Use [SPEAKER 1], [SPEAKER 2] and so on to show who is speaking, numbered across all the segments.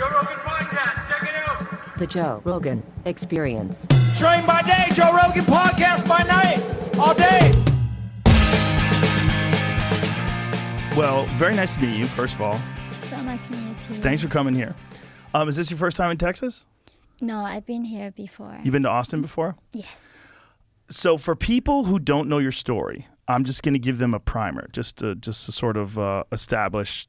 [SPEAKER 1] Joe Rogan Podcast. Check it out.
[SPEAKER 2] The Joe Rogan Experience.
[SPEAKER 3] Train by day, Joe Rogan Podcast by night, all day.
[SPEAKER 4] Well, very nice to meet you, first of all.
[SPEAKER 5] So nice to meet you too.
[SPEAKER 4] Thanks for coming here. Is this your first time in Texas?
[SPEAKER 5] No, I've been here before.
[SPEAKER 4] You've been to Austin before?
[SPEAKER 5] Yes.
[SPEAKER 4] So for people who don't know your story, I'm just going to give them a primer, just to sort of establish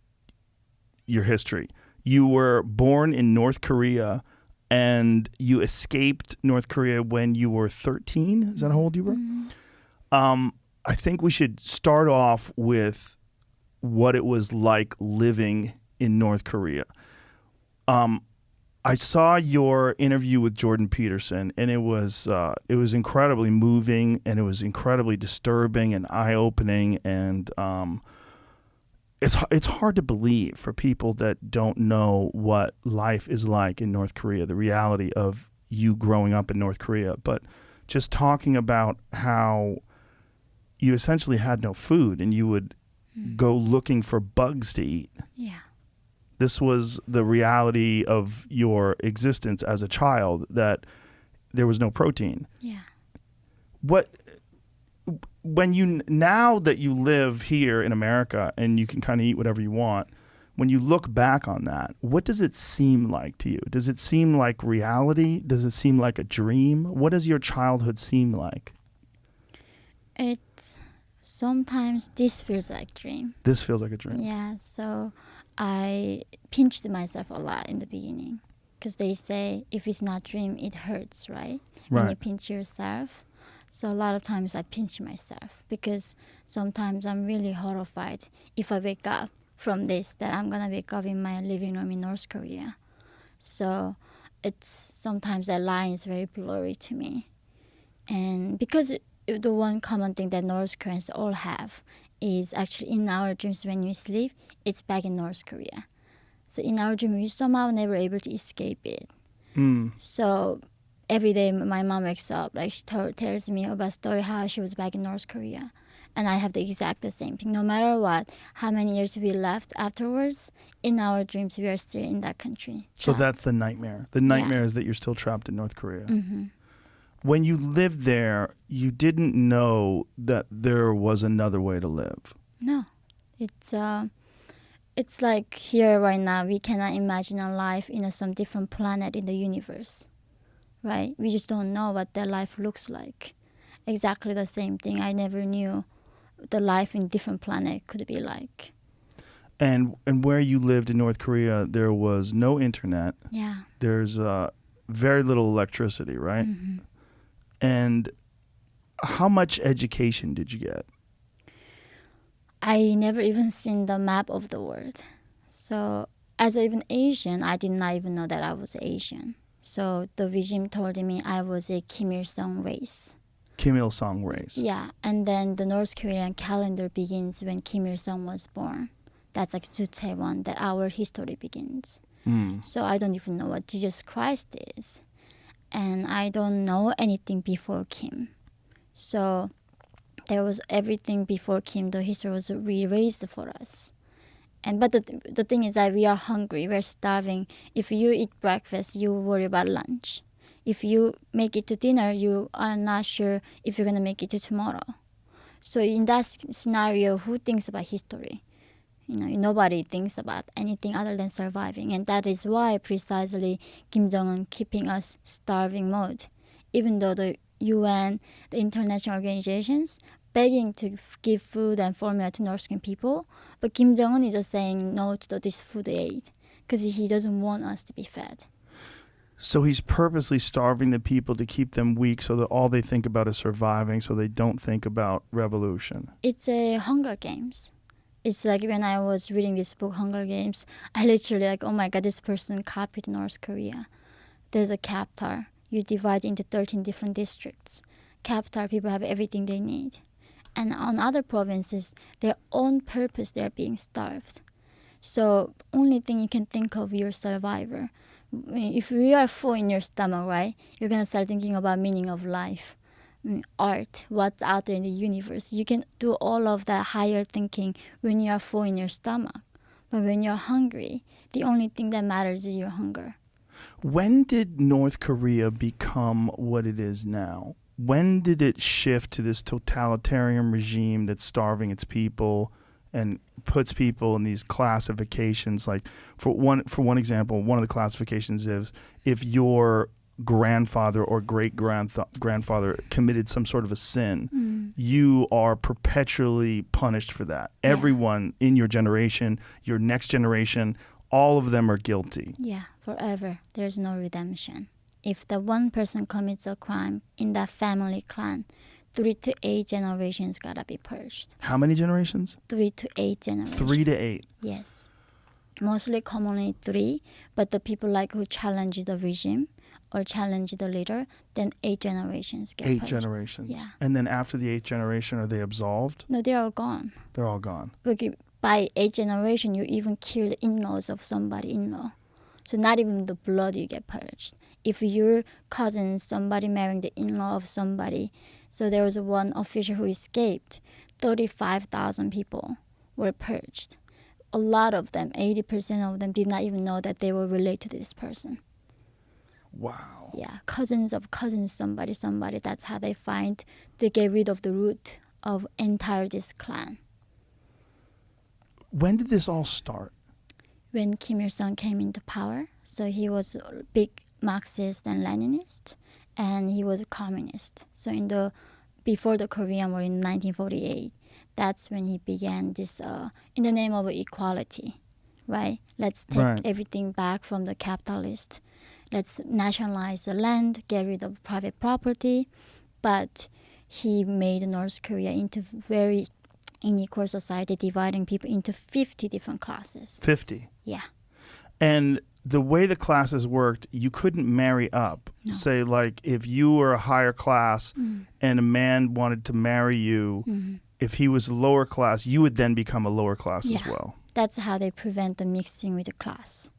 [SPEAKER 4] your history. You were born in North Korea, and you escaped North Korea when you were 13. Is that how old you were?
[SPEAKER 5] Mm-hmm.
[SPEAKER 4] I think we should start off with what it was like living in North Korea. I saw your interview with Jordan Peterson, and it was incredibly moving, and it was incredibly disturbing and eye-opening, and it's hard to believe for people that don't know what life is like in North Korea, the reality of you growing up in North Korea. But just talking about how you essentially had no food, and you would go looking for bugs to eat.
[SPEAKER 5] Yeah.
[SPEAKER 4] This was the reality of your existence as a child, that there was no protein.
[SPEAKER 5] Yeah.
[SPEAKER 4] Now that you live here in America and you can kind of eat whatever you want, when you look back on that, what does it seem like to you? Does it seem like reality? Does it seem like a dream? What does your childhood seem like?
[SPEAKER 5] Sometimes this feels like dream.
[SPEAKER 4] This feels like a dream.
[SPEAKER 5] Yeah, so I pinched myself a lot in the beginning because they say if it's not dream, it hurts, right? When you pinch yourself. So a lot of times I pinch myself because sometimes I'm really horrified if I wake up from this, that I'm gonna wake up in my living room in North Korea. So sometimes that line is very blurry to me. And because the one common thing that North Koreans all have is actually in our dreams when we sleep, it's back in North Korea. So in our dream, we somehow never able to escape it. So every day my mom wakes up, like she tells me about story how she was back in North Korea. And I have the exact same thing. No matter what, how many years we left afterwards, in our dreams, we are still in that country.
[SPEAKER 4] So that's the nightmare. The nightmare is that you're still trapped in North Korea.
[SPEAKER 5] Mm-hmm.
[SPEAKER 4] When you lived there, you didn't know that there was another way to live.
[SPEAKER 5] No. It's like here right now, we cannot imagine a life in some different planet in the universe, right? We just don't know what their life looks like. Exactly the same thing. I never knew the life in different planet could be like.
[SPEAKER 4] And where you lived in North Korea, there was no internet.
[SPEAKER 5] Yeah.
[SPEAKER 4] There's very little electricity, right?
[SPEAKER 5] Mm-hmm.
[SPEAKER 4] And how much education did you get?
[SPEAKER 5] I never even seen the map of the world. So as even Asian, I did not even know that I was Asian. So the regime told me I was a Kim Il-sung race.
[SPEAKER 4] Kim Il-sung race.
[SPEAKER 5] Yeah, and then the North Korean calendar begins when Kim Il-sung was born. That's like to Taiwan, that our history begins. So I don't even know what Jesus Christ is. And I don't know anything before Kim. So there was everything before Kim, the history was erased for us. But the thing is that we are hungry, we're starving. If you eat breakfast, you worry about lunch. If you make it to dinner, you are not sure if you're going to make it to tomorrow. So in that scenario, who thinks about history? Nobody thinks about anything other than surviving. And that is why precisely Kim Jong-un keeping us starving mode. Even though the UN, the international organizations, begging to give food and formula to North Korean people, but Kim Jong-un is just saying no to this food aid because he doesn't want us to be fed.
[SPEAKER 4] So he's purposely starving the people to keep them weak so that all they think about is surviving, so they don't think about revolution.
[SPEAKER 5] It's a Hunger Games. It's like when I was reading this book, Hunger Games, I literally like, oh my God, this person copied North Korea. There's a capital. You divide into 13 different districts. Capital people have everything they need. And on other provinces, their own purpose, they're being starved. So only thing you can think of, your survivor. If you are full in your stomach, right, you're going to start thinking about meaning of life. Art, what's out there in the universe. You can do all of that higher thinking when you are full in your stomach. But when you're hungry, the only thing that matters is your hunger.
[SPEAKER 4] When did North Korea become what it is now? When did it shift to this totalitarian regime that's starving its people and puts people in these classifications? Like for one example, one of the classifications is if your grandfather or great grandfather committed some sort of a sin, you are perpetually punished for that.
[SPEAKER 5] Yeah.
[SPEAKER 4] Everyone in your generation, your next generation, all of them are guilty.
[SPEAKER 5] Yeah, forever. There's no redemption. If the one person commits a crime in that family clan, 3 to 8 generations gotta be purged.
[SPEAKER 4] How many generations?
[SPEAKER 5] 3 to 8 generations.
[SPEAKER 4] 3 to 8.
[SPEAKER 5] Yes. Mostly commonly 3, but the people like who challenge the regime or challenge the leader, then 8 generations get
[SPEAKER 4] 8
[SPEAKER 5] purged.
[SPEAKER 4] generations.
[SPEAKER 5] Yeah.
[SPEAKER 4] And then after the 8th generation, are they absolved?
[SPEAKER 5] No, they are gone.
[SPEAKER 4] They're all gone.
[SPEAKER 5] Because by 8th generation, you even kill the in-laws of somebody in-law. So not even the blood you get purged. If your cousin, somebody marrying the in-law of somebody, so there was one official who escaped, 35,000 people were purged. A lot of them, 80% of them, did not even know that they were related to this person.
[SPEAKER 4] Wow.
[SPEAKER 5] Yeah, cousins of cousins, somebody. That's how they get rid of the root of entire this clan.
[SPEAKER 4] When did this all start?
[SPEAKER 5] When Kim Il-sung came into power, so he was a big Marxist and Leninist, and he was a communist. So before the Korean War in 1948, that's when he began this in the name of equality, right? Let's take everything back from the capitalist. Let's nationalize the land, get rid of private property. But he made North Korea into very unequal society, dividing people into 50 different classes.
[SPEAKER 4] 50.
[SPEAKER 5] Yeah.
[SPEAKER 4] And the way the classes worked, you couldn't marry up.
[SPEAKER 5] No.
[SPEAKER 4] Say, like, if you were a higher class and a man wanted to marry you, if he was lower class, you would then become a lower class as well.
[SPEAKER 5] That's how they prevent the mixing with the class.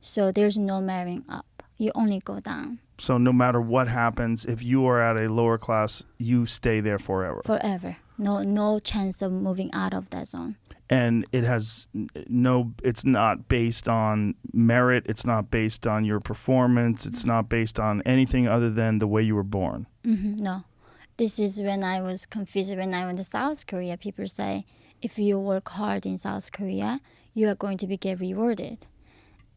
[SPEAKER 5] So there's no marrying up. You only go down.
[SPEAKER 4] So no matter what happens, if you are at a lower class, you stay there forever.
[SPEAKER 5] Forever. No chance of moving out of that zone.
[SPEAKER 4] And it's not based on merit. It's not based on your performance. It's not based on anything other than the way you were born.
[SPEAKER 5] No. This is when I was confused. When I went to South Korea, people say, if you work hard in South Korea, you are going to get rewarded.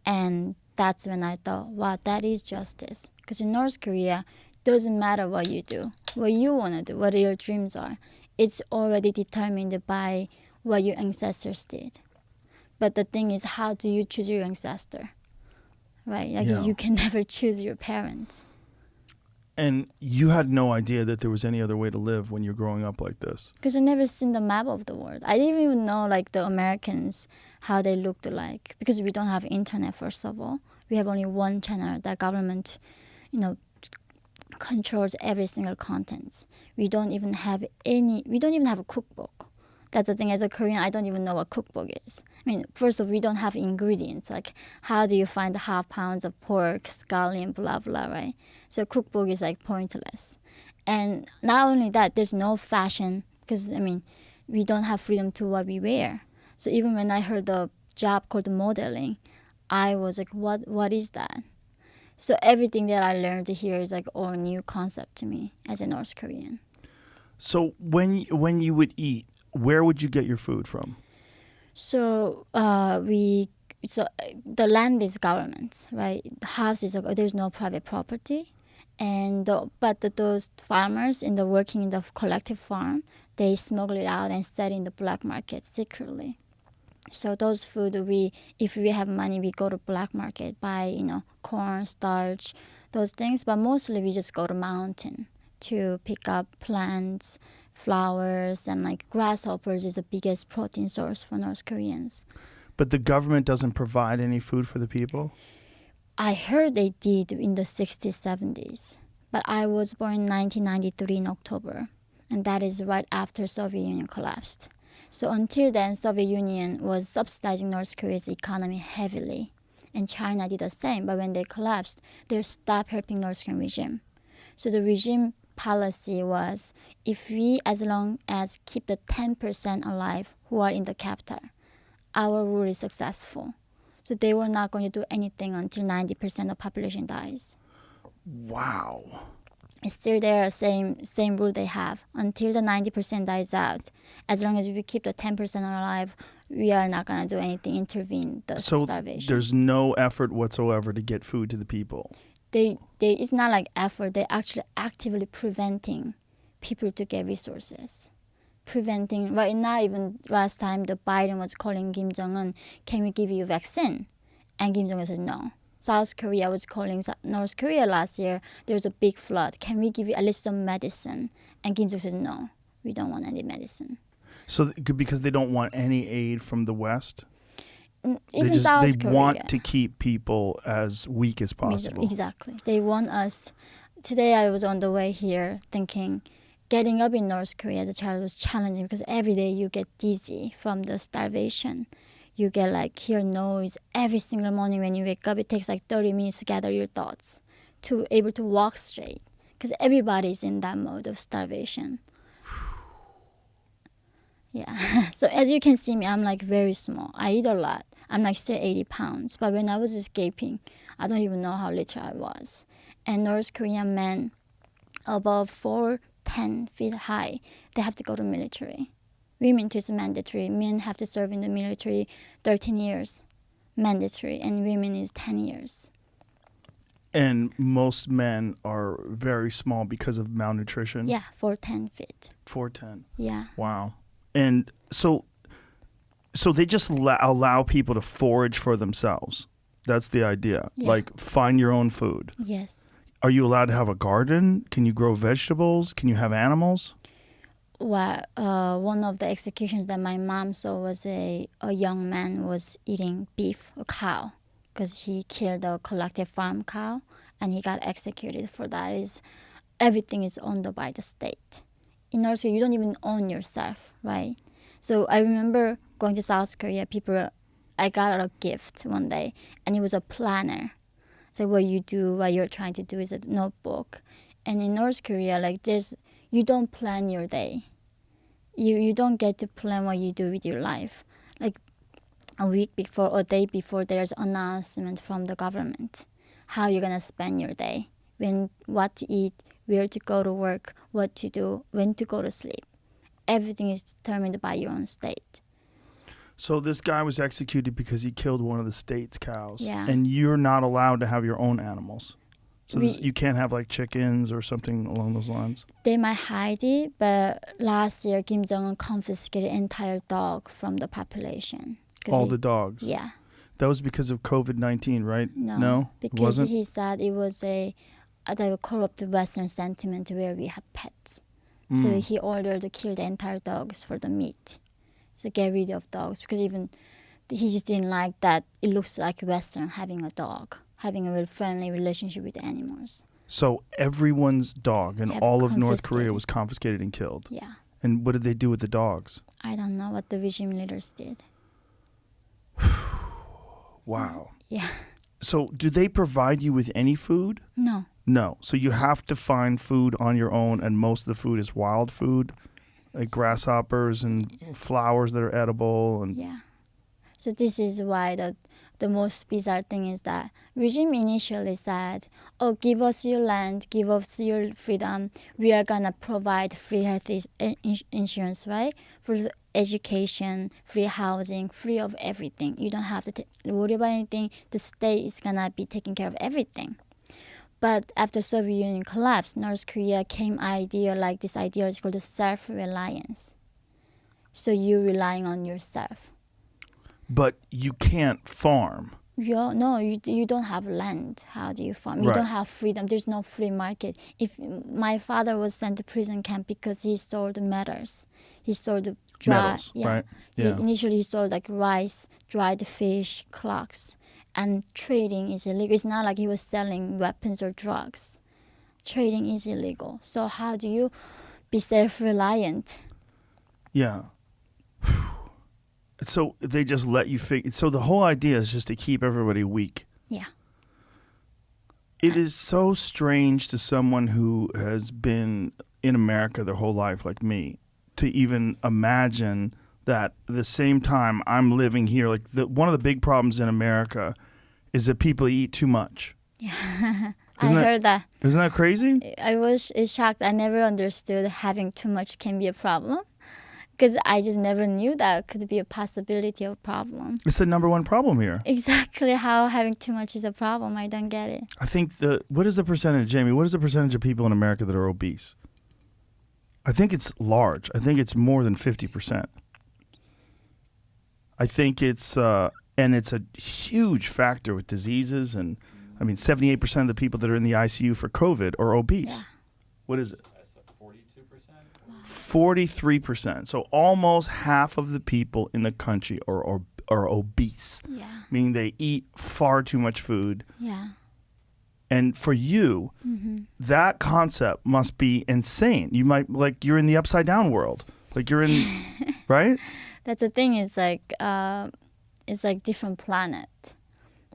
[SPEAKER 5] And that's when I thought, wow, that is justice. Because in North Korea, doesn't matter what you do, what you want to do, what your dreams are. It's already determined by what your ancestors did. But the thing is, how do you choose your ancestor? Right? Like you can never choose your parents.
[SPEAKER 4] And you had no idea that there was any other way to live when you're growing up like this.
[SPEAKER 5] Because I never seen the map of the world. I didn't even know like the Americans, how they looked like. Because we don't have internet, first of all. We have only one channel that government, controls every single content. We don't even have a cookbook. That's the thing, as a Korean, I don't even know what cookbook is. I mean, first of all, we don't have ingredients. Like, how do you find 1/2 pounds of pork, scallion, blah, blah, right? So cookbook is like pointless. And not only that, there's no fashion because, we don't have freedom to what we wear. So even when I heard the job called modeling, I was like, what is that? So everything that I learned here is like all new concept to me as a North Korean.
[SPEAKER 4] So when you would eat, where would you get your food from?
[SPEAKER 5] So the land is government, right? The house is there's no private property, and but those farmers working in the collective farm, they smuggle it out and sell it in the black market secretly. So those food if we have money, we go to black market, buy corn, starch, those things. But mostly we just go to mountain to pick up plants, flowers, and like grasshoppers is the biggest protein source for North Koreans.
[SPEAKER 4] But the government doesn't provide any food for the people?
[SPEAKER 5] I heard they did in the 60s, 70s. But I was born in 1993 in October, and that is right after Soviet Union collapsed. So until then, Soviet Union was subsidizing North Korea's economy heavily, and China did the same. But when they collapsed, they stopped helping North Korean regime. So the regime policy was, if we, as long as keep the 10% alive who are in the capital, our rule is successful. So they were not going to do anything until 90% of population dies.
[SPEAKER 4] Wow.
[SPEAKER 5] It's still there, same rule they have. Until the 90% dies out, as long as we keep the 10% alive, we are not going to do anything, intervene the
[SPEAKER 4] So
[SPEAKER 5] starvation.
[SPEAKER 4] there's no effort whatsoever to get food to the people.
[SPEAKER 5] It's not like effort. They're actually actively preventing people to get resources. Preventing, right now, even last time the Biden was calling Kim Jong-un, can we give you vaccine? And Kim Jong-un said no. South Korea was calling North Korea last year. There was a big flood. Can we give you at least some medicine? And Kim Jong-un said no, we don't want any medicine.
[SPEAKER 4] So because they don't want any aid from the West?
[SPEAKER 5] Even South Korea.
[SPEAKER 4] Want to keep people as weak as possible.
[SPEAKER 5] Exactly. They want us. Today I was on the way here thinking, getting up in North Korea as a child was challenging because every day you get dizzy from the starvation. You get hear noise every single morning when you wake up. It takes 30 minutes to gather your thoughts, to able to walk straight, because everybody's in that mode of starvation. Yeah. So as you can see me, I'm very small. I eat a lot. I'm still 80 pounds. But when I was escaping, I don't even know how little I was. And North Korean men above 4'10" high, they have to go to military. Women too is mandatory. Men have to serve in the military 13 years, mandatory, and women is 10 years.
[SPEAKER 4] And most men are very small because of malnutrition?
[SPEAKER 5] Yeah, 4'10".
[SPEAKER 4] 4'10".
[SPEAKER 5] Yeah.
[SPEAKER 4] Wow. And so they just allow people to forage for themselves. That's the idea.
[SPEAKER 5] Yeah.
[SPEAKER 4] Find your own food.
[SPEAKER 5] Yes.
[SPEAKER 4] Are you allowed to have a garden? Can you grow vegetables? Can you have animals?
[SPEAKER 5] Well, one of the executions that my mom saw was a young man was eating beef, a cow, because he killed a collective farm cow, and he got executed for that. Everything is owned by the state. In North Korea, you don't even own yourself, right? So I remember going to South Korea, I got a gift one day, and it was a planner. So what you're trying to do is a notebook. And in North Korea, you don't plan your day. You don't get to plan what you do with your life. A week before or a day before, there's an announcement from the government how you're gonna spend your day, what to eat, where to go to work, what to do, when to go to sleep. Everything is determined by your own state.
[SPEAKER 4] So this guy was executed because he killed one of the state's cows.
[SPEAKER 5] Yeah.
[SPEAKER 4] And you're not allowed to have your own animals. So you can't have chickens or something along those lines?
[SPEAKER 5] They might hide it, but last year Kim Jong-un confiscated entire dog from the population.
[SPEAKER 4] All the dogs?
[SPEAKER 5] Yeah.
[SPEAKER 4] That was because of COVID-19, right?
[SPEAKER 5] No? Because
[SPEAKER 4] wasn't?
[SPEAKER 5] he said it was the corrupt Western sentiment where we have pets. So he ordered to kill the entire dogs for the meat. So get rid of dogs, because even he just didn't like that it looks like Western having a dog, having a real friendly relationship with the animals.
[SPEAKER 4] So everyone's dog in all of North Korea
[SPEAKER 5] confiscated.
[SPEAKER 4] was confiscated and killed?
[SPEAKER 5] Yeah.
[SPEAKER 4] And what did they do with the dogs?
[SPEAKER 5] I don't know what the regime leaders did.
[SPEAKER 4] Wow.
[SPEAKER 5] Yeah.
[SPEAKER 4] So do they provide you with any food?
[SPEAKER 5] No.
[SPEAKER 4] No. So you have to find food on your own, and most of the food is wild food, like grasshoppers and flowers that are edible. And
[SPEAKER 5] Yeah. So this is why the most bizarre thing is that regime initially said, oh, give us your land, give us your freedom. We are going to provide free health insurance, right? For the education, free housing, free of everything. You don't have to worry about anything. The state is going to be taking care of everything. But after Soviet Union collapsed, North Korea came this idea is called the self-reliance. So you're relying on yourself.
[SPEAKER 4] But you can't farm.
[SPEAKER 5] No, you don't have land. How do you farm? You
[SPEAKER 4] Right.
[SPEAKER 5] don't have freedom. There's no free market. If my father was sent to prison camp because he sold metals, he sold
[SPEAKER 4] Metals, right? Yeah.
[SPEAKER 5] Initially he sold rice, dried fish, clocks, and trading is illegal. It's not like he was selling weapons or drugs. Trading is illegal. So how do you be self-reliant?
[SPEAKER 4] Yeah. So they just let you figure. So the whole idea is just to keep everybody weak.
[SPEAKER 5] Yeah.
[SPEAKER 4] It is so strange to someone who has been in America their whole life, like me, to even imagine that at the same time I'm living here, like one of the big problems in America is that people eat too much.
[SPEAKER 5] Yeah.
[SPEAKER 4] Isn't that-
[SPEAKER 5] heard that.
[SPEAKER 4] Isn't that crazy?
[SPEAKER 5] I was shocked. I never understood having too much can be a problem. Because I just never knew that could be a possibility of problem.
[SPEAKER 4] It's the number one problem here.
[SPEAKER 5] Exactly how having too much is a problem. I don't get it.
[SPEAKER 4] I think what is the percentage, Jamie? What is the percentage of people in America that are obese? I think it's large. I think it's more than 50%. I think it's and it's a huge factor with diseases, and I mean 78% of the people that are in the ICU for COVID are obese.
[SPEAKER 5] Yeah.
[SPEAKER 4] What is it? 43%. So almost half of the people in the country are obese,
[SPEAKER 5] Yeah.
[SPEAKER 4] meaning they eat far too much food.
[SPEAKER 5] Yeah.
[SPEAKER 4] And for you, that concept must be insane. You might you're in the upside down world. Like you're in, right?
[SPEAKER 5] That's the thing. It's like different planet.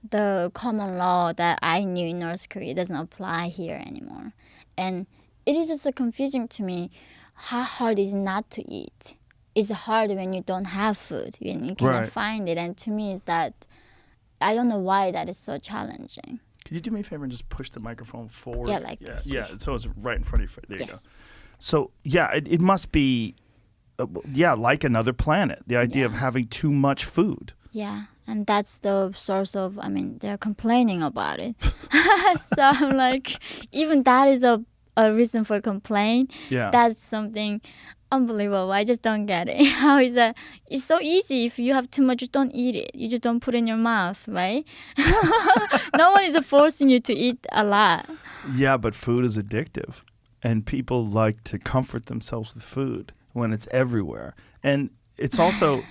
[SPEAKER 5] The common law that I knew in North Korea doesn't apply here anymore, and it is just so confusing to me. How hard is it not to eat? It's hard when you don't have food, when you cannot
[SPEAKER 4] Right.
[SPEAKER 5] find it. And to me, is that I don't know why that is so challenging.
[SPEAKER 4] Can you do me a favor and just push the microphone forward?
[SPEAKER 5] Yeah, like this.
[SPEAKER 4] Yeah, so it's right in front of you. There you go.
[SPEAKER 5] Yes.
[SPEAKER 4] So, yeah, it must be, like another planet. The idea of
[SPEAKER 5] Yeah.
[SPEAKER 4] having too much food.
[SPEAKER 5] Yeah, and that's the source of. I mean, they're complaining about it. So I'm like, even that is a reason for complaint.
[SPEAKER 4] Yeah.
[SPEAKER 5] That's something unbelievable. I just don't get it. How is that? It's so easy. If you have too much, just don't eat it. You just don't put it in your mouth, right? No one is forcing you to eat a lot.
[SPEAKER 4] Yeah, but food is addictive. And people like to comfort themselves with food when it's everywhere. And it's also,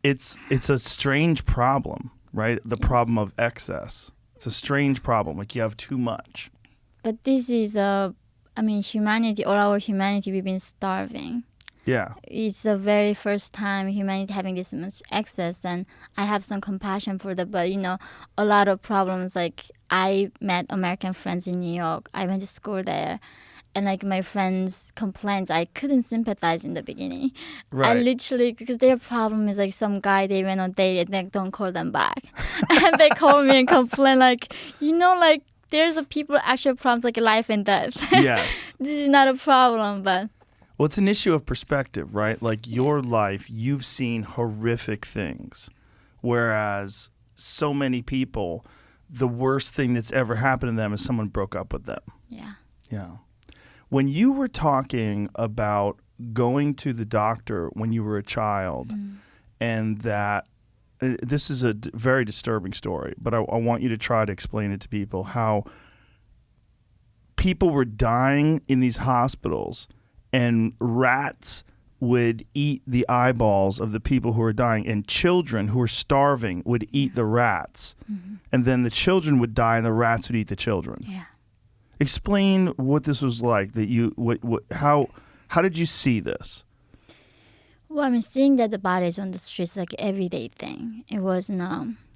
[SPEAKER 4] it's a strange problem, right? The problem of excess. It's a strange problem. Like you have too much.
[SPEAKER 5] But this is humanity, or our humanity, we've been starving.
[SPEAKER 4] Yeah.
[SPEAKER 5] It's the very first time humanity having this much access, and I have some compassion for that. But a lot of problems. Like I met American friends in New York. I went to school there, and like my friends' complaints, I couldn't sympathize in the beginning.
[SPEAKER 4] Right.
[SPEAKER 5] I literally, because their problem is like some guy they went on a date and they don't call them back, and they call me and complain like there's a people actual problems like life and death.
[SPEAKER 4] Yes.
[SPEAKER 5] This is not a problem, but.
[SPEAKER 4] Well, it's an issue of perspective, right? Like your life, you've seen horrific things, whereas so many people, the worst thing that's ever happened to them is someone broke up with them.
[SPEAKER 5] Yeah.
[SPEAKER 4] Yeah. When you were talking about going to the doctor when you were a child, and that this is a very disturbing story, but I want you to try to explain it to people, how people were dying in these hospitals and rats would eat the eyeballs of the people who were dying, and children who were starving would eat the rats. And then the children would die and the rats would eat the children.
[SPEAKER 5] Yeah.
[SPEAKER 4] Explain what this was like, that you how did you see this?
[SPEAKER 5] Well, I mean, seeing that the bodies on the streets like everyday thing. It was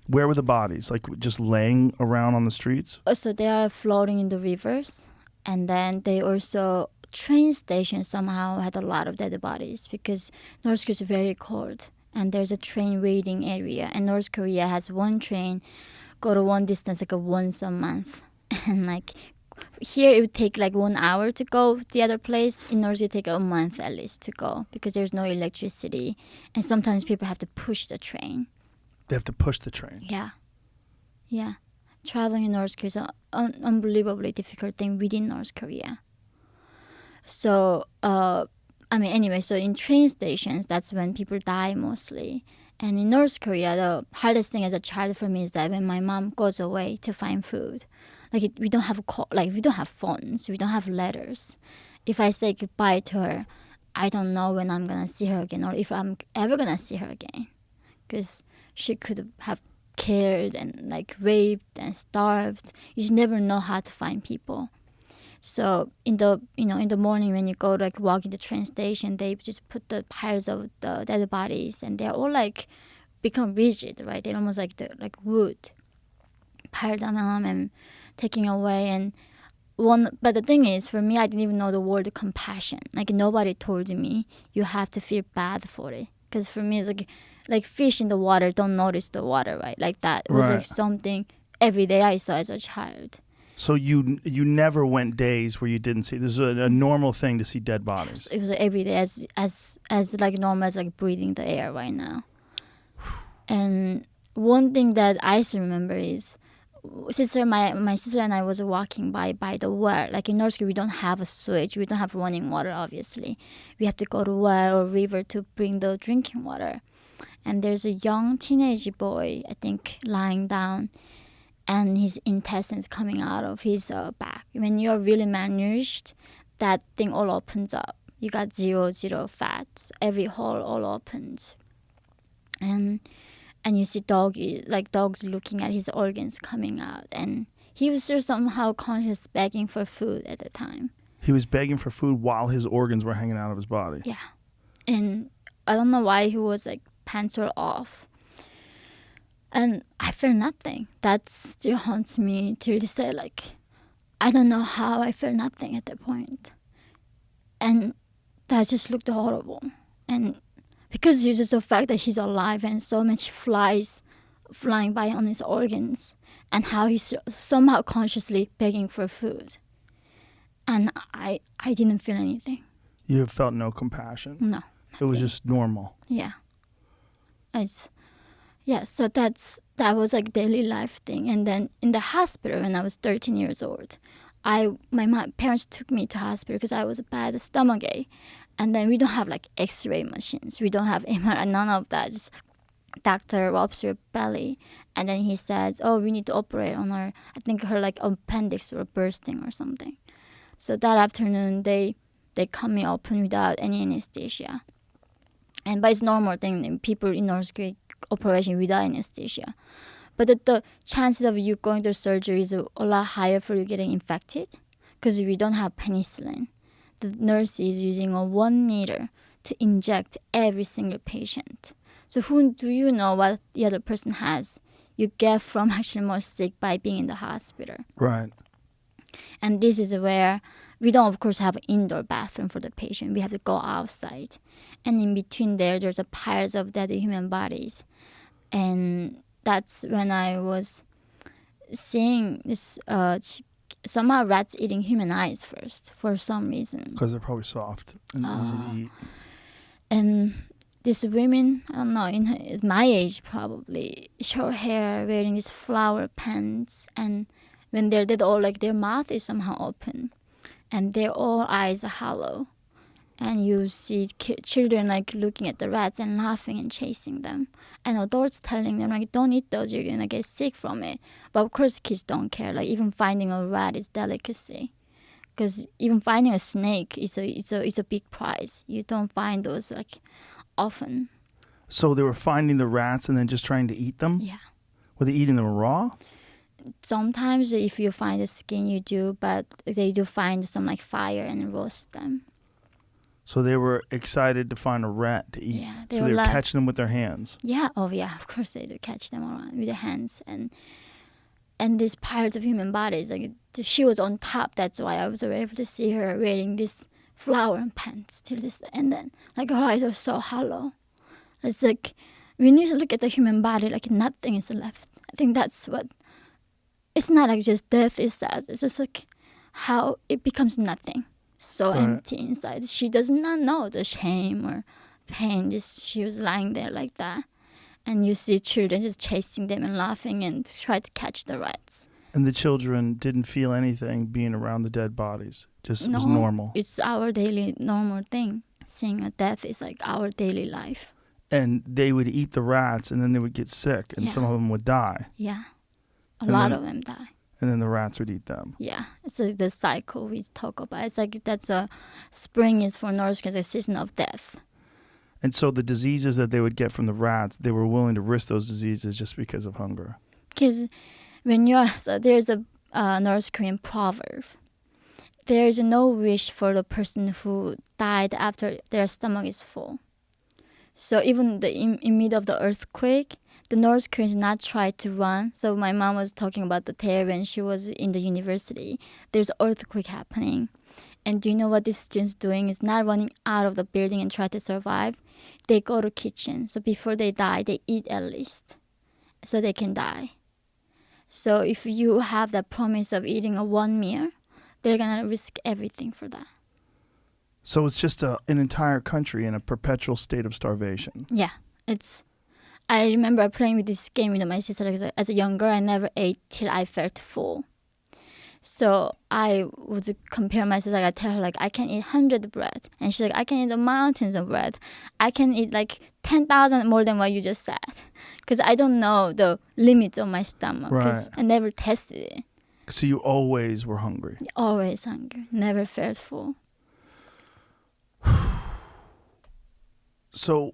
[SPEAKER 4] Where were the bodies? Like just laying around on the streets?
[SPEAKER 5] also they are floating in the rivers, and then they also train stations somehow had a lot of dead bodies because North Korea is very cold, and there's a train waiting area, and North Korea has one train go to one distance like once a month, and like here it would take like 1 hour to go the other place. In North Korea, it take a month at least to go because there's no electricity, and sometimes people have to push the train.
[SPEAKER 4] They have to push the train.
[SPEAKER 5] Yeah. Traveling in North Korea is an unbelievably difficult thing within North Korea. So, so in train stations, that's when people die mostly. And in North Korea, the hardest thing as a child for me is that when my mom goes away to find food, we don't have we don't have phones, we don't have letters. If I say goodbye to her, I don't know when I'm gonna see her again, or if I'm ever gonna see her again, because she could have killed and like raped and starved. You just never know how to find people. So in the morning when you go to walk in the train station, they just put the piles of the dead bodies, and they're all become rigid, right? They're almost like wood, pile them on and taking away. But the thing is, for me, I didn't even know the word compassion. Like nobody told me you have to feel bad for it, Because for me, it's like fish in the water don't notice the water, right? Like that. It was like
[SPEAKER 4] Right.
[SPEAKER 5] something every day I saw as a child.
[SPEAKER 4] So you never went days where you didn't see. This is a normal thing to see dead bodies.
[SPEAKER 5] It was like every day as like normal as like breathing the air right now. And one thing that I still remember is my sister and I was walking by the well. Like in North Korea, we don't have a switch. We don't have running water, obviously. We have to go to well or river to bring the drinking water. And there's a young teenage boy, I think, lying down, and his intestines coming out of his back. When you're really malnourished, that thing all opens up. You got zero fat. Every hole all opens. And you see dogs looking at his organs coming out. And he was still somehow conscious, begging for food at the time.
[SPEAKER 4] He was begging for food while his organs were hanging out of his body.
[SPEAKER 5] Yeah. And I don't know why he was like pants were off. And I felt nothing. That still haunts me till this day. Like, I don't know how I felt nothing at that point. And that just looked horrible. And because it's just the fact that he's alive and so much flies flying by on his organs, and how he's somehow consciously begging for food. And I didn't feel anything.
[SPEAKER 4] You felt no compassion.
[SPEAKER 5] No.
[SPEAKER 4] It was just normal.
[SPEAKER 5] Yeah. So that was like daily life thing. And then in the hospital when I was 13 years old, my parents took me to hospital because I was bad stomachache. And then we don't have like X-ray machines. We don't have MRI, none of that. Just doctor rubs your belly, and then he says, "Oh, we need to operate on her. I think her like appendix were bursting or something." So that afternoon they cut me open without any anesthesia. And but it's normal thing. People in North Korea operation without anesthesia. But the chances of you going to surgery is a lot higher for you getting infected because we don't have penicillin. The nurse is using a 1 needle to inject every single patient. So who do you know what the other person has? You get from actually more sick by being in the hospital.
[SPEAKER 4] Right.
[SPEAKER 5] And this is where we don't, of course, have an indoor bathroom for the patient. We have to go outside. And in between there's a piles of dead human bodies. And that's when I was seeing this somehow rats eating human eyes first for some reason.
[SPEAKER 4] Because they're probably soft and easy to eat.
[SPEAKER 5] And these women, I don't know, in my age probably, short hair, wearing these flower pants, and when they're dead, all like their mouth is somehow open, and their all eyes are hollow, and you see children like looking at the rats and laughing and chasing them, and adults telling them like, don't eat those, you're gonna get sick from it. But of course kids don't care. Like even finding a rat is delicacy, because even finding a snake is a big prize. You don't find those like often.
[SPEAKER 4] So they were finding the rats and then just trying to eat them?
[SPEAKER 5] Yeah.
[SPEAKER 4] Were they eating them raw?
[SPEAKER 5] Sometimes if you find the skin, you do, but they do find some like fire and roast them.
[SPEAKER 4] So they were excited to find a rat to eat.
[SPEAKER 5] Yeah,
[SPEAKER 4] So they were catching them with their hands.
[SPEAKER 5] Yeah, oh yeah, of course they do catch them around with their hands, and these piles of human bodies. Like she was on top, that's why I was able to see her wearing this flower pants till this, and then like her eyes are so hollow. It's like when you look at the human body, like nothing is left. I think that's what. It's not like just death is sad. It's just like how it becomes nothing. So
[SPEAKER 4] Right.
[SPEAKER 5] empty inside. She does not know the shame or pain. Just she was lying there like that, and you see children just chasing them and laughing and try to catch the rats.
[SPEAKER 4] And the children didn't feel anything being around the dead bodies. Just it was
[SPEAKER 5] No,
[SPEAKER 4] normal.
[SPEAKER 5] It's our daily normal thing. Seeing a death is like our daily life.
[SPEAKER 4] And they would eat the rats and then they would get sick and
[SPEAKER 5] Yeah.
[SPEAKER 4] some of them would die.
[SPEAKER 5] Yeah, a
[SPEAKER 4] And
[SPEAKER 5] lot
[SPEAKER 4] then-
[SPEAKER 5] of them die.
[SPEAKER 4] And then the rats would eat them.
[SPEAKER 5] Yeah, it's like the cycle we talk about. It's like that's a spring is for North Korea, a season of death.
[SPEAKER 4] And so the diseases that they would get from the rats, they were willing to risk those diseases just because of hunger.
[SPEAKER 5] Because when you're so there's a North Korean proverb. There's no wish for the person who died after their stomach is full. So even in middle of the earthquake, the North Koreans not try to run. So my mom was talking about the tale when she was in the university. There's earthquake happening. And do you know what these students doing is not running out of the building and try to survive? they go to kitchen. So before they die, they eat at least, so they can die. So if you have that promise of eating a one meal, they're gonna risk everything for that.
[SPEAKER 4] So it's just an entire country in a perpetual state of starvation.
[SPEAKER 5] Yeah, I remember playing with this game with my sister as a young girl. I never ate till I felt full. So I would compare myself. I tell her I can eat 100 bread, and she's I can eat the mountains of bread. I can eat 10,000 more than what you just said, because I don't know the limits of my stomach. Because I never tested it.
[SPEAKER 4] So you always were hungry.
[SPEAKER 5] Always hungry. Never felt full.
[SPEAKER 4] So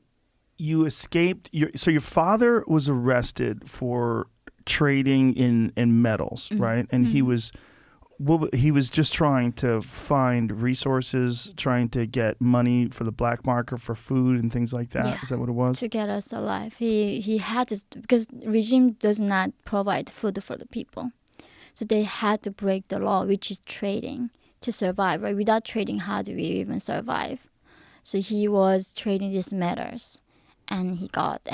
[SPEAKER 4] you escaped. Your father was arrested for trading in metals, right? And he was just trying to find resources, trying to get money for the black market for food and things like that.
[SPEAKER 5] Yeah,
[SPEAKER 4] is that what it was?
[SPEAKER 5] to get us alive. He had to, because regime does not provide food for the people, so they had to break the law, which is trading, to survive. Right? Without trading, how do we even survive? So he was trading these metals, and he got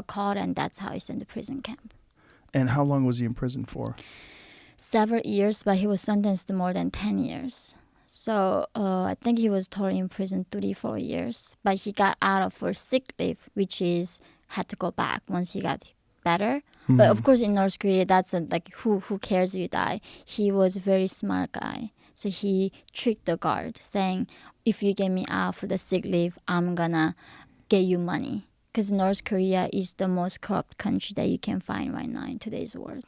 [SPEAKER 5] caught, and that's how he's in the prison camp.
[SPEAKER 4] And how long was he in prison for?
[SPEAKER 5] Several years, but he was sentenced to more than 10 years. So I think he was totally in prison 3-4 years. But he got out for sick leave, which is had to go back once he got better. Mm-hmm. But of course, in North Korea, that's who cares if you die. He was a very smart guy. So he tricked the guard, saying, if you get me out for the sick leave, I'm gonna get you money. Because North Korea is the most corrupt country that you can find right now in today's world.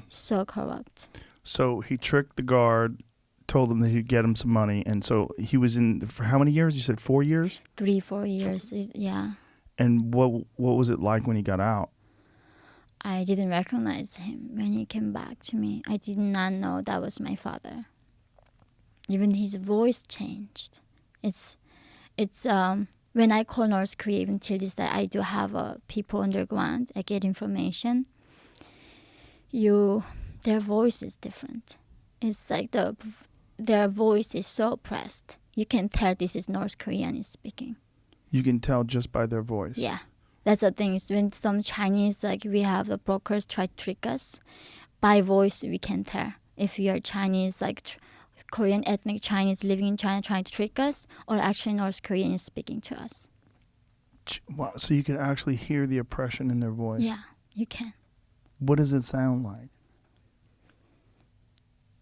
[SPEAKER 5] So corrupt. So
[SPEAKER 4] he tricked the guard, told him that he'd get him some money, and so he was in for how many years? You said 4 years?
[SPEAKER 5] 3-4 years, yeah.
[SPEAKER 4] And what was it like when he got out?
[SPEAKER 5] I didn't recognize him when he came back to me. I did not know that was my father. Even his voice changed. It's when I call North Korea, even till this day, I do have people underground. I get information. Their voice is different. It's their voice is so oppressed. You can tell this is North Korean is speaking.
[SPEAKER 4] You can tell just by their voice.
[SPEAKER 5] Yeah, that's the thing. Is when some Chinese, we have the brokers try to trick us, by voice we can tell if we are Chinese, Korean ethnic Chinese living in China trying to trick us, or actually North Korean is speaking to us.
[SPEAKER 4] Wow! So you can actually hear the oppression in their voice.
[SPEAKER 5] Yeah, you can.
[SPEAKER 4] What does it sound like?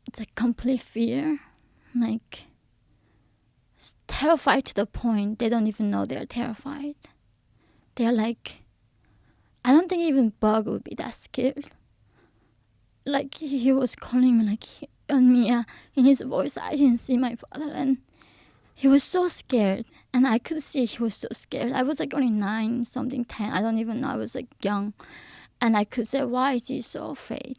[SPEAKER 5] It's complete fear, terrified to the point they don't even know they're terrified. They're I don't think even Bug would be that scared. He was calling me Yeonmi, in his voice. I didn't see my father, and he was so scared, and I could see he was so scared. I was only 9, something 10. I don't even know. I was young. And I could say, why is he so afraid?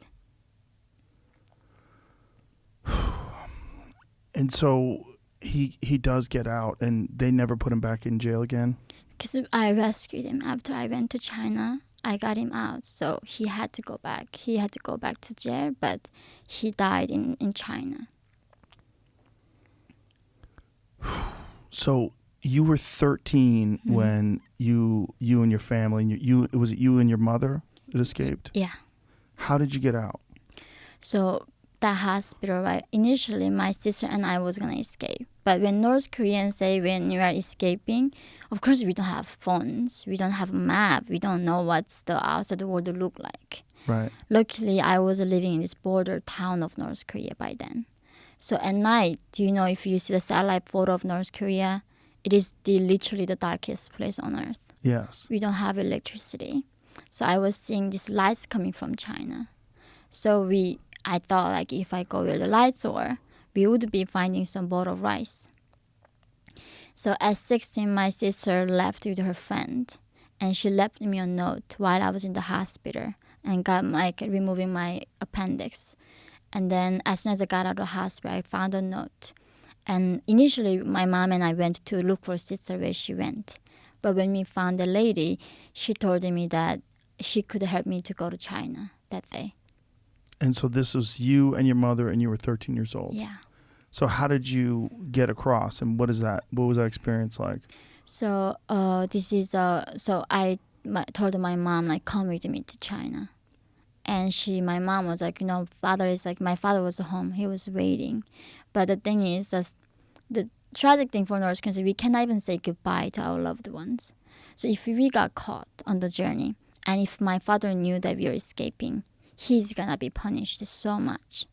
[SPEAKER 4] And so he does get out, and they never put him back in jail again?
[SPEAKER 5] Because I rescued him after I went to China. I got him out, so he had to go back. He had to go back to jail, but he died in China.
[SPEAKER 4] So you were 13 when you and your family, was it you and your mother that escaped?
[SPEAKER 5] Yeah.
[SPEAKER 4] How did you get out?
[SPEAKER 5] So that hospital, right? Initially, my sister and I was gonna escape, but when North Koreans say when you are escaping, of course we don't have phones, we don't have a map, we don't know what's the outside world look like.
[SPEAKER 4] Right.
[SPEAKER 5] Luckily, I was living in this border town of North Korea by then. So at night, if you see the satellite photo of North Korea, it is literally the darkest place on earth.
[SPEAKER 4] Yes.
[SPEAKER 5] We don't have electricity. So I was seeing these lights coming from China. So I thought if I go where the lights were, we would be finding some bowl of rice. So at 16, my sister left with her friend, and she left me a note while I was in the hospital and got removing my appendix. And then as soon as I got out of the hospital, I found a note. And initially, my mom and I went to look for sister where she went. But when we found the lady, she told me that she could help me to go to China that day.
[SPEAKER 4] And so this was you and your mother, and you were 13 years old.
[SPEAKER 5] Yeah.
[SPEAKER 4] So how did you get across, and what was that experience like?
[SPEAKER 5] So this is so told my mom like come with me to China, and my mom was like, father is like, my father was home, he was waiting, but the thing is that the tragic thing for North Korea is we cannot even say goodbye to our loved ones. So if we got caught on the journey, and if my father knew that we were escaping, he's gonna be punished so much.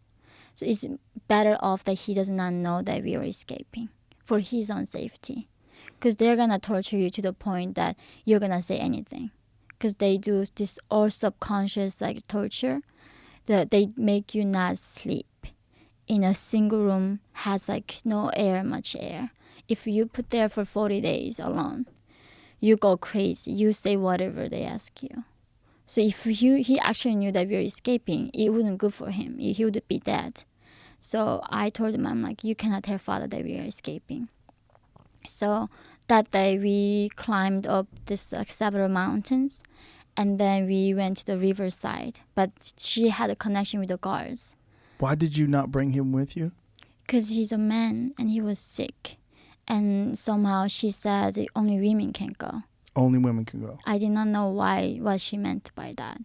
[SPEAKER 5] So it's better off that he does not know that we are escaping for his own safety. Because they're going to torture you to the point that you're going to say anything. Because they do this all subconscious like torture that they make you not sleep. In a single room has like no air, much air. If you put there for 40 days alone, you go crazy. You say whatever they ask you. So if he actually knew that we were escaping, it wouldn't good for him. He would be dead. So I told him, I'm like, you cannot tell father that we are escaping. So that day we climbed up this like several mountains, and then we went to the riverside. But she had a connection with the guards.
[SPEAKER 4] Why did you not bring him with you?
[SPEAKER 5] Because he's a man and he was sick. And somehow she said only women can go.
[SPEAKER 4] Only women can go.
[SPEAKER 5] I did not know what she meant by that.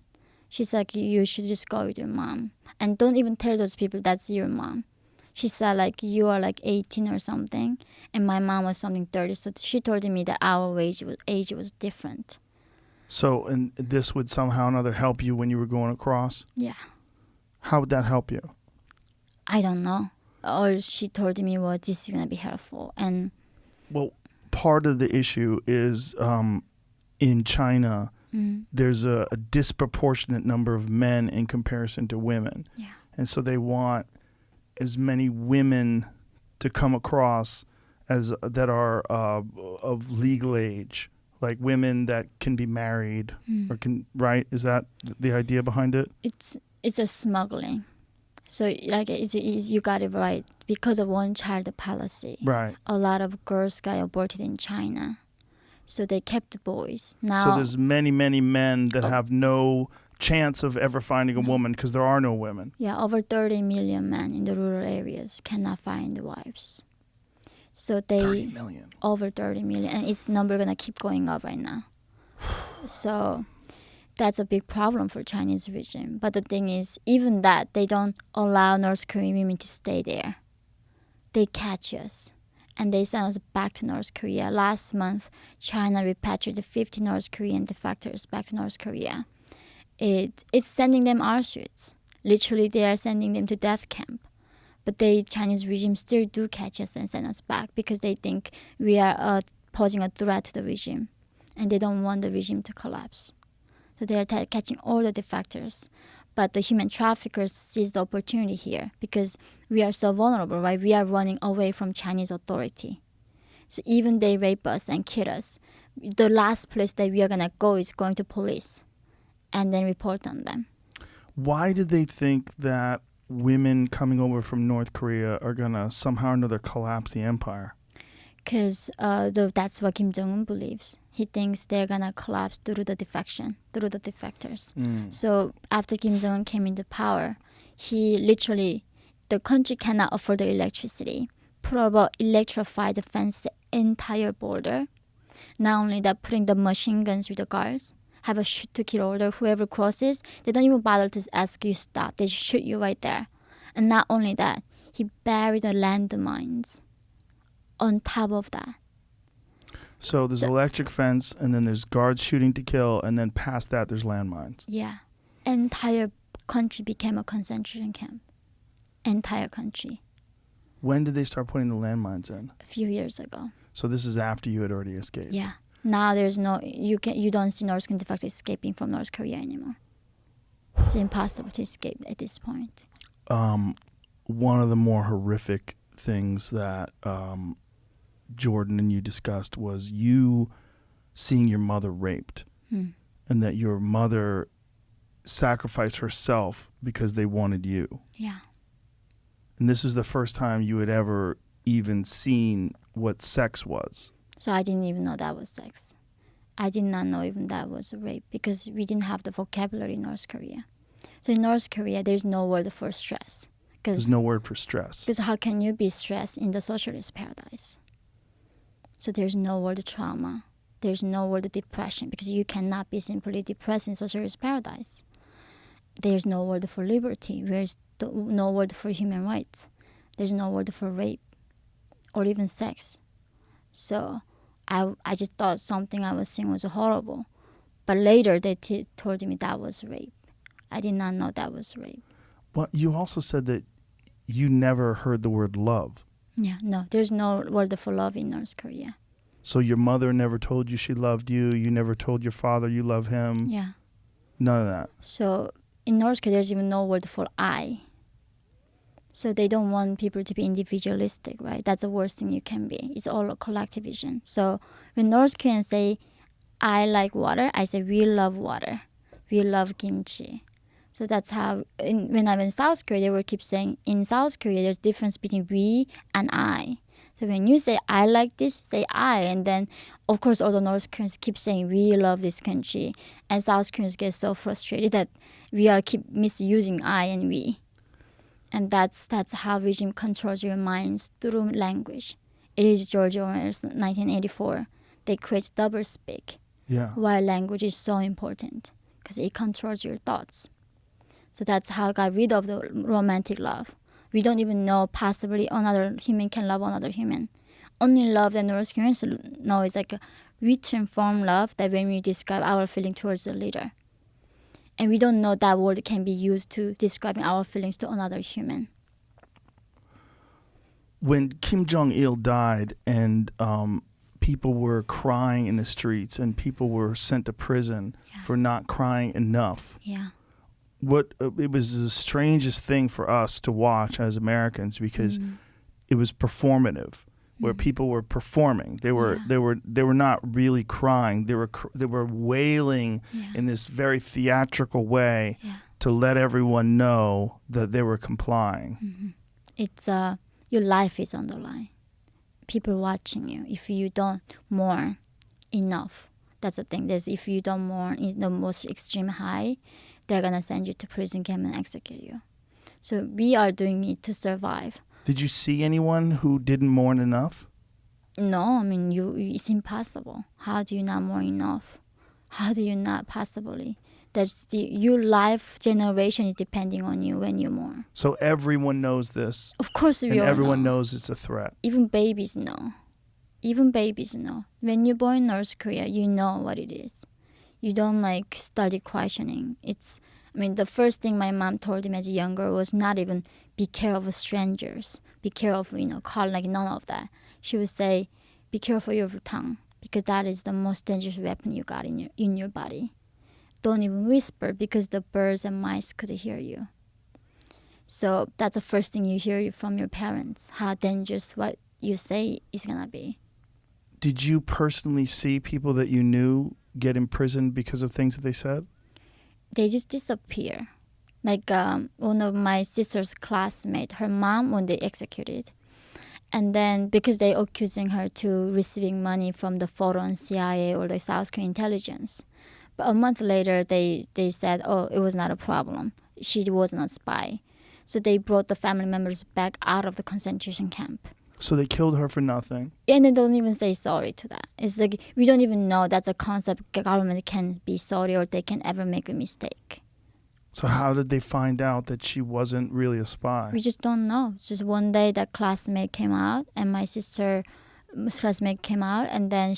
[SPEAKER 5] She's like, you should just go with your mom. And don't even tell those people that's your mom. She said, like, you are like 18 or something. And my mom was something 30. So she told me that our age was different.
[SPEAKER 4] So, and this would somehow or another help you when you were going across?
[SPEAKER 5] Yeah.
[SPEAKER 4] How would that help you?
[SPEAKER 5] I don't know. All she told me was this is going to be helpful. And
[SPEAKER 4] well, part of the issue is in China, there's a disproportionate number of men in comparison to women.
[SPEAKER 5] Yeah.
[SPEAKER 4] And so they want as many women to come across as that are of legal age, like women that can be married or can, right? Is that the idea behind it?
[SPEAKER 5] It's a smuggling. So like you got it right. Because of one child policy,
[SPEAKER 4] Right.
[SPEAKER 5] a lot of girls got aborted in China. So they kept the boys. Now,
[SPEAKER 4] So there's many, many men that have no chance of ever finding a woman because there are no women.
[SPEAKER 5] Yeah, over 30 million men in the rural areas cannot find wives. So
[SPEAKER 4] 30 million.
[SPEAKER 5] Over 30 million. And its number going to keep going up right now. So that's a big problem for Chinese regime. But the thing is, even that, they don't allow North Korean women to stay there. They catch us. And they send us back to North Korea. Last month, China repatriated 50 North Korean defectors back to North Korea. It's sending them Auschwitz. Literally, they are sending them to death camp. But the Chinese regime still do catch us and send us back because they think we are posing a threat to the regime. And they don't want the regime to collapse. So they are catching all the defectors. But the human traffickers seize the opportunity here because we are so vulnerable, right? We are running away from Chinese authority. So even they rape us and kill us, the last place that we are going to go is going to police and then report on them.
[SPEAKER 4] Why did they think that women coming over from North Korea are going to somehow or another collapse the empire?
[SPEAKER 5] Because that's what Kim Jong-un believes. He thinks they're going to collapse through the defection, through the defectors. So after Kim Jong-un came into power, the country cannot afford the electricity. Electrify the fence the entire border. Not only that, putting the machine guns with the guards, have a shoot to kill order. Whoever crosses, they don't even bother to ask you stop. They just shoot you right there. And not only that, he buried the landmines on top of that.
[SPEAKER 4] So there's electric fence, and then there's guards shooting to kill, and then past that there's landmines.
[SPEAKER 5] Yeah. Entire country became a concentration camp. Entire country.
[SPEAKER 4] When did they start putting the landmines in?
[SPEAKER 5] A few years ago.
[SPEAKER 4] So this is after you had already escaped.
[SPEAKER 5] Yeah. Now there's you don't see North Korean defectors escaping from North Korea anymore. It's impossible to escape at this point.
[SPEAKER 4] One of the more horrific things that Jordan and you discussed was you seeing your mother raped, and that your mother sacrificed herself because they wanted you.
[SPEAKER 5] Yeah.
[SPEAKER 4] And this is the first time you had ever even seen what sex was.
[SPEAKER 5] So I didn't even know that was sex. I did not know even that was rape because we didn't have the vocabulary in North Korea. So in North Korea, there's no word for stress.
[SPEAKER 4] There's no word for stress.
[SPEAKER 5] Because how can you be stressed in the socialist paradise? So there's no word trauma. There's no word depression because you cannot be simply depressed in socialist paradise. There's no word for liberty. There's no word for human rights. There's no word for rape or even sex. So I just thought something I was seeing was horrible. But later they told me that was rape. I did not know that was rape.
[SPEAKER 4] But you also said that you never heard the word love.
[SPEAKER 5] Yeah, no, there's no word for love in North Korea.
[SPEAKER 4] So your mother never told you she loved you. You never told your father you love him.
[SPEAKER 5] Yeah.
[SPEAKER 4] None of that.
[SPEAKER 5] So in North Korea, there's even no word for I. So they don't want people to be individualistic, right? That's the worst thing you can be. It's all a collectivism. So when North Koreans say, I like water, I say, we love water. We love kimchi. So that's how, when I'm in South Korea, they will keep saying, in South Korea, there's difference between we and I. So when you say, I like this, say I. And then, of course, all the North Koreans keep saying, we love this country. And South Koreans get so frustrated that we are keep misusing I and we. And that's how regime controls your minds through language. It is George Orwell's 1984. They create doublespeak.
[SPEAKER 4] Yeah.
[SPEAKER 5] Why language is so important. Because it controls your thoughts. So that's how I got rid of the romantic love. We don't even know possibly another human can love another human. Only love that North Koreans know is like a written form love that when we describe our feeling towards the leader. And we don't know that word can be used to describing our feelings to another human.
[SPEAKER 4] When Kim Jong-il died and people were crying in the streets and people were sent to prison for not crying enough.
[SPEAKER 5] Yeah.
[SPEAKER 4] It was the strangest thing for us to watch as Americans because it was performative, where people were performing. They were not really crying. They were wailing in this very theatrical way to let everyone know that they were complying.
[SPEAKER 5] It's your life is on the line. People watching you. If you don't mourn enough, that's the thing. If you don't mourn in the most extreme high, they're gonna send you to prison camp and execute you. So we are doing it to survive.
[SPEAKER 4] Did you see anyone who didn't mourn enough?
[SPEAKER 5] No, I mean it's impossible. How do you not mourn enough? How do you not possibly? Your life generation is depending on you when you mourn.
[SPEAKER 4] So everyone knows this.
[SPEAKER 5] Of course, we
[SPEAKER 4] and
[SPEAKER 5] all
[SPEAKER 4] everyone
[SPEAKER 5] know.
[SPEAKER 4] knows it's a threat.
[SPEAKER 5] Even babies know. Even babies know. When you're born in North Korea, you know what it is. You don't study questioning. The first thing my mom told him as a young girl was not even be careful of strangers. Be careful, call none of that. She would say, be careful of your tongue because that is the most dangerous weapon you got in your body. Don't even whisper because the birds and mice could hear you. So that's the first thing you hear from your parents, how dangerous what you say is gonna be.
[SPEAKER 4] Did you personally see people that you knew get imprisoned because of things that they said?
[SPEAKER 5] They just disappear. One of my sister's classmates, her mom, when they executed. And then because they accusing her to receiving money from the foreign CIA or the South Korean intelligence. But a month later, they said, oh, it was not a problem. She wasn't a spy. So they brought the family members back out of the concentration camp.
[SPEAKER 4] So they killed her for nothing?
[SPEAKER 5] And they don't even say sorry to that. It's like we don't even know that's a concept government can be sorry or they can ever make a mistake.
[SPEAKER 4] So how did they find out that she wasn't really a spy?
[SPEAKER 5] We just don't know. Just one day that classmate came out and my sister's classmate came out and then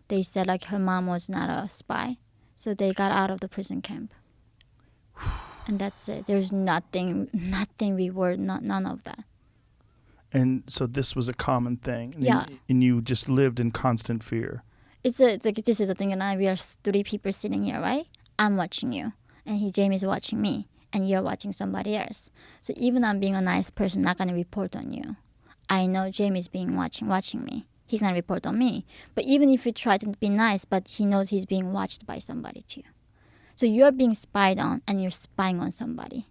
[SPEAKER 5] they said her mom was not a spy. So they got out of the prison camp. And that's it. There's nothing reward, none of that.
[SPEAKER 4] And so this was a common thing.
[SPEAKER 5] Yeah.
[SPEAKER 4] And you just lived in constant fear.
[SPEAKER 5] This is the thing, and we are 3 people sitting here, right? I'm watching you, and Jamie's watching me, and you're watching somebody else. So even I'm being a nice person, not gonna report on you. I know Jamie's watching me. He's gonna report on me. But even if you try to be nice, but he knows he's being watched by somebody too. So you're being spied on, and you're spying on somebody.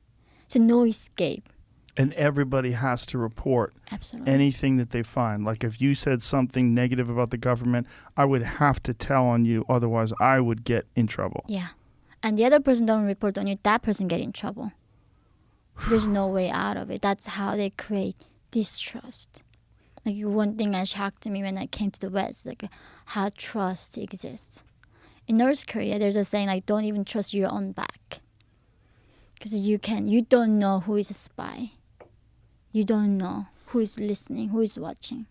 [SPEAKER 5] So no escape.
[SPEAKER 4] And everybody has to report
[SPEAKER 5] Absolutely.
[SPEAKER 4] anything that they find. Like if you said something negative about the government, I would have to tell on you. Otherwise, I would get in trouble.
[SPEAKER 5] Yeah. And the other person don't report on you, that person get in trouble. There's no way out of it. That's how they create distrust. Like one thing that shocked me when I came to the West, like how trust exists. In North Korea, there's a saying like, don't even trust your own back. Because you don't know who is a spy. You don't know who is listening, who is watching.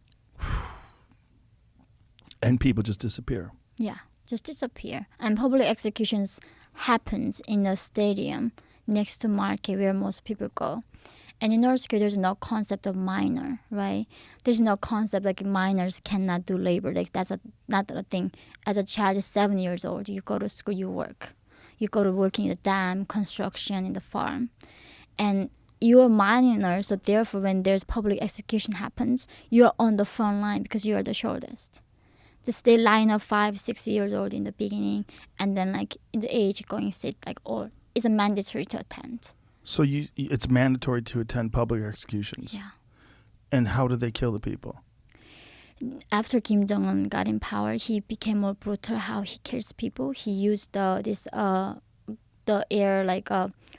[SPEAKER 4] And people just disappear.
[SPEAKER 5] Yeah, just disappear. And public executions happens in a stadium next to market where most people go. And in North Korea, there's no concept of minor, right? There's no concept like minors cannot do labor. Like that's not a thing. As a child, 7 years old, you go to school, you work. You go to work in the dam, construction, in the farm. And you're a minor, so therefore when there's public execution happens, you're on the front line because you're the shortest. Just they line up 5, 6 years old in the beginning, and then like in the age going sit like all it's a mandatory to attend.
[SPEAKER 4] So it's mandatory to attend public executions.
[SPEAKER 5] Yeah.
[SPEAKER 4] And how do they kill the people?
[SPEAKER 5] After Kim Jong-un got in power, he became more brutal how he kills people. He used the air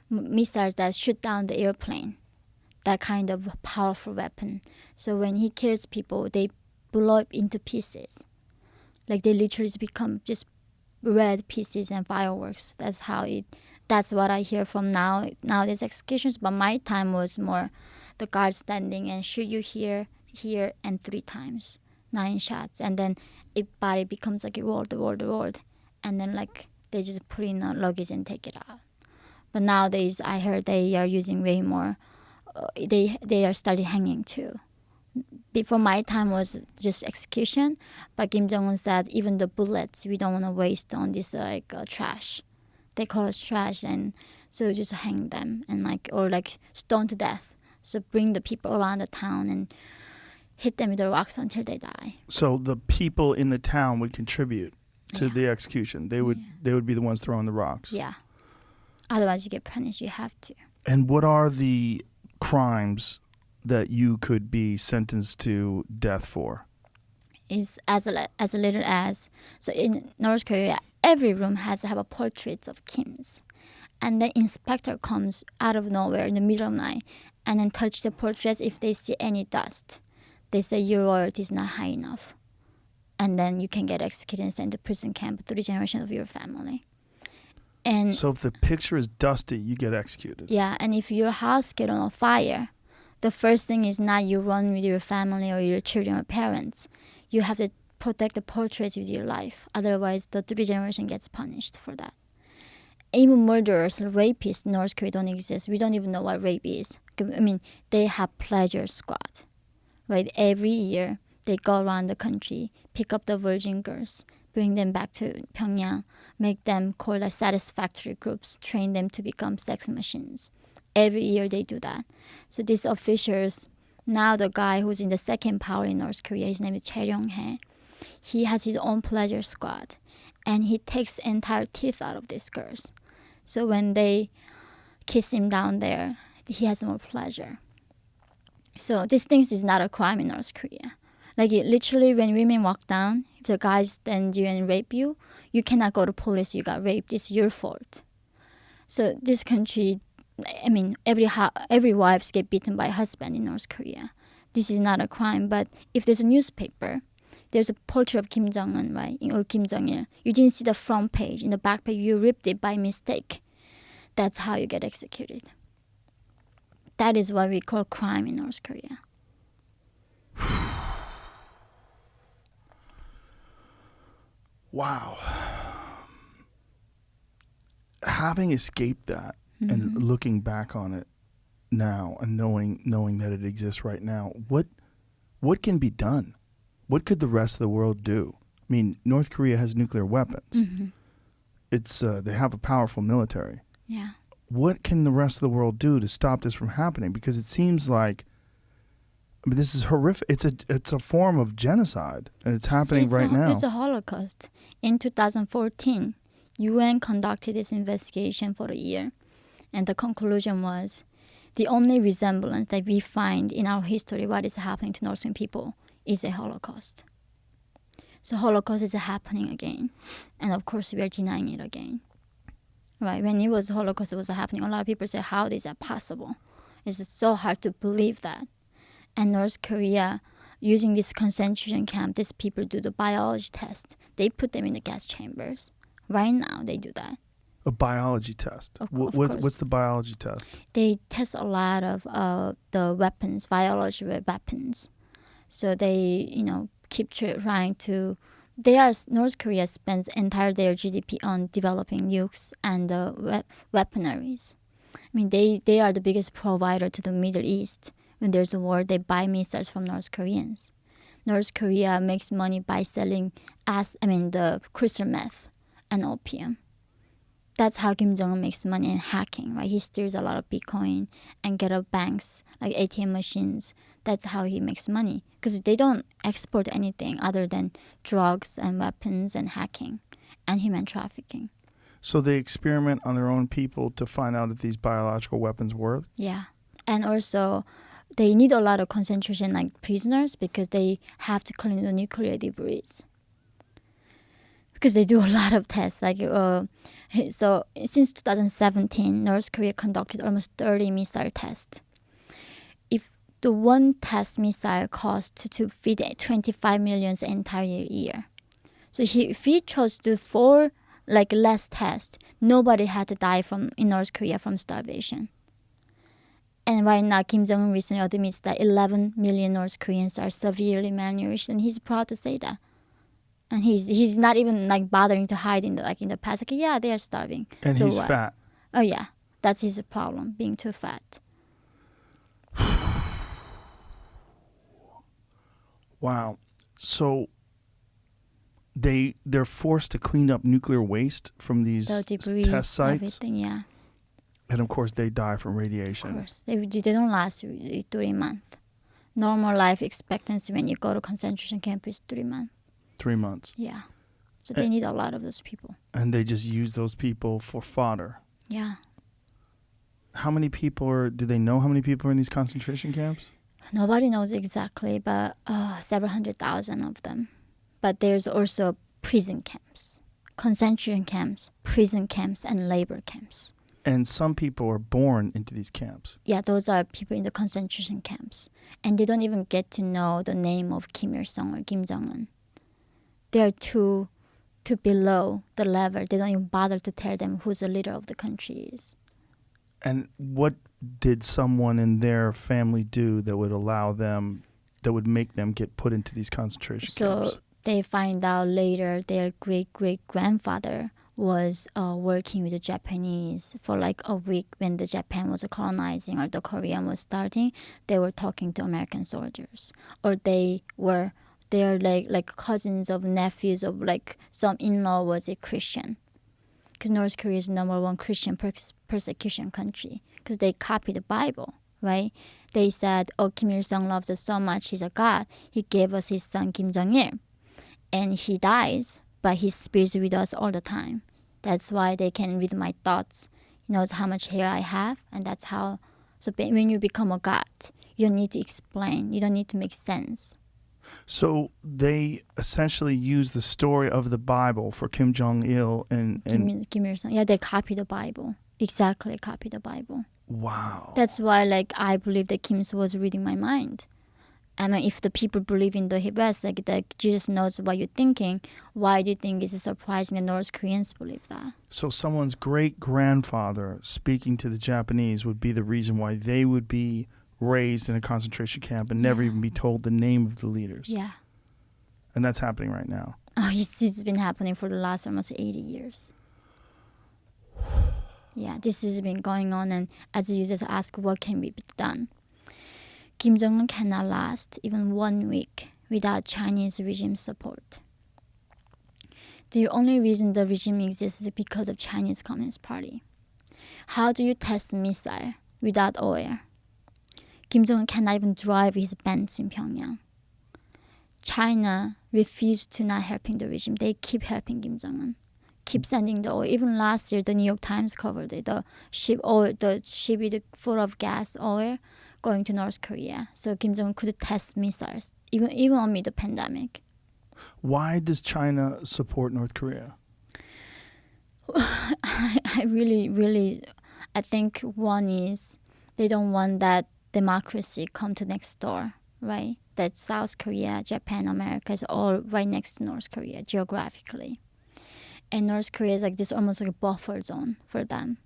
[SPEAKER 5] missiles that shoot down the airplane, that kind of powerful weapon. So when he kills people, they blow up into pieces. Like they literally become just red pieces and fireworks. That's what I hear from nowadays executions. But my time was more the guard standing and shoot you here, and 3 times, 9 shots, and then it body becomes like a rolled, and then like they just put in a luggage and take it out. But nowadays I heard they are using way more. They are starting hanging too. Before my time was just execution, but Kim Jong-un said even the bullets we don't want to waste on this trash. They call us trash, and so just hang them and or stone to death. So bring the people around the town and hit them with the rocks until they die.
[SPEAKER 4] So the people in the town would contribute to the execution. They would be the ones throwing the rocks.
[SPEAKER 5] Yeah. Otherwise you get punished. You have to.
[SPEAKER 4] And what are the crimes that you could be sentenced to death for?
[SPEAKER 5] Is as little as, so in North Korea, every room has to have a portrait of Kim's, and the inspector comes out of nowhere in the middle of the night and then touch the portraits. If they see any dust, they say your royalty is not high enough, and then you can get executed and sent to prison camp 3 generations of your family. And
[SPEAKER 4] so if the picture is dusty, you get executed.
[SPEAKER 5] Yeah, and if your house get on fire, the first thing is not you run with your family or your children or parents. You have to protect the portraits with your life. Otherwise, the 3 generation gets punished for that. Even murderers, rapists in North Korea don't exist. We don't even know what rape is. I mean, they have pleasure squad, right? Every year, they go around the country, pick up the virgin girls, bring them back to Pyongyang, make them call as satisfactory groups, train them to become sex machines. Every year they do that. So these officials, now the guy who's in the second power in North Korea, his name is Chae Ryong-hae. He has his own pleasure squad, and he takes entire teeth out of these girls. So when they kiss him down there, he has more pleasure. So these things is not a crime in North Korea. Like literally when women walk down, if the guys stand you and rape you, you cannot go to police, you got raped, it's your fault. So this country, I mean, every wives get beaten by a husband in North Korea. This is not a crime, but if there's a newspaper, there's a portrait of Kim Jong-un, right, or Kim Jong-il. You didn't see the front page. In the back page, you ripped it by mistake. That's how you get executed. That is what we call crime in North Korea.
[SPEAKER 4] Wow. Having escaped that and looking back on it now and knowing that it exists right now, what can be done? What could the rest of the world do? I mean, North Korea has nuclear weapons.
[SPEAKER 5] Mm-hmm.
[SPEAKER 4] It's they have a powerful military.
[SPEAKER 5] Yeah.
[SPEAKER 4] What can the rest of the world do to stop this from happening? Because it seems like this is horrific. It's a form of genocide, and it's happening right now.
[SPEAKER 5] It's a Holocaust. In 2014, UN conducted this investigation for a year, and the conclusion was the only resemblance that we find in our history, what is happening to North Korean people, is a Holocaust. So Holocaust is happening again, and of course we are denying it again. Right? When it was Holocaust, it was happening. A lot of people say, "How is that possible?" It's so hard to believe that. And North Korea, using this concentration camp, these people do the biology test. They put them in the gas chambers. Right now, they do that.
[SPEAKER 4] A biology test.
[SPEAKER 5] Of
[SPEAKER 4] What's
[SPEAKER 5] course.
[SPEAKER 4] the biology test?
[SPEAKER 5] They test a lot of the weapons, biological weapons. So they, keep trying to. North Korea spends entire their GDP on developing nukes and weaponaries. I mean, they are the biggest provider to the Middle East. When there's a war, they buy missiles from North Koreans. North Korea makes money by selling the crystal meth and opium. That's how Kim Jong-un makes money in hacking, right? He steals a lot of Bitcoin and get up banks, like ATM machines. That's how he makes money. Because they don't export anything other than drugs and weapons and hacking and human trafficking.
[SPEAKER 4] So they experiment on their own people to find out if these biological weapons work?
[SPEAKER 5] Yeah. And also, they need a lot of concentration like prisoners because they have to clean the nuclear debris. Because they do a lot of tests. So since 2017, North Korea conducted almost 30 missile tests. If the one test missile cost to feed 25 million the entire year. So if he chose to do 4 less tests, nobody had to die in North Korea from starvation. And right now, Kim Jong-un recently admits that 11 million North Koreans are severely malnourished, and he's proud to say that. And he's not even bothering to hide in the past. Yeah, they are starving.
[SPEAKER 4] And
[SPEAKER 5] so
[SPEAKER 4] he's
[SPEAKER 5] what?
[SPEAKER 4] fat.
[SPEAKER 5] Oh yeah, that's his problem, being too fat.
[SPEAKER 4] Wow. So they're forced to clean up nuclear waste from these
[SPEAKER 5] The debris,
[SPEAKER 4] test sites,
[SPEAKER 5] everything, yeah.
[SPEAKER 4] and of course they die from
[SPEAKER 5] Of
[SPEAKER 4] radiation.
[SPEAKER 5] course, they don't last 3 months. Normal life expectancy when you go to concentration camp is 3 months.
[SPEAKER 4] 3 months.
[SPEAKER 5] Yeah, so they need a lot of those people.
[SPEAKER 4] And they just use those people for fodder.
[SPEAKER 5] Yeah,
[SPEAKER 4] How many people do they know how many people are in these concentration camps?
[SPEAKER 5] nobody knows exactly, but several 100,000 of them. But there's also prison camps, concentration camps, prison camps, and labor camps.
[SPEAKER 4] And some people are born into these camps.
[SPEAKER 5] Yeah, those are people in the concentration camps. And they don't even get to know the name of Kim Il-sung or Kim Jong-un. They are too below the level. They don't even bother to tell them who the leader of the country is.
[SPEAKER 4] And what did someone in their family do that would make them get put into these concentration camps?
[SPEAKER 5] So they find out later their great-great-grandfather was working with the Japanese for a week when the Japan was colonizing or the Korean was starting. They were talking to American soldiers, or they're like cousins of nephews of some in-law was a Christian, because North Korea is #1 Christian persecution country because they copied the Bible, right? They said, "Oh, Kim Il-sung loves us so much; he's a god. He gave us his son Kim Jong-il, and he dies, but his spirit is with us all the time. That's why they can read my thoughts. He knows how much hair I have, and that's how." So when you become a god, you don't need to explain. You don't need to make sense.
[SPEAKER 4] So they essentially use the story of the Bible for Kim Jong-il and
[SPEAKER 5] Kim Il-sung. Yeah, they copy the Bible. Exactly, copy the Bible.
[SPEAKER 4] wow.
[SPEAKER 5] That's why, I believe that Kim was reading my mind. I mean, if the people believe in the West, that Jesus knows what you're thinking, why do you think it's surprising that North Koreans believe that?
[SPEAKER 4] So someone's great-grandfather speaking to the Japanese would be the reason why they would be raised in a concentration camp and never even be told the name of the leaders.
[SPEAKER 5] Yeah.
[SPEAKER 4] And that's happening right now.
[SPEAKER 5] Oh, it's been happening for the last almost 80 years. Yeah, this has been going on, and as you just ask, what can be done? Kim Jong-un cannot last even 1 week without Chinese regime support. The only reason the regime exists is because of Chinese Communist Party. How do you test missile without oil? Kim Jong-un cannot even drive his Benz in Pyongyang. China refused to not helping the regime. They keep helping Kim Jong-un, keep sending the oil. Even last year, the New York Times covered it. The ship with full of gas oil going to North Korea. So Kim Jong-un could test missiles, even amid the pandemic.
[SPEAKER 4] Why does China support North Korea?
[SPEAKER 5] I really think one is they don't want that democracy come to next door. right? That South Korea, Japan, America is all right next to North Korea geographically. And North Korea is like this almost like a buffer zone for them,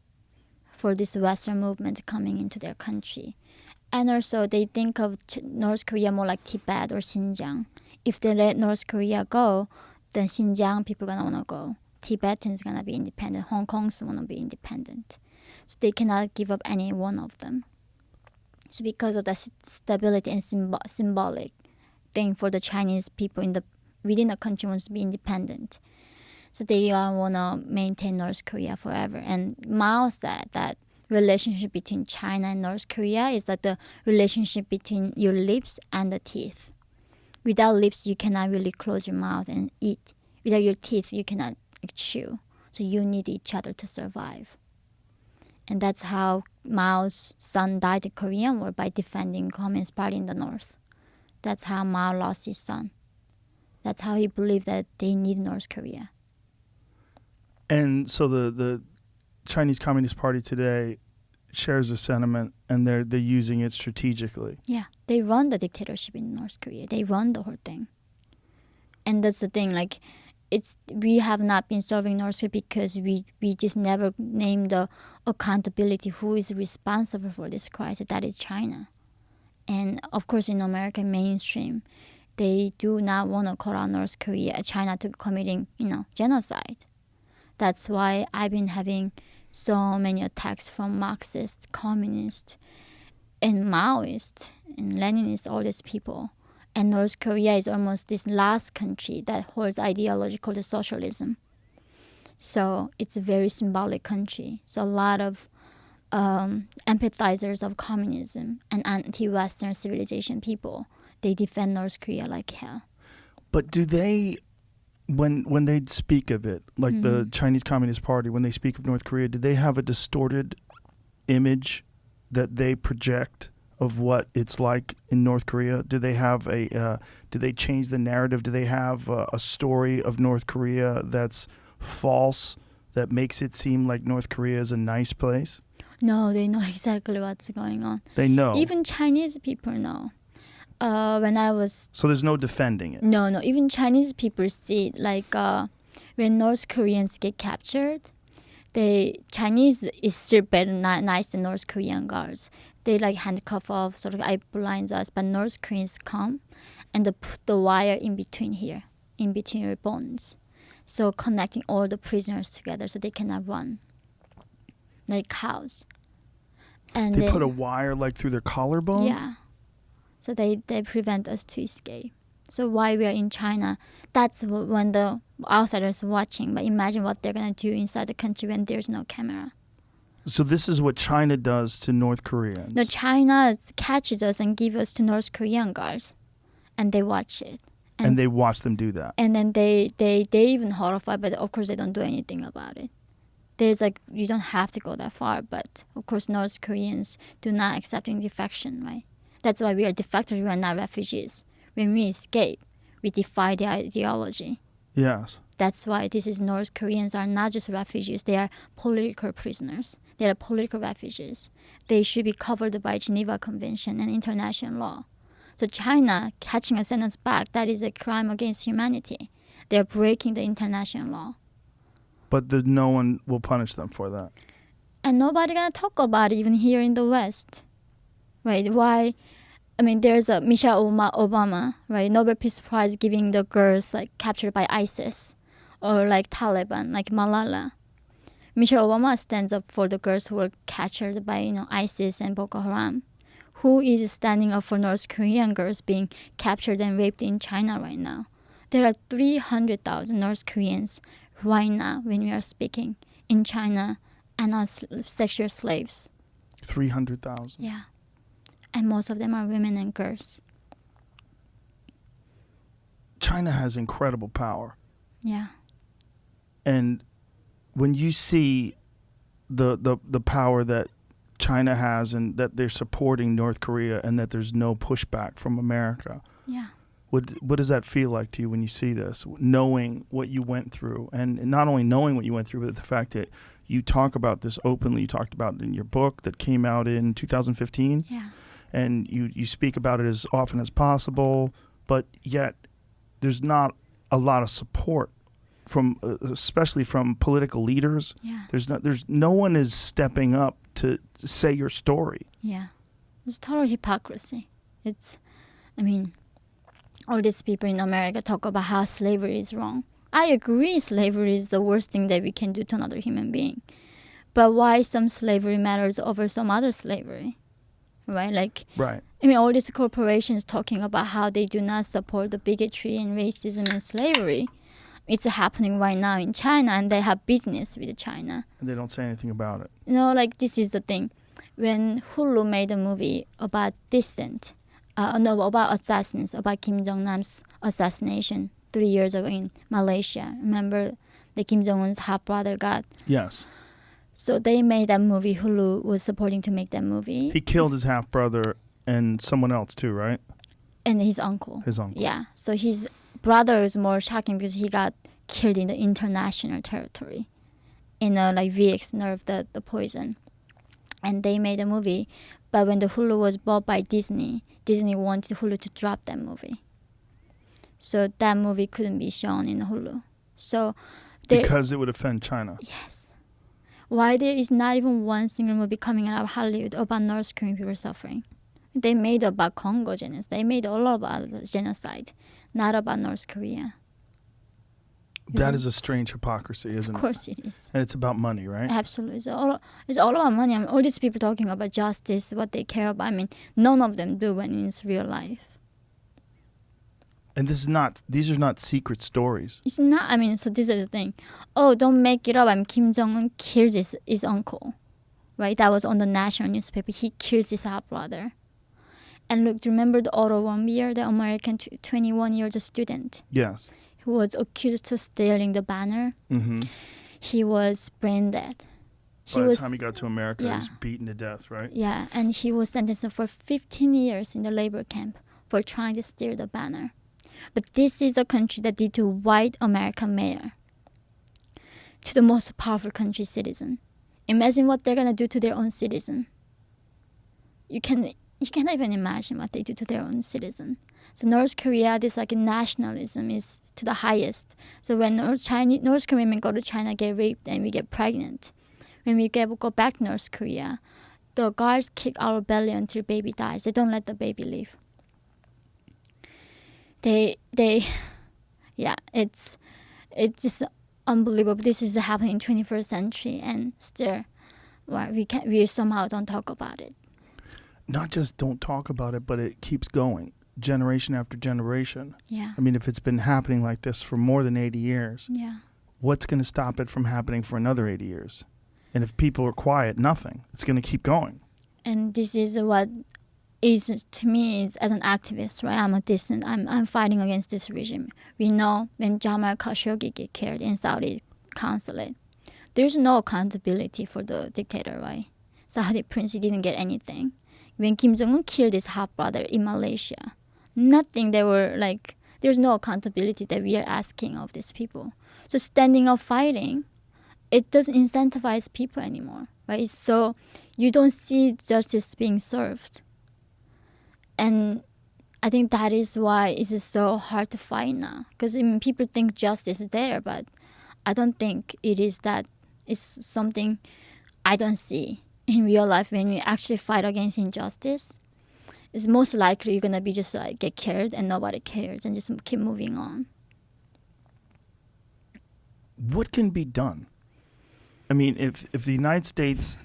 [SPEAKER 5] for this Western movement coming into their country. And also they think of North Korea more like Tibet or Xinjiang. If they let North Korea go, then Xinjiang people gonna wanna go. Tibetans gonna be independent. Hong Kong's wanna be independent. So they cannot give up any one of them. So because of the stability and symbolic thing for the Chinese people within the country wants to be independent. So they want to maintain North Korea forever. And Mao said that relationship between China and North Korea is like the relationship between your lips and the teeth. Without lips, you cannot really close your mouth and eat. Without your teeth, you cannot chew. So you need each other to survive. And that's how Mao's son died in Korean War, by defending Communist Party in the North. That's how Mao lost his son. That's how he believed that they need North Korea.
[SPEAKER 4] And so the Chinese Communist Party today shares the sentiment, and they're using it strategically.
[SPEAKER 5] Yeah, they run the dictatorship in North Korea. They run the whole thing. And that's the thing, like, we have not been serving North Korea because we just never named the accountability who is responsible for this crisis. That is China. And of course in American mainstream, they do not want to call out North Korea, China, to committing, genocide. That's why I've been having so many attacks from Marxists, communists, and Maoists, and Leninists, all these people. And North Korea is almost this last country that holds ideology called socialism. So it's a very symbolic country. So a lot of empathizers of communism and anti-Western civilization people, they defend North Korea like hell.
[SPEAKER 4] But do they, when they speak of it, like the Chinese Communist Party, when they speak of North Korea, do they have a distorted image that they project of what it's like in North Korea? Do they have do they change the narrative? Do they have a story of North Korea that's false, that makes it seem like North Korea is a nice place?
[SPEAKER 5] No, they know exactly what's going on.
[SPEAKER 4] They know.
[SPEAKER 5] Even Chinese people know. When I was...
[SPEAKER 4] So there's no defending it?
[SPEAKER 5] No. Even Chinese people see it. Like when North Koreans get captured, Chinese is still better, not nice than North Korean guards. They like handcuff off, sort of eye blinds us. But North Koreans come and they put the wire in between here, in between your bones. So connecting all the prisoners together so they cannot run. Like cows. And
[SPEAKER 4] they put a wire like through their collarbone?
[SPEAKER 5] Yeah. So they prevent us to escape. So while we are in China, that's when the outsiders are watching. But imagine what they're going to do inside the country when there's no camera.
[SPEAKER 4] So this is what China does to North Koreans?
[SPEAKER 5] No, China catches us and gives us to North Korean guards. And they watch it.
[SPEAKER 4] And they watch them do that?
[SPEAKER 5] And then they even horrified, but of course they don't do anything about it. There's like, you don't have to go that far, but of course North Koreans do not accept defection, right? That's why we are defectors, we are not refugees. When we escape, we defy the ideology.
[SPEAKER 4] Yes.
[SPEAKER 5] That's why North Koreans are not just refugees, they are political prisoners. They are political refugees. They should be covered by Geneva Convention and international law. So China catching us, send us back, that is a crime against humanity. They're breaking the international law.
[SPEAKER 4] But no one will punish them for that.
[SPEAKER 5] And nobody gonna talk about it, even here in the West. Right? Why? I mean, there's a Michelle Obama, right? Nobel Peace Prize giving the girls like captured by ISIS or like Taliban, like Malala. Michelle Obama stands up for the girls who were captured by ISIS and Boko Haram. Who is standing up for North Korean girls being captured and raped in China right now? There are 300,000 North Koreans right now when we are speaking in China and as sexual slaves.
[SPEAKER 4] 300,000?
[SPEAKER 5] Yeah. And most of them are women and girls.
[SPEAKER 4] China has incredible power.
[SPEAKER 5] Yeah.
[SPEAKER 4] And when you see the power that China has and that they're supporting North Korea and that there's no pushback from America,
[SPEAKER 5] Yeah.
[SPEAKER 4] what does that feel like to you when you see this, knowing what you went through? And not only knowing what you went through, but the fact that you talk about this openly. You talked about it in your book that came out in 2015.
[SPEAKER 5] Yeah.
[SPEAKER 4] and you speak about it as often as possible, but yet there's not a lot of support from, especially from political leaders.
[SPEAKER 5] Yeah.
[SPEAKER 4] There's no one is stepping up to say your story.
[SPEAKER 5] Yeah. It's total hypocrisy. All these people in America talk about how slavery is wrong. I agree slavery is the worst thing that we can do to another human being. But why some slavery matters over some other slavery? Right?
[SPEAKER 4] Right.
[SPEAKER 5] All these corporations talking about how they do not support the bigotry and racism and slavery. It's happening right now in China, and they have business with China.
[SPEAKER 4] And they don't say anything about it.
[SPEAKER 5] This is the thing. When Hulu made a movie about about assassins, about Kim Jong-nam's assassination 3 years ago in Malaysia. Remember the Kim Jong-un's half-brother got?
[SPEAKER 4] Yes.
[SPEAKER 5] So they made that movie. Hulu was supporting to make that movie.
[SPEAKER 4] He killed his half-brother and someone else too, right?
[SPEAKER 5] And his uncle.
[SPEAKER 4] His uncle.
[SPEAKER 5] Yeah. So his brother is more shocking because he got killed in the international territory. VX nerve the poison. And they made a movie. But when the Hulu was bought by Disney wanted Hulu to drop that movie. So that movie couldn't be shown in Hulu. So
[SPEAKER 4] because it would offend China.
[SPEAKER 5] Yes. Why there is not even one single movie coming out of Hollywood about North Korean people suffering? They made about Congo genocide. They made all about genocide, not about North Korea.
[SPEAKER 4] That is a strange hypocrisy, isn't it?
[SPEAKER 5] Of course it is.
[SPEAKER 4] And it's about money, right?
[SPEAKER 5] Absolutely. It's all about money. All these people talking about justice, what they care about. None of them do when it's real life.
[SPEAKER 4] And these are not secret stories.
[SPEAKER 5] It's not, so this is the thing. Oh, don't make it up. Kim Jong-un kills his uncle. Right? That was on the national newspaper. He kills his half-brother. And look, do you remember the Otto Warmbier, the American 21-year-old student?
[SPEAKER 4] Yes.
[SPEAKER 5] Who was accused of stealing the banner?
[SPEAKER 4] Mm-hmm.
[SPEAKER 5] He was brain dead.
[SPEAKER 4] By the time he got to America,
[SPEAKER 5] yeah.
[SPEAKER 4] he was beaten to death, right?
[SPEAKER 5] Yeah, and he was sentenced for 15 years in the labor camp for trying to steal the banner. But this is a country that did to white American mayor, to the most powerful country citizen. Imagine what they're gonna do to their own citizen. You cannot even imagine what they do to their own citizen. So North Korea, this nationalism is to the highest. So when North Korean men go to China, get raped, and we get pregnant. When we go back to North Korea, the guards kick our belly until baby dies. They don't let the baby live. It's just unbelievable. This is happening in 21st century, and still, we somehow don't talk about it.
[SPEAKER 4] Not just don't talk about it, but it keeps going, generation after generation.
[SPEAKER 5] Yeah.
[SPEAKER 4] If it's been happening like this for more than 80 years,
[SPEAKER 5] yeah.
[SPEAKER 4] What's going to stop it from happening for another 80 years? And if people are quiet, nothing. It's going to keep going.
[SPEAKER 5] And this is what is, to me, is as an activist, right? I'm a dissident. I'm fighting against this regime. We know when Jamal Khashoggi get killed in Saudi consulate, there's no accountability for the dictator, right? Saudi prince, he didn't get anything. When Kim Jong-un killed his half-brother in Malaysia, nothing. There's no accountability that we are asking of these people. So standing up fighting, it doesn't incentivize people anymore, right? So you don't see justice being served. And I think that is why it is so hard to fight now. Because people think justice is there, but I don't think it is that. It's something I don't see in real life. When we actually fight against injustice, it's most likely you're gonna be just get killed and nobody cares and just keep moving on.
[SPEAKER 4] What can be done? If the United States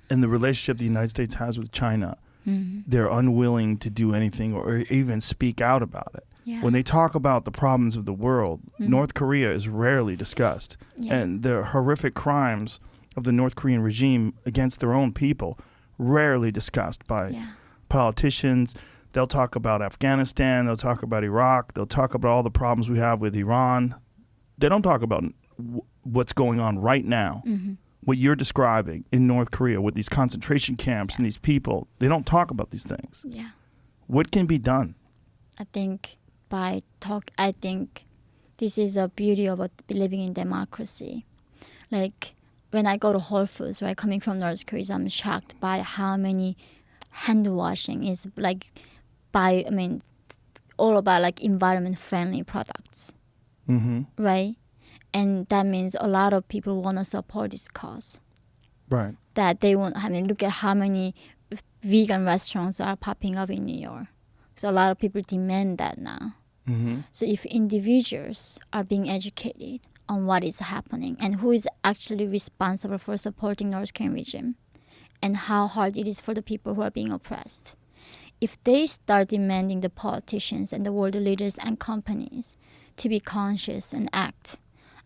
[SPEAKER 4] and the relationship the United States has with China, they're unwilling to do anything or even speak out about it.
[SPEAKER 5] Yeah.
[SPEAKER 4] When they talk about the problems of the world, North Korea is rarely discussed.
[SPEAKER 5] Yeah.
[SPEAKER 4] And the horrific crimes of the North Korean regime against their own people, rarely discussed by politicians. They'll talk about Afghanistan, they'll talk about Iraq, they'll talk about all the problems we have with Iran. They don't talk about what's going on right now. What you're describing in North Korea with these concentration camps and these people, they don't talk about these things.
[SPEAKER 5] Yeah.
[SPEAKER 4] What can be done?
[SPEAKER 5] I think this is a beauty of living in democracy. Like when I go to Whole Foods, right, coming from North Korea, I'm shocked by how many hand washing is like all about like environment friendly products, right? And that means a lot of people want to support this cause.
[SPEAKER 4] Right.
[SPEAKER 5] That they want. I mean, look at how many vegan restaurants are popping up in New York. So a lot of people demand that now. So if individuals are being educated on what is happening and who is actually responsible for supporting North Korean regime and how hard it is for the people who are being oppressed, if they start demanding the politicians and the world leaders and companies to be conscious and act,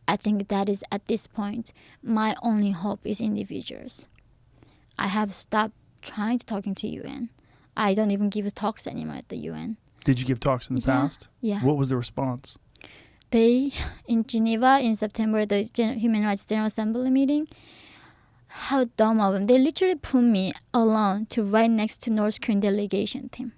[SPEAKER 5] I think that is at this point my only hope is individuals. I have stopped trying to talking to UN. I don't even give talks anymore at the UN.
[SPEAKER 4] Did you give talks in the past?
[SPEAKER 5] Yeah.
[SPEAKER 4] What was the response?
[SPEAKER 5] They, in Geneva in September, the Human Rights General Assembly meeting, how dumb of them. They literally put me alone to right next to North Korean delegation team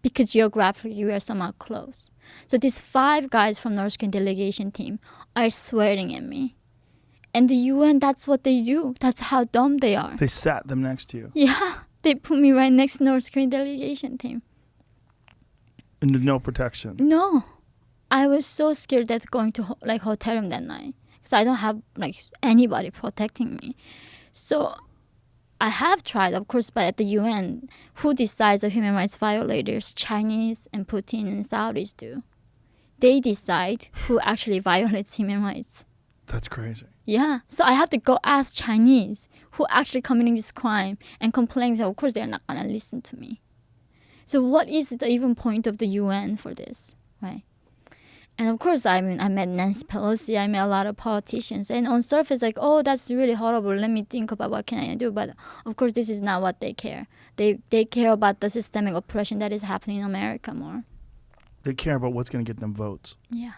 [SPEAKER 5] because geographically we are somewhat close. So these 5 guys from North Korean delegation team are swearing at me. And the UN, that's what they do. That's how dumb they are.
[SPEAKER 4] They sat them next to you.
[SPEAKER 5] Yeah, they put me right next to North Korean delegation team.
[SPEAKER 4] And no protection.
[SPEAKER 5] No, I was so scared that going to like hotel room that night because I don't have like anybody protecting me. So I have tried, of course, but at the UN, who decides the human rights violators? Chinese and Putin and Saudis do. They decide who actually violates human rights.
[SPEAKER 4] That's crazy.
[SPEAKER 5] Yeah, so I have to go ask Chinese who actually committing this crime and complain. So of course they're not gonna listen to me. So what is the even point of the UN for this, right? And of course, I met Nancy Pelosi, I met a lot of politicians, and on surface, like, oh, that's really horrible. Let me think about what can I do. But of course, this is not what they care. They care about the systemic oppression that is happening in America more.
[SPEAKER 4] They care about what's going to get them votes.
[SPEAKER 5] Yeah.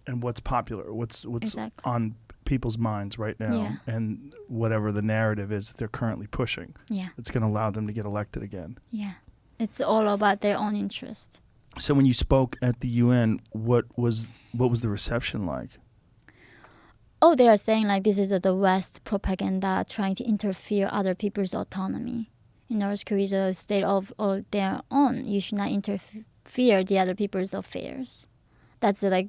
[SPEAKER 4] And what's popular, what's
[SPEAKER 5] Exactly.
[SPEAKER 4] on people's minds right now,
[SPEAKER 5] Yeah.
[SPEAKER 4] and whatever the narrative is that they're currently pushing.
[SPEAKER 5] Yeah.
[SPEAKER 4] It's going to allow them to get elected again.
[SPEAKER 5] Yeah. It's all about their own interest.
[SPEAKER 4] So when you spoke at the UN, what was the reception like?
[SPEAKER 5] Oh, they are saying like this is the West propaganda trying to interfere other people's autonomy. In North Korea is a state of all their own. You should not interfere the other people's affairs. That's like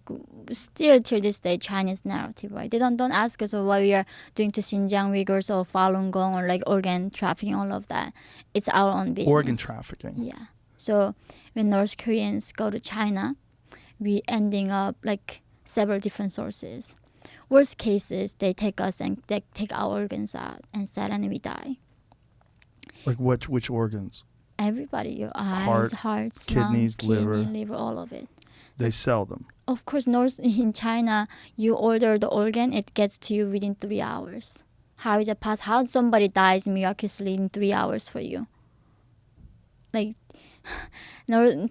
[SPEAKER 5] still till this day Chinese narrative, right? They don't ask us what we are doing to Xinjiang Uyghurs or Falun Gong or like organ trafficking, all of that. It's our own business.
[SPEAKER 4] Organ trafficking.
[SPEAKER 5] Yeah. So when North Koreans go to China, we ending up like several different sources. Worst cases, they take us and they take our organs out and sell and we die.
[SPEAKER 4] Like which organs?
[SPEAKER 5] Everybody, your eyes, hearts,
[SPEAKER 4] kidneys,
[SPEAKER 5] lungs,
[SPEAKER 4] liver.
[SPEAKER 5] liver, all of it.
[SPEAKER 4] They sell them.
[SPEAKER 5] Of course, in China, you order the organ, it gets to you within 3 hours. How is it possible? How somebody dies miraculously in 3 hours for you? Like,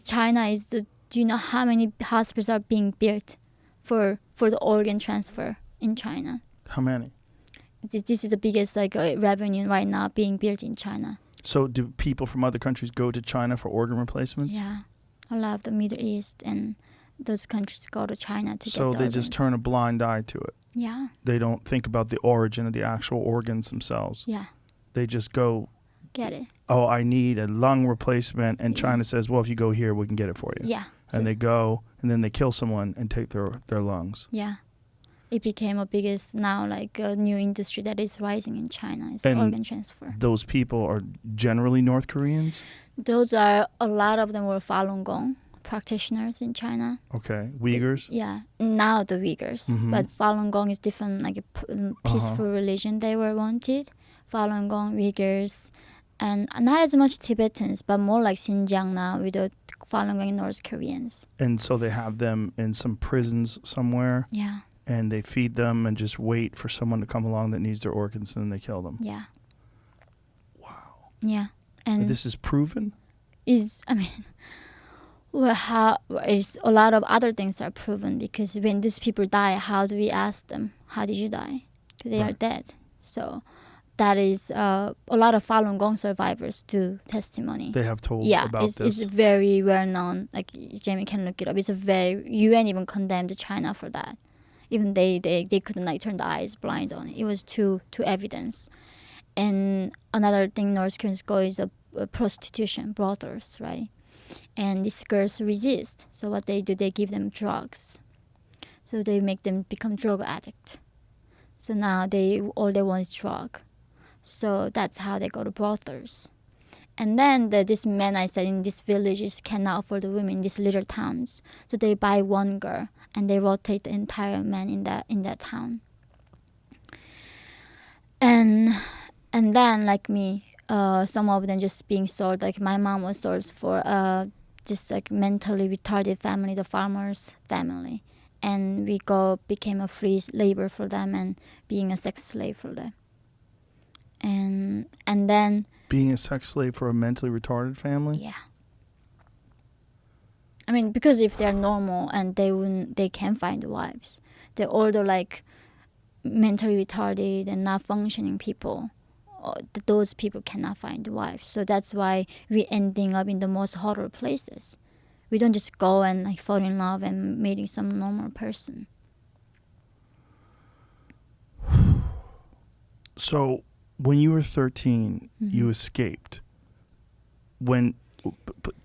[SPEAKER 5] China is do you know how many hospitals are being built for the organ transfer in China?
[SPEAKER 4] How many?
[SPEAKER 5] This is the biggest revenue right now being built in China.
[SPEAKER 4] So do people from other countries go to China for organ replacements?
[SPEAKER 5] Yeah, a lot of the Middle East and those countries go to China to get the
[SPEAKER 4] So they just
[SPEAKER 5] organ.
[SPEAKER 4] turn a blind eye to it.
[SPEAKER 5] Yeah,
[SPEAKER 4] They don't think about the origin of the actual organs themselves.
[SPEAKER 5] yeah,
[SPEAKER 4] They just go,
[SPEAKER 5] get it.
[SPEAKER 4] oh, I need a lung replacement. And
[SPEAKER 5] Yeah.
[SPEAKER 4] China says, well, if you go here, we can get it for you.
[SPEAKER 5] Yeah.
[SPEAKER 4] And they go, and then they kill someone and take their lungs.
[SPEAKER 5] Yeah. It became a biggest now a new industry that is rising in China is
[SPEAKER 4] And
[SPEAKER 5] organ transfer.
[SPEAKER 4] Those people are generally North Koreans?
[SPEAKER 5] Those are a lot of them were Falun Gong practitioners in China.
[SPEAKER 4] Okay. Uyghurs?
[SPEAKER 5] Yeah, now the Uyghurs,
[SPEAKER 4] Mhm.
[SPEAKER 5] but Falun Gong is different, like a peaceful religion they were wanted. Falun Gong, Uyghurs, and not as much Tibetans, but more like Xinjiang now with the Falun Gong North Koreans.
[SPEAKER 4] And so they have them in some prisons somewhere,
[SPEAKER 5] Yeah,
[SPEAKER 4] and they feed them and just wait for someone to come along that needs their organs, and then they kill them.
[SPEAKER 5] yeah,
[SPEAKER 4] Wow.
[SPEAKER 5] yeah, and
[SPEAKER 4] This is proven?
[SPEAKER 5] is it's a lot of other things are proven because when these people die, how do we ask them, how did you die? They are
[SPEAKER 4] Right.
[SPEAKER 5] dead. So that is a lot of Falun Gong survivors do testimony.
[SPEAKER 4] They have told
[SPEAKER 5] Yeah,
[SPEAKER 4] about
[SPEAKER 5] it's
[SPEAKER 4] this.
[SPEAKER 5] very well known. Like Jamie can look it up. It's a very UN even condemned China for that. Even they couldn't turn the eyes blind on it. It was too evidence. And another thing North Koreans go is prostitution brothels, right? And these girls resist. So what they do, they give them drugs. So they make them become drug addict. So now all they want is drug. So that's how they go to brothels. And then this men I said in these villages cannot afford the women in these little towns. So they buy one girl and they rotate the entire men in that town. And then like me, some of them just being sold. Like my mom was sold for just like mentally retarded family, the farmers' family, and we became a free labor for them and being a sex slave for them. And then
[SPEAKER 4] Being a sex slave for a mentally retarded family?
[SPEAKER 5] yeah. I mean, because if they're normal and they can find wives. They're all the like mentally retarded and not functioning people. Those people cannot find wives. So that's why we ending up in the most horrible places. We don't just go and like fall in love and meeting some normal person.
[SPEAKER 4] So when you were 13,
[SPEAKER 5] Mm-hmm.
[SPEAKER 4] you escaped.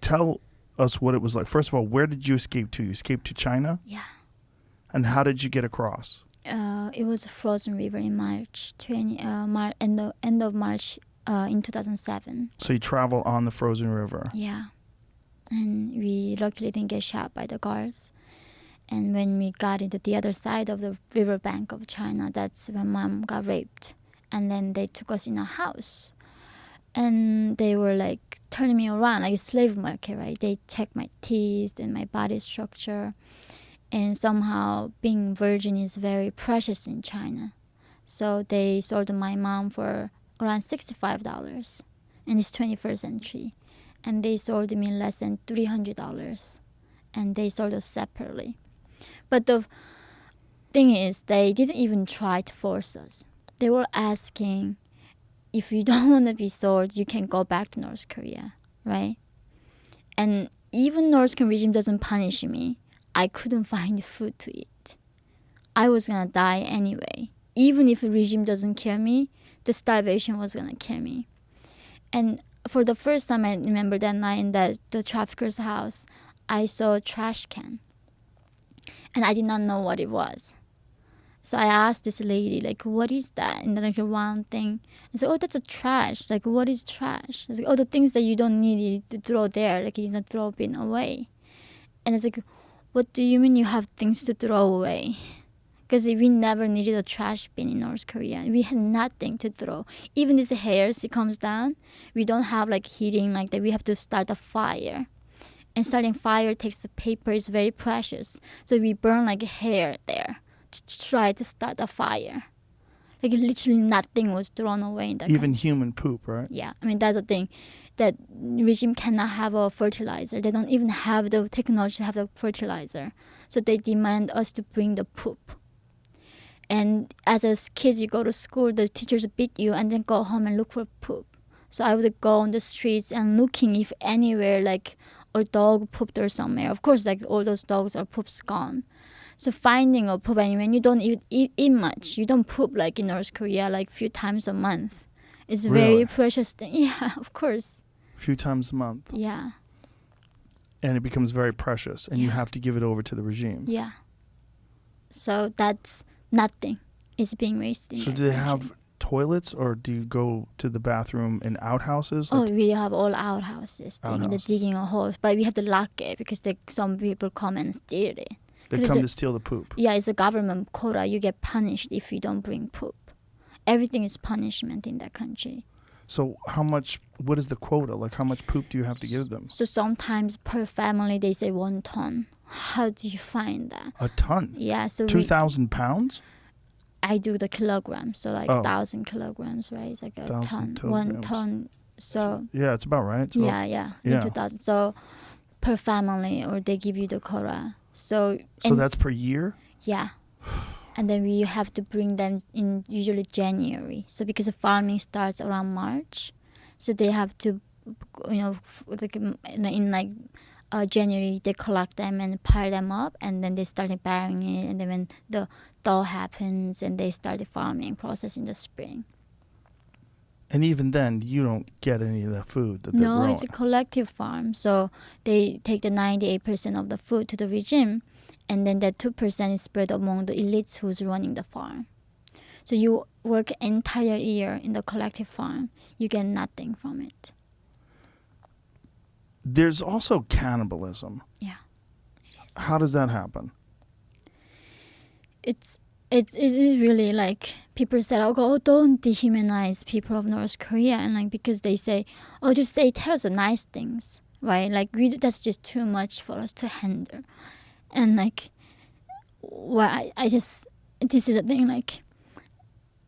[SPEAKER 4] Tell us what it was like. First of all, where did you escape to? You escaped to China?
[SPEAKER 5] Yeah.
[SPEAKER 4] And how did you get across?
[SPEAKER 5] It was a frozen river in March, end of March in 2007.
[SPEAKER 4] So you travel on the frozen river.
[SPEAKER 5] Yeah. And we luckily didn't get shot by the guards. And when we got into the other side of the riverbank of China, that's when Mom got raped. And then they took us in a house. And they were like turning me around like a slave market, right? They checked my teeth and my body structure. And somehow being virgin is very precious in China. So they sold my mom for around $65 in this 21st century. And they sold me less than $300. And they sold us separately. But the thing is, they didn't even try to force us. They were asking, if you don't want to be sold, you can go back to North Korea, right? And even North Korean regime doesn't punish me. I couldn't find food to eat. I was gonna die anyway. Even if the regime doesn't kill me, the starvation was gonna kill me. And for the first time, I remember that night in the trafficker's house, I saw a trash can. And I did not know what it was. So I asked this lady, like, what is that? And then like a round thing. I said, oh, that's a trash. Like, what is trash? It's like, oh, the things that you don't need you to throw there. Like, you just throw it away. And it's like, what do you mean you have things to throw away? Because we never needed a trash bin in North Korea. We had nothing to throw. Even these hairs, it comes down. We don't have like heating like that. We have to start a fire. And starting fire takes the paper is very precious. So we burn like hair there to try to start a fire. Like literally nothing was thrown away in that
[SPEAKER 4] Even
[SPEAKER 5] country.
[SPEAKER 4] human poop, right?
[SPEAKER 5] Yeah, I mean that's the thing. That regime cannot have a fertilizer. They don't even have the technology to have the fertilizer. So they demand us to bring the poop. And as a kids, you go to school, the teachers beat you and then go home and look for poop. So I would go on the streets and looking if anywhere like a dog pooped or somewhere. Of course, like all those dogs are poop's gone. So finding a poop, and when you don't eat much, you don't poop like in North Korea like few times a month. It's a
[SPEAKER 4] Really?
[SPEAKER 5] very precious thing. Yeah, of course.
[SPEAKER 4] A few times a month.
[SPEAKER 5] Yeah,
[SPEAKER 4] And it becomes very precious, and you
[SPEAKER 5] Yeah.
[SPEAKER 4] have to give it over to the regime.
[SPEAKER 5] yeah. So that's nothing is being wasted.
[SPEAKER 4] So do they have toilets, or do you go to the bathroom in outhouses?
[SPEAKER 5] Oh,
[SPEAKER 4] Like,
[SPEAKER 5] we have all outhouses thing, the
[SPEAKER 4] Outhouses.
[SPEAKER 5] digging a hole, but we have to lock it because some people come and steal it.
[SPEAKER 4] they
[SPEAKER 5] 'cause
[SPEAKER 4] come
[SPEAKER 5] it's
[SPEAKER 4] to steal the poop.
[SPEAKER 5] Yeah, it's a government quota. You get punished if you don't bring poop. Everything is punishment in that country.
[SPEAKER 4] So what is the quota? Like, how much poop do you have to give them?
[SPEAKER 5] So sometimes per family they say 1 ton. How do you find that?
[SPEAKER 4] A ton?
[SPEAKER 5] Yeah, so
[SPEAKER 4] 2,000 pounds?
[SPEAKER 5] I do the kilograms, so like
[SPEAKER 4] Oh.
[SPEAKER 5] 1,000 kilograms, right? It's like a
[SPEAKER 4] 1,000
[SPEAKER 5] ton, 1
[SPEAKER 4] kilograms.
[SPEAKER 5] ton. So
[SPEAKER 4] Yeah, it's about right. It's about-
[SPEAKER 5] yeah,
[SPEAKER 4] yeah.
[SPEAKER 5] 2,000. So per family, or they give you the quota. So
[SPEAKER 4] So that's per year?
[SPEAKER 5] yeah. And then we have to bring them in usually January. So because the farming starts around March, so they have to, like in like January they collect them and pile them up, and then they start burying it. And then when the thaw happens, and they start the farming process in the spring.
[SPEAKER 4] And even then, you don't get any of the food that they're
[SPEAKER 5] No,
[SPEAKER 4] growing.
[SPEAKER 5] it's a collective farm. So they take the 98% of the food to the regime, and then that 2% is spread among the elites who's running the farm. So you work entire year in the collective farm. You get nothing from it.
[SPEAKER 4] There's also cannibalism.
[SPEAKER 5] Yeah.
[SPEAKER 4] How does that happen?
[SPEAKER 5] It's really like people said, oh, don't dehumanize people of North Korea, and like because they say, oh, just say tell us the nice things, right? Like that's just too much for us to handle, and like, well, I just this is a thing like,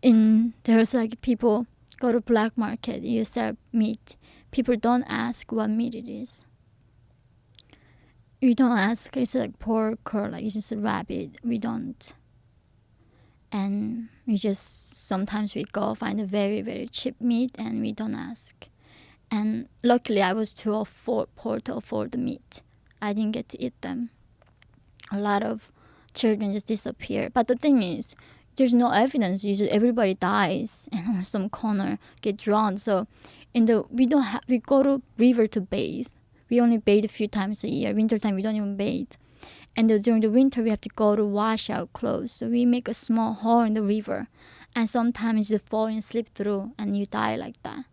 [SPEAKER 5] there's like people go to black market, you sell meat, people don't ask what meat it is. We don't ask, it's like pork or like it's just a rabbit. We don't. And we just sometimes we go find a very, very cheap meat and we don't ask. And luckily I was too poor to afford the meat. I didn't get to eat them. A lot of children just disappear. But the thing is, there's no evidence. Usually everybody dies and on some corner get drowned. So we go to river to bathe. We only bathe a few times a year. Wintertime we don't even bathe. And during the winter, we have to go to wash our clothes. So we make a small hole in the river. And sometimes you fall and slip through and you die like that.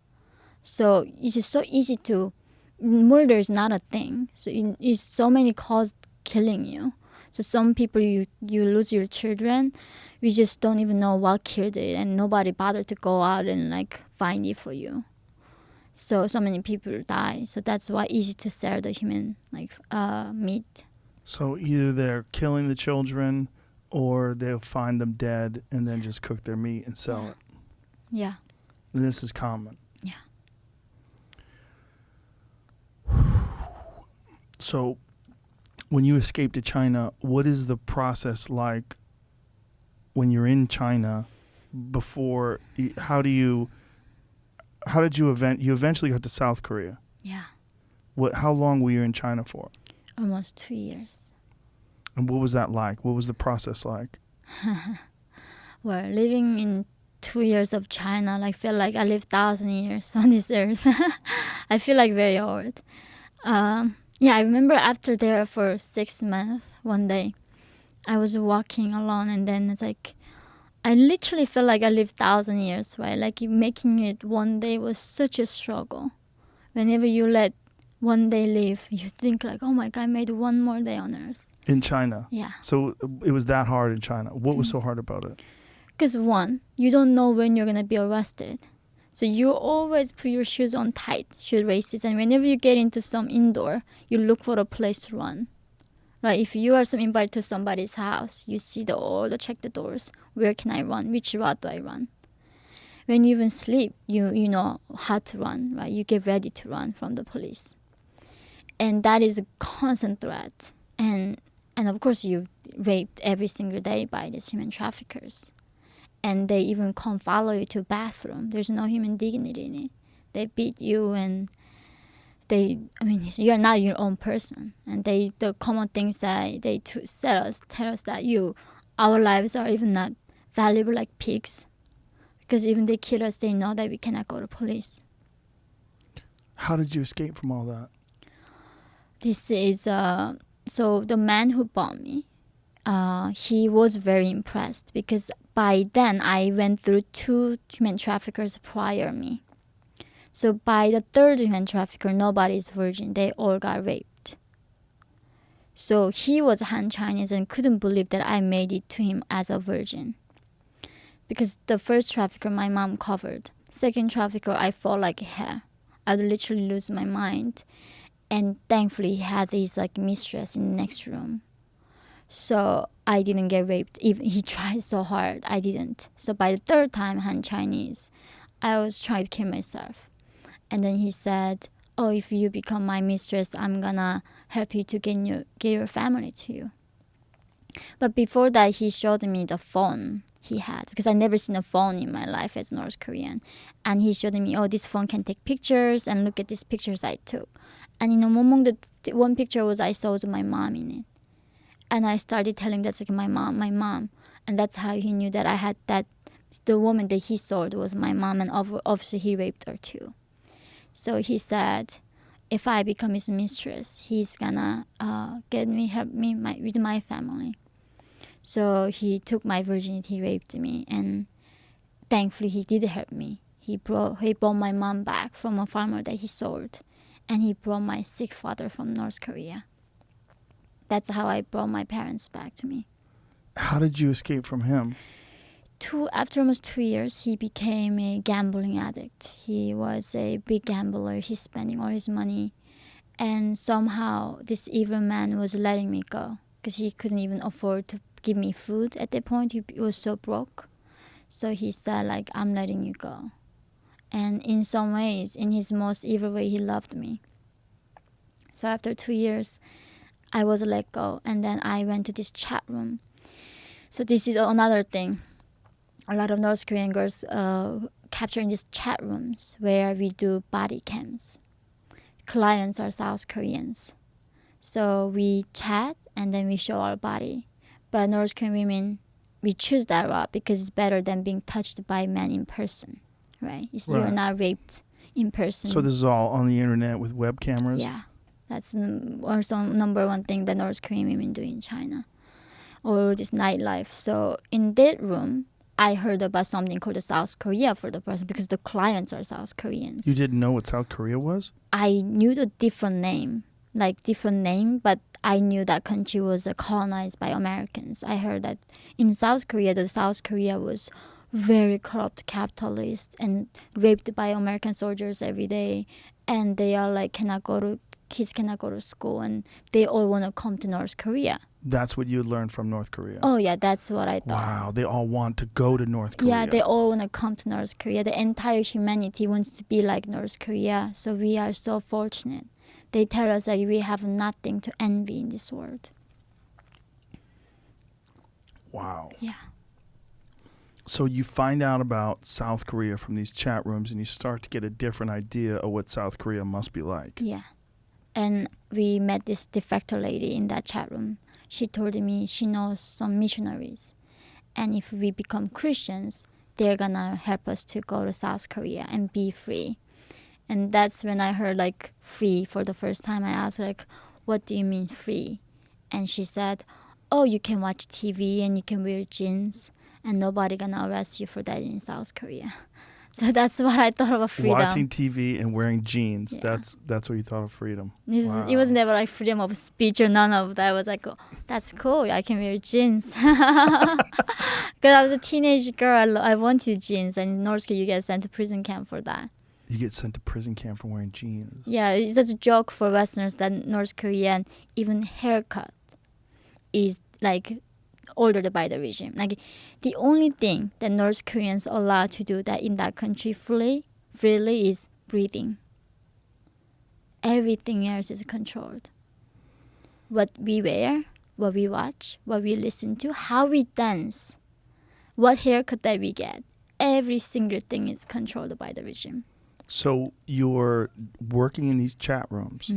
[SPEAKER 5] So it's just so easy to... Murder is not a thing. So it's so many causes killing you. So some people, you lose your children. We just don't even know what killed it. And nobody bothered to go out and like find it for you. So many people die. So that's why it's easy to sell the human meat.
[SPEAKER 4] So either they're killing the children or they'll find them dead and then just cook their meat and sell it.
[SPEAKER 5] Yeah.
[SPEAKER 4] And this is common.
[SPEAKER 5] Yeah.
[SPEAKER 4] So when you escape to China, what is the process like when you're in China before? How did you eventually got to South Korea?
[SPEAKER 5] Yeah.
[SPEAKER 4] How long were you in China for?
[SPEAKER 5] Almost 2 years.
[SPEAKER 4] And what was that like? What was the process like?
[SPEAKER 5] Well, living in 2 years of China, felt like I lived 1,000 years on this earth. I feel like very old. I remember after there for 6 months, one day, I was walking alone and then it's like, I literally felt like I lived 1,000 years, right? Like making it one day was such a struggle. Whenever you let one day live, you think like, oh my God, I made one more day on earth.
[SPEAKER 4] In China?
[SPEAKER 5] Yeah.
[SPEAKER 4] So it was that hard in China. What was so hard about it?
[SPEAKER 5] Because one, you don't know when you're going to be arrested. So you always put your shoes on tight, shoe laces. And whenever you get into some indoor, you look for a place to run. Right? If you are invited to somebody's house, you see check the doors. Where can I run? Which route do I run? When you even sleep, you know how to run, right? You get ready to run from the police. And that is a constant threat. And of course, you're raped every single day by these human traffickers. And they even come follow you to bathroom. There's no human dignity in it. They beat you and you're not your own person. And the common things that they tell us that our lives are even not valuable like pigs. Because even they kill us, they know that we cannot go to police.
[SPEAKER 4] How did you escape from all that?
[SPEAKER 5] This is, so the man who bought me, he was very impressed because by then I went through 2 human traffickers prior me. So by the 3rd human trafficker, nobody is virgin. They all got raped. So he was Han Chinese and couldn't believe that I made it to him as a virgin. Because the first trafficker, my mom covered. Second trafficker, I fall like hair. I'd literally lose my mind. And thankfully, he had his mistress in the next room. So I didn't get raped. Even he tried so hard, I didn't. So by the 3rd time, Han Chinese, I was trying to kill myself. And then he said, oh, if you become my mistress, I'm gonna help you to get your family to you. But before that, he showed me the phone he had, because I never seen a phone in my life as North Korean. And he showed me, oh, this phone can take pictures, and look at these pictures I took. And among the one picture I saw was my mom in it. And I started telling that's my mom. And that's how he knew that I had that the woman that he sold was my mom, and obviously he raped her too. So he said, if I become his mistress, he's gonna help me with my family. So he took my virginity, he raped me, and thankfully he did help me. He brought my mom back from a farmer that he sold, and he brought my sick father from North Korea. That's how I brought my parents back to me.
[SPEAKER 4] How did you escape from him?
[SPEAKER 5] After almost 2 years, he became a gambling addict. He was a big gambler. He's spending all his money. And somehow this evil man was letting me go because he couldn't even afford to give me food at that point. He was so broke. So he said, like, I'm letting you go. And in some ways, in his most evil way, he loved me. So after 2 years, I was let go. And then I went to this chat room. So this is another thing. A lot of North Korean girls capture in these chat rooms where we do body cams. Clients are South Koreans. So we chat and then we show our body. But North Korean women, we choose that route because it's better than being touched by men in person, right? You're not raped in person.
[SPEAKER 4] So this is all on the internet with web cameras?
[SPEAKER 5] Yeah. That's also number one thing that North Korean women do in China. Or this nightlife. So in that room, I heard about something called the South Korea for the person because the clients are South Koreans.
[SPEAKER 4] You didn't know what South Korea was?
[SPEAKER 5] I knew the different name, but I knew that country was colonized by Americans. I heard that in South Korea, the South Korea was very corrupt capitalist and raped by American soldiers every day. And they are like, kids cannot go to school, and they all want to come to North Korea.
[SPEAKER 4] That's what you learned from North Korea?
[SPEAKER 5] Oh, yeah, that's what I thought.
[SPEAKER 4] Wow, they all want to go to North Korea.
[SPEAKER 5] Yeah, they all want to come to North Korea. The entire humanity wants to be like North Korea, so we are so fortunate. They tell us that we have nothing to envy in this world.
[SPEAKER 4] Wow.
[SPEAKER 5] Yeah.
[SPEAKER 4] So you find out about South Korea from these chat rooms, and you start to get a different idea of what South Korea must be like.
[SPEAKER 5] Yeah. And we met this defector lady in that chat room. She told me she knows some missionaries. And if we become Christians, they're gonna help us to go to South Korea and be free. And that's when I heard like free for the first time. I asked like, what do you mean free? And she said, oh, you can watch TV and you can wear jeans and nobody gonna arrest you for that in South Korea. So that's what I thought of freedom.
[SPEAKER 4] Watching TV and wearing jeans,
[SPEAKER 5] Yeah.
[SPEAKER 4] that's what you thought of freedom.
[SPEAKER 5] It was never like freedom of speech or none of that. I was like, oh, that's cool. I can wear jeans. Because I was a teenage girl. I wanted jeans. And in North Korea, you get sent to prison camp for that.
[SPEAKER 4] You get sent to prison camp for wearing jeans.
[SPEAKER 5] Yeah, it's just a joke for Westerners that North Korean, even haircut is like ordered by the regime. Like the only thing that North Koreans are allowed to do that in that country freely is breathing. Everything else is controlled. What we wear, what we watch, what we listen to, how we dance, what haircut that we get, every single thing is controlled by the regime.
[SPEAKER 4] So you're working in these chat rooms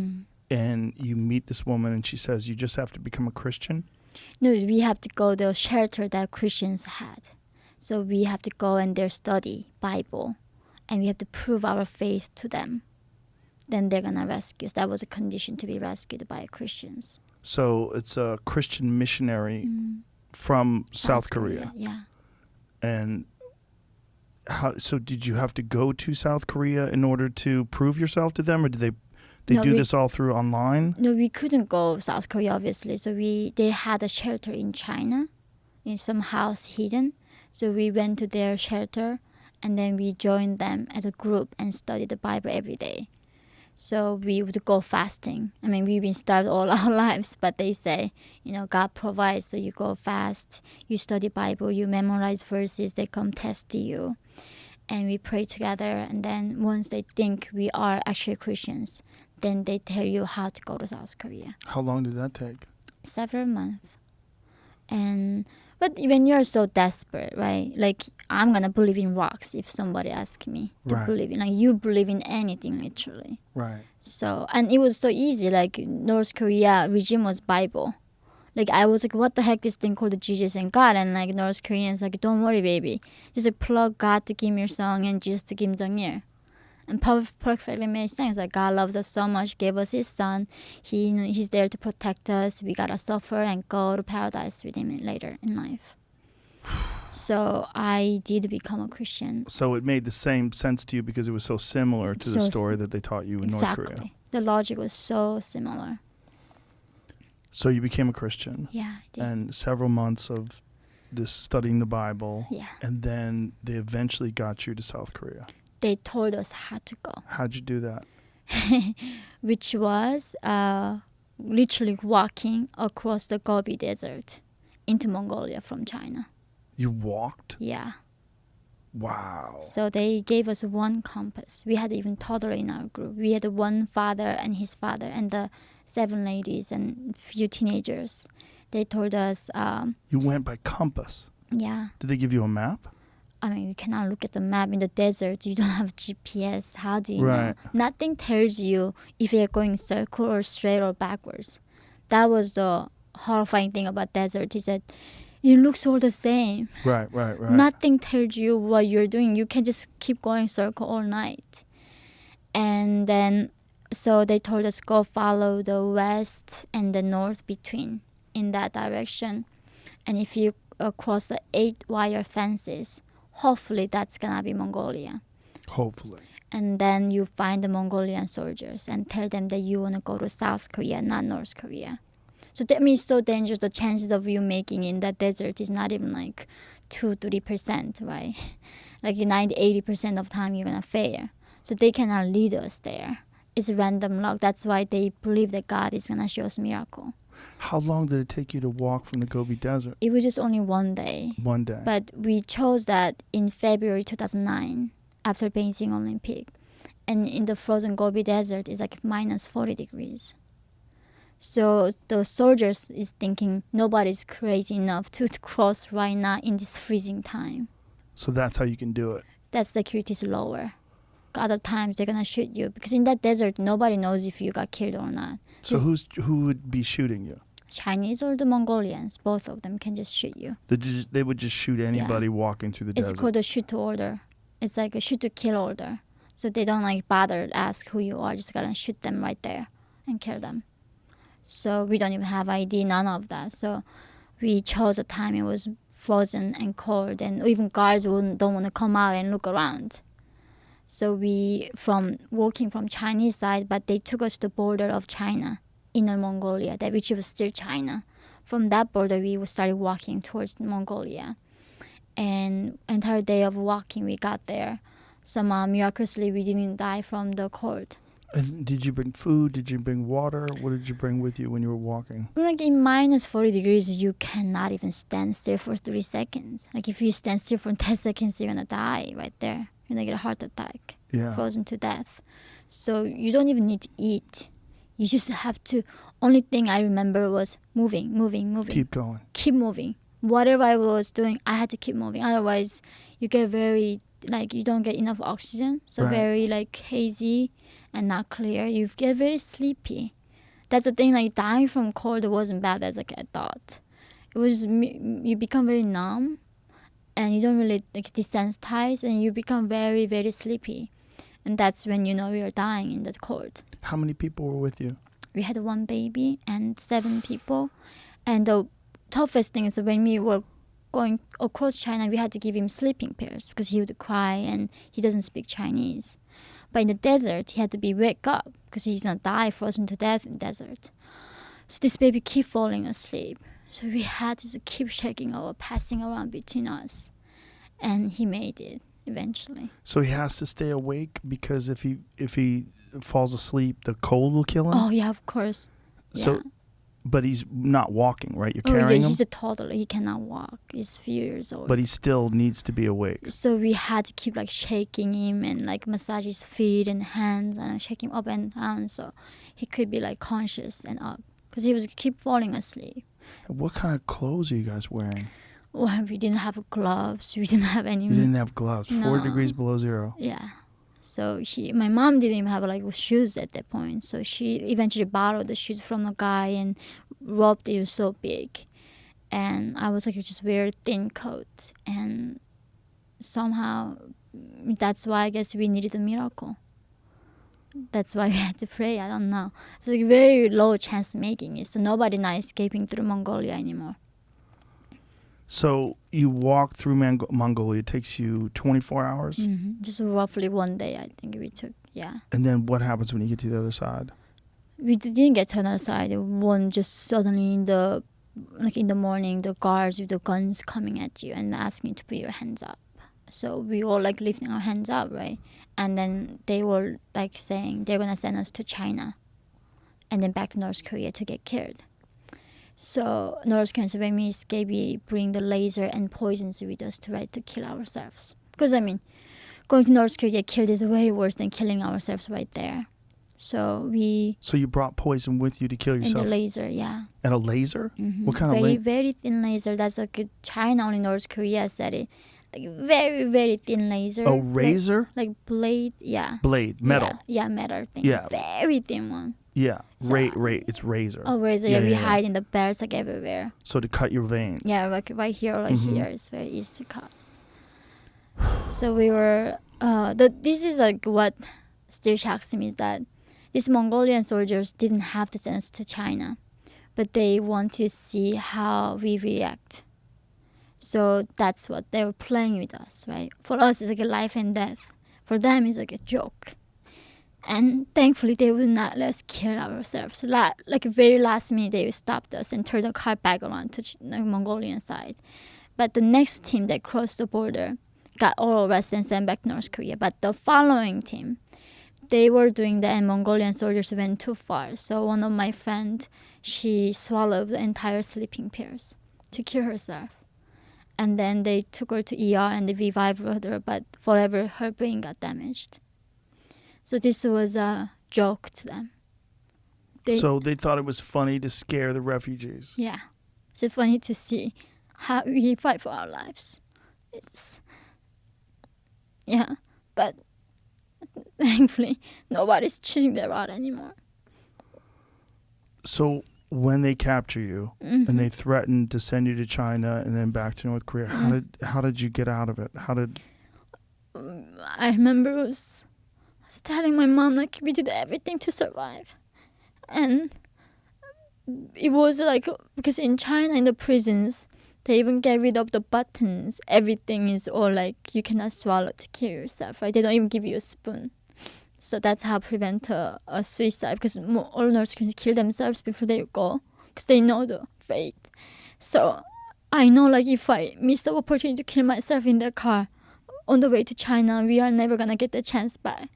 [SPEAKER 4] and you meet this woman and she says, you just have to become a Christian?
[SPEAKER 5] No, we have to go to the shelter that Christians had. So we have to go and there study Bible. And we have to prove our faith to them. Then they're going to rescue us. That was a condition to be rescued by Christians.
[SPEAKER 4] So it's a Christian missionary from South Korea.
[SPEAKER 5] Yeah.
[SPEAKER 4] And so did you have to go to South Korea in order to prove yourself to them, or did they do this all through online?
[SPEAKER 5] No, we couldn't go South Korea, obviously. So they had a shelter in China, in some house hidden. So we went to their shelter, and then we joined them as a group and studied the Bible every day. So we would go fasting. I mean, we've been starved all our lives, but they say, God provides. So you go fast, you study Bible, you memorize verses, they come test you. And we pray together. And then once they think we are actually Christians, then they tell you how to go to South Korea.
[SPEAKER 4] How long did that take?
[SPEAKER 5] Several months. But when you're so desperate, right? Like, I'm going to believe in rocks if somebody asks me to believe in. Like, you believe in anything, literally.
[SPEAKER 4] Right.
[SPEAKER 5] So, and it was so easy. Like, North Korea regime was Bible. Like I was like, what the heck, this thing called Jesus and God, and like North Koreans like, don't worry, baby, just like plug God to Kim Il Sung and Jesus to Kim Jong Il, and perfectly made sense. Like God loves us so much, gave us His Son. He's there to protect us. We gotta suffer and go to paradise with Him later in life. So I did become a Christian.
[SPEAKER 4] So it made the same sense to you because it was so similar to the story that they taught you in North Korea.
[SPEAKER 5] Exactly. The logic was so similar.
[SPEAKER 4] So you became a Christian.
[SPEAKER 5] Yeah, I did.
[SPEAKER 4] And several months of this studying the Bible.
[SPEAKER 5] Yeah.
[SPEAKER 4] And then they eventually got you to South Korea.
[SPEAKER 5] They told us how to go,
[SPEAKER 4] How'd you do that?
[SPEAKER 5] which was literally walking across the Gobi Desert into Mongolia from China.
[SPEAKER 4] You walked?
[SPEAKER 5] Yeah.
[SPEAKER 4] Wow.
[SPEAKER 5] So they gave us one compass. We had even toddler in our group. We had one father and his father and the 7 ladies and few teenagers. They told us,
[SPEAKER 4] You went by compass.
[SPEAKER 5] yeah.
[SPEAKER 4] Did they give you a map?
[SPEAKER 5] I mean, you cannot look at the map in the desert. You don't have GPS. How do you know?
[SPEAKER 4] Right.
[SPEAKER 5] Nothing tells you if you're going circle or straight or backwards. That was the horrifying thing about desert is that it looks all the same.
[SPEAKER 4] Right.
[SPEAKER 5] Nothing tells you what you're doing. You can just keep going circle all night. And then, so they told us go follow the west and the north between in that direction. And if you cross the 8-wire fences, hopefully that's gonna be Mongolia.
[SPEAKER 4] Hopefully.
[SPEAKER 5] And then you find the Mongolian soldiers and tell them that you wanna go to South Korea, not North Korea. So that means so dangerous. The chances of you making in that desert is not even like 2-3%, right? Like 90-80% of time you're gonna fail. So they cannot lead us there. It's random luck. That's why they believe that God is gonna show us miracle.
[SPEAKER 4] How long did it take you to walk from the Gobi Desert?
[SPEAKER 5] It was just only one day.
[SPEAKER 4] One day.
[SPEAKER 5] But we chose that in February 2009 after Beijing Olympic. And in the frozen Gobi Desert, it's like minus 40 degrees. So the soldiers is thinking nobody's crazy enough to cross right now in this freezing time.
[SPEAKER 4] So that's how you can do it.
[SPEAKER 5] That security is lower. Other times they're gonna shoot you because in that desert nobody knows if you got killed or not.
[SPEAKER 4] So
[SPEAKER 5] Just
[SPEAKER 4] who would be shooting you?
[SPEAKER 5] Chinese or the Mongolians, both of them can just shoot you.
[SPEAKER 4] They would just shoot anybody walking through the
[SPEAKER 5] It's
[SPEAKER 4] desert.
[SPEAKER 5] called a shoot to order. It's like a shoot to kill order. So they don't like bother ask who you are. Just gotta shoot them right there and kill them. So we don't even have ID, none of that. So we chose a time it was frozen and cold, and even guards don't want to come out and look around. So we walking from Chinese side, but they took us to the border of China, Inner Mongolia, which was still China. From that border, we started walking towards Mongolia. And entire day of walking, we got there. Somehow, miraculously, we didn't die from the cold.
[SPEAKER 4] And did you bring food? Did you bring water? What did you bring with you when you were walking?
[SPEAKER 5] Like in minus 40 degrees, you cannot even stand still for 3 seconds. Like if you stand still for 10 seconds, you're gonna die right there. You're gonna get a heart attack,
[SPEAKER 4] Yeah.
[SPEAKER 5] frozen to death. So you don't even need to eat. You just have to. Only thing I remember was moving.
[SPEAKER 4] Keep going.
[SPEAKER 5] Keep moving. Whatever I was doing, I had to keep moving. Otherwise, you get very you don't get enough oxygen. So
[SPEAKER 4] Right.
[SPEAKER 5] very hazy and not clear. You get very sleepy. That's the thing. Like dying from cold wasn't bad as I thought. It was you become very numb, and you don't really desensitize, and you become very very sleepy, and that's when you know you're dying in the cold.
[SPEAKER 4] How many people were with you?
[SPEAKER 5] We had 1 baby and 7 people, and the toughest thing is when we were going across China, we had to give him sleeping pills because he would cry and he doesn't speak Chinese. But in the desert, he had to be wake up because he's gonna die frozen to death in the desert. So this baby keep falling asleep. So we had to keep shaking over, passing around between us, and he made it eventually.
[SPEAKER 4] So he has to stay awake because if he falls asleep, the cold will kill him.
[SPEAKER 5] Oh yeah, of course.
[SPEAKER 4] So,
[SPEAKER 5] Yeah.
[SPEAKER 4] but he's not walking, right? You're
[SPEAKER 5] Oh yeah,
[SPEAKER 4] carrying him,
[SPEAKER 5] he's a toddler. He cannot walk. He's few years old.
[SPEAKER 4] but he still needs to be awake.
[SPEAKER 5] So we had to keep shaking him and massage his feet and hands and shake him up and down so he could be conscious and up because he was keep falling asleep.
[SPEAKER 4] What kind of clothes are you guys wearing?
[SPEAKER 5] Well, we didn't have gloves. We didn't have any.
[SPEAKER 4] You didn't have gloves. 4
[SPEAKER 5] No.
[SPEAKER 4] degrees below zero.
[SPEAKER 5] Yeah. So my mom didn't even have shoes at that point. So she eventually borrowed the shoes from a guy and robe is so big, and I was like just wear thin coat, and somehow that's why I guess we needed a miracle. That's why we had to pray. I don't know. It's like very low chance making it, so nobody not escaping through Mongolia anymore.
[SPEAKER 4] So you walk through Mongolia. It takes you 24 hours.
[SPEAKER 5] Just roughly one day, I think we took. Yeah.
[SPEAKER 4] And then what happens when you get to the other side?
[SPEAKER 5] We didn't get to another side. One just suddenly in the morning, the guards with the guns coming at you and asking you to put your hands up. So we all like lifting our hands up, right? And then they were like saying they're gonna send us to China, and then back to North Korea to get killed. So North Koreans, when we escape, we bring the laser and poisons with us to kill ourselves. Because I mean, going to North Korea get killed is way worse than killing ourselves right there. So
[SPEAKER 4] you brought poison with you to kill yourself?
[SPEAKER 5] And the laser, yeah.
[SPEAKER 4] And a laser?
[SPEAKER 5] Mm-hmm.
[SPEAKER 4] What kind
[SPEAKER 5] of
[SPEAKER 4] laser?
[SPEAKER 5] Very thin laser. That's like China, only North Korea said it. Like very, very thin laser.
[SPEAKER 4] Oh, razor?
[SPEAKER 5] Like blade, yeah.
[SPEAKER 4] Blade, metal.
[SPEAKER 5] Yeah, metal thing.
[SPEAKER 4] Yeah.
[SPEAKER 5] Very thin one.
[SPEAKER 4] Yeah,
[SPEAKER 5] So-
[SPEAKER 4] it's razor.
[SPEAKER 5] Oh, razor. Yeah, we hide in the belts like everywhere.
[SPEAKER 4] So to cut your veins.
[SPEAKER 5] Yeah, like right here or here is very easy to cut. So we were. This is like what still shocks me is that these Mongolian soldiers didn't have to send us to China, but they want to see how we react. So that's what they were playing with us, right? For us, it's like a life and death. For them, it's like a joke. And thankfully, they would not let us kill ourselves. Like very last minute, they stopped us and turned the car back around to the Mongolian side. But the next team that crossed the border got all arrested and sent back to North Korea. But the following team, they were doing that, and Mongolian soldiers went too far. So one of my friends, she swallowed the entire sleeping pills to kill herself. And then they took her to ER and they revived her, but forever her brain got damaged. So this was a joke to them.
[SPEAKER 4] So they thought it was funny to scare the refugees.
[SPEAKER 5] Yeah. It's funny to see how we fight for our lives. But thankfully, nobody's choosing that route anymore.
[SPEAKER 4] So when they capture you and they threaten to send you to China and then back to North Korea, how did you get out of it?
[SPEAKER 5] I remember I was telling my mom like we did everything to survive, and it was like because in China in the prisons they even get rid of the buttons. Everything is all like you cannot swallow to kill yourself, right? They don't even give you a spoon. So that's how prevent a suicide, because all nurses can kill themselves before they go because they know the fate. So I know like if I miss the opportunity to kill myself in the car on the way to China, we are never gonna get the chance back.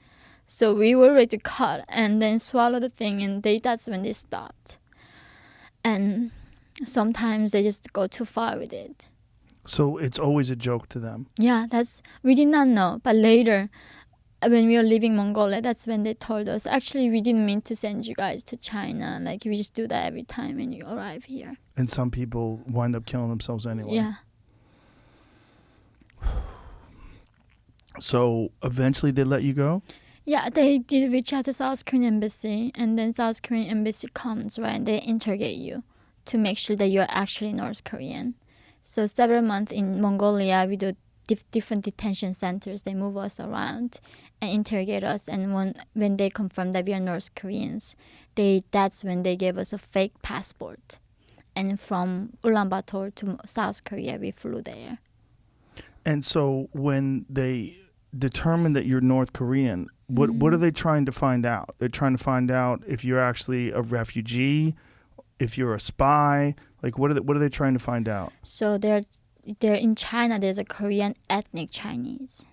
[SPEAKER 5] So we were ready to cut and then swallow the thing, and that's when they stopped. And sometimes they just go too far with it.
[SPEAKER 4] So it's always a joke to them.
[SPEAKER 5] Yeah, we did not know, but later when we were leaving Mongolia, that's when they told us, actually, we didn't mean to send you guys to China. Like, we just do that every time when you arrive here.
[SPEAKER 4] And some people wind up killing themselves anyway.
[SPEAKER 5] Yeah.
[SPEAKER 4] So eventually they let you go?
[SPEAKER 5] Yeah, they did reach out to South Korean embassy, and then South Korean embassy comes, right, and they interrogate you to make sure that you're actually North Korean. So several months in Mongolia, we do different detention centers. They move us around and interrogate us, and when they confirm that we are North Koreans, that's when they gave us a fake passport. And from Ulaanbaatar to South Korea, we flew there.
[SPEAKER 4] And so when they determine that you're North Korean, what are they trying to find out? They're trying to find out if you're actually a refugee, if you're a spy. Like, what are they trying to find out?
[SPEAKER 5] So they're in China. There's a Korean ethnic Chinese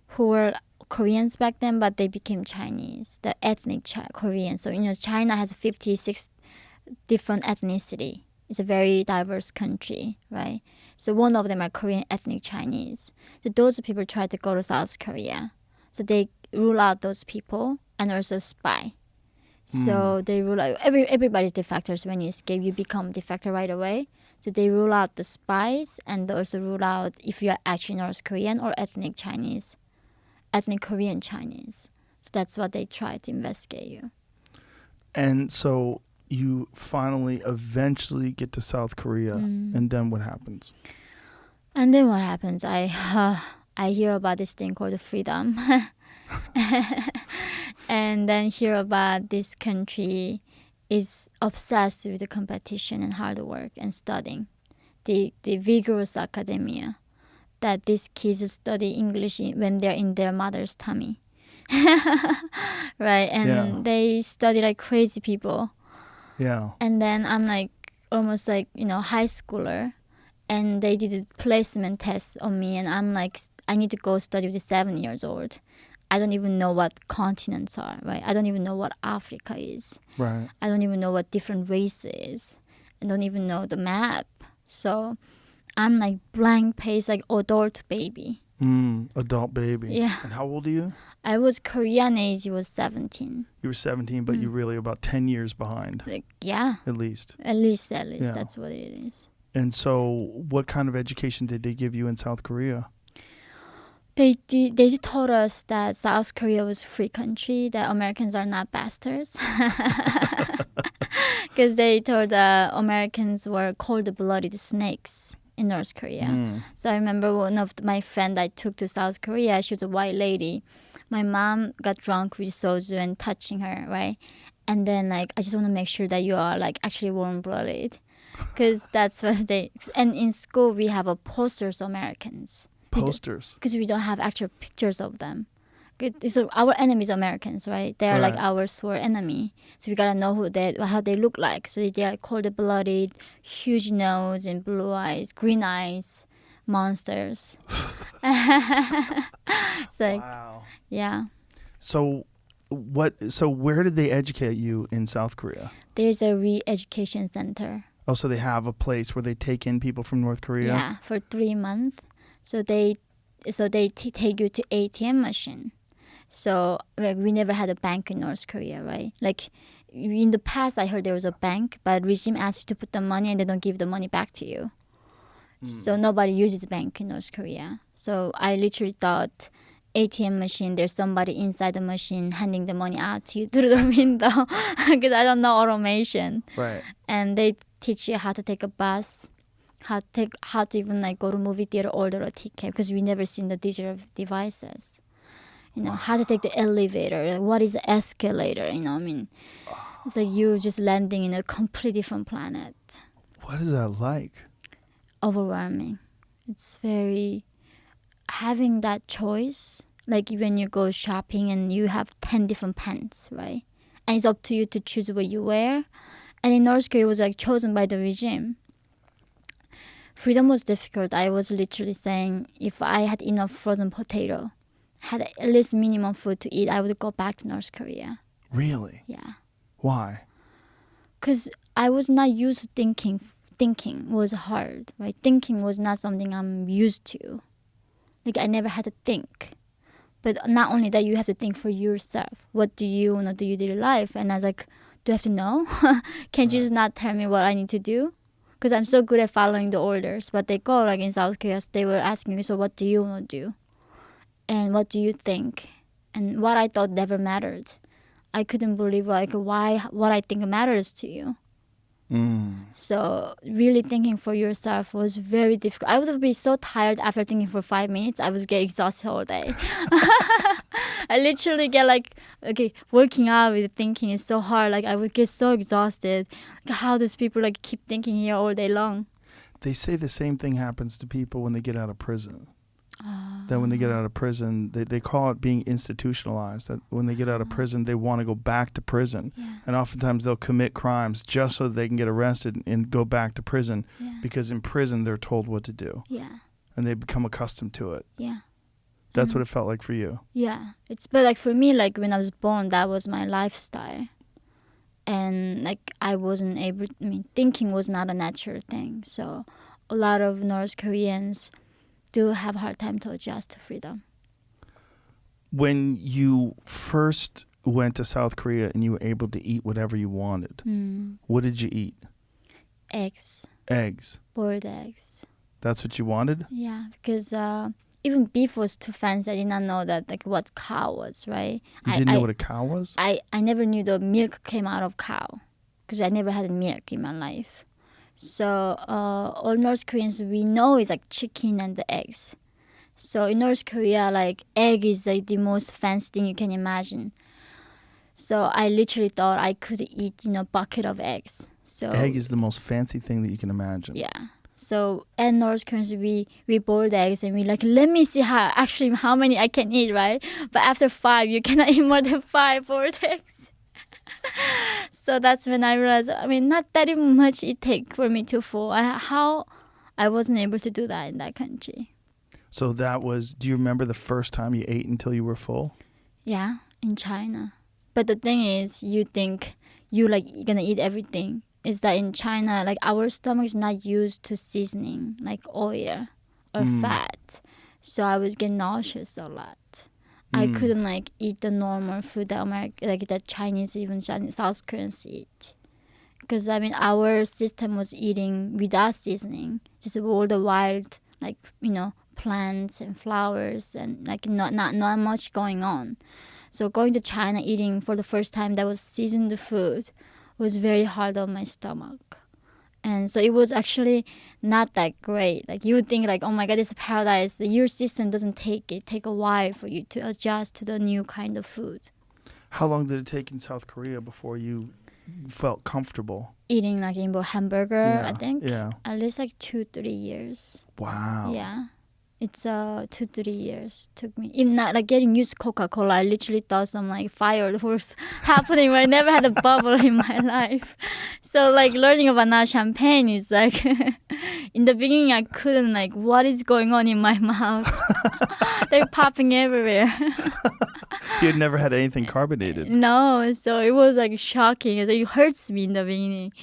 [SPEAKER 5] who were Koreans back then, but they became Chinese. The ethnic Korean. So China has 56 different ethnicity. It's a very diverse country, right? So one of them are Korean ethnic Chinese. So those people try to go to South Korea. So they rule out those people and also spy. So they rule out everybody's defectors. When you escape, you become defector right away. So they rule out the spies and they also rule out if you are actually North Korean or ethnic Chinese, ethnic Korean Chinese. So that's what they try to investigate you.
[SPEAKER 4] And so you finally eventually get to South Korea, and then what happens?
[SPEAKER 5] And then what happens? I hear about this thing called freedom, and then hear about this country is obsessed with the competition and hard work and studying, the vigorous academia, that these kids study English when they're in their mother's tummy, right? And they study like crazy people.
[SPEAKER 4] Yeah.
[SPEAKER 5] And then I'm like almost like high schooler, and they did a placement test on me, and I'm like, I need to go study with 7 years old. I don't even know what continents are, right? I don't even know what Africa is.
[SPEAKER 4] Right.
[SPEAKER 5] I don't even know what different race is. I don't even know the map. So I'm like blank page, like adult baby.
[SPEAKER 4] Adult baby.
[SPEAKER 5] Yeah.
[SPEAKER 4] And how old are you?
[SPEAKER 5] I was Korean age, was 17.
[SPEAKER 4] You were 17, but you're really about 10 years behind.
[SPEAKER 5] Like, yeah.
[SPEAKER 4] At least.
[SPEAKER 5] At least.
[SPEAKER 4] Yeah.
[SPEAKER 5] That's what it is.
[SPEAKER 4] And so what kind of education did they give you in South Korea?
[SPEAKER 5] They just told us that South Korea was a free country, that Americans are not bastards. Because they told Americans were cold-blooded snakes in North Korea. So I remember one of my friend I took to South Korea, she was a white lady. My mom got drunk with soju and touching her, right? And then like, I just want to make sure that you are like actually warm-blooded. Because that's what they... And in school, we have a posters of Americans.
[SPEAKER 4] Posters?
[SPEAKER 5] Because we don't have actual pictures of them. So our enemies are Americans, right? They are like our sworn enemy. So we gotta know how they look like. So they are cold-blooded, huge nose and blue eyes, green eyes, monsters. It's like,
[SPEAKER 4] wow.
[SPEAKER 5] Yeah.
[SPEAKER 4] So where did they educate you in South Korea?
[SPEAKER 5] There's a re-education center.
[SPEAKER 4] Oh, so they have a place where they take in people from North Korea?
[SPEAKER 5] Yeah, for 3 months. So they take you to ATM machine. So like, we never had a bank in North Korea, right? Like in the past, I heard there was a bank, but regime asks you to put the money and they don't give the money back to you. So nobody uses bank in North Korea. So I literally thought ATM machine, there's somebody inside the machine handing the money out to you through the window because I don't know automation.
[SPEAKER 4] Right.
[SPEAKER 5] And they teach you how to take a bus, how to even like go to movie theater, order a ticket, because we never seen the digital devices. How to take the elevator, like what is the escalator, I mean, it's like you just landing in a completely different planet.
[SPEAKER 4] What is that like?
[SPEAKER 5] Overwhelming. It's very, having that choice, like when you go shopping and you have 10 different pants, right? And it's up to you to choose what you wear. And in North Korea, it was like chosen by the regime. Freedom was difficult. I was literally saying, if I had enough frozen potato, had at least minimum food to eat, I would go back to North Korea.
[SPEAKER 4] Really?
[SPEAKER 5] Yeah.
[SPEAKER 4] Why?
[SPEAKER 5] Because I was not used to thinking. Thinking was hard, right? Thinking was not something I'm used to. Like, I never had to think. But not only that, you have to think for yourself. What do you want to do in your life? And I was like, do I have to know? Can't you just not tell me what I need to do? Because I'm so good at following the orders. But they go, like in South Korea, they were asking me, so what do you want to do? And what do you think? And what I thought never mattered. I couldn't believe what I think matters to you. So really thinking for yourself was very difficult. I would be so tired after thinking for 5 minutes. I would get exhausted all day. I literally get working out with thinking is so hard. Like I would get so exhausted. Like, how does people keep thinking here all day long?
[SPEAKER 4] They say the same thing happens to people when they get out of prison. That when they get out of prison, they call it being institutionalized. That when they get out of prison, they want to go back to prison.
[SPEAKER 5] Yeah.
[SPEAKER 4] And oftentimes they'll commit crimes just so that they can get arrested and go back to prison.
[SPEAKER 5] Yeah.
[SPEAKER 4] Because in prison, they're told what to do.
[SPEAKER 5] Yeah.
[SPEAKER 4] And they become accustomed to it.
[SPEAKER 5] Yeah.
[SPEAKER 4] That's what it felt like for you.
[SPEAKER 5] Yeah. But for me, when I was born, that was my lifestyle. And I wasn't able, thinking was not a natural thing. So a lot of North Koreans do have a hard time to adjust to freedom.
[SPEAKER 4] When you first went to South Korea and you were able to eat whatever you wanted, what did you eat?
[SPEAKER 5] Eggs.
[SPEAKER 4] Eggs.
[SPEAKER 5] Boiled eggs.
[SPEAKER 4] That's what you wanted?
[SPEAKER 5] Yeah, because even beef was too fancy. I did not know that what cow was, right?
[SPEAKER 4] You didn't know what a cow was?
[SPEAKER 5] I never knew the milk came out of cow. because I never had milk in my life. So all North Koreans we know is like chicken and the eggs. So in North Korea, like egg is like the most fancy thing you can imagine. So I literally thought I could eat, bucket of eggs. So
[SPEAKER 4] Egg is the most fancy thing that you can imagine.
[SPEAKER 5] yeah. So and North Koreans we boiled eggs and we like let me see how many I can eat, right? But after 5 you cannot eat more than 5 boiled eggs. So that's when I realized not that even much it takes for me to fall. How I wasn't able to do that in that country.
[SPEAKER 4] So that was. Do you remember the first time you ate until you were full?
[SPEAKER 5] Yeah, in China. But the thing is, you think you're gonna eat everything. Is that in China, like our stomach is not used to seasoning, like oil or fat. So I was getting nauseous a lot. I couldn't eat the normal food that that Chinese, even South Koreans eat. Because our system was eating without seasoning, just all the wild, plants and flowers and not much going on. So going to China eating for the first time that was seasoned food was very hard on my stomach. And so it was actually not that great. Like you would think oh my God, this is paradise. Your system doesn't take a while for you to adjust to the new kind of food.
[SPEAKER 4] How long did it take in South Korea before you felt comfortable?
[SPEAKER 5] Eating in hamburger,
[SPEAKER 4] Yeah,
[SPEAKER 5] I think.
[SPEAKER 4] yeah.
[SPEAKER 5] At least 2-3 years.
[SPEAKER 4] Wow.
[SPEAKER 5] Yeah. It's 2-3 years took me. Even not getting used to Coca-Cola, I literally thought some fireworks happening where I never had a bubble in my life. So learning about now champagne is in the beginning I couldn't what is going on in my mouth. They're popping everywhere.
[SPEAKER 4] You had never had anything carbonated.
[SPEAKER 5] No, so it was shocking. It hurts me in the beginning.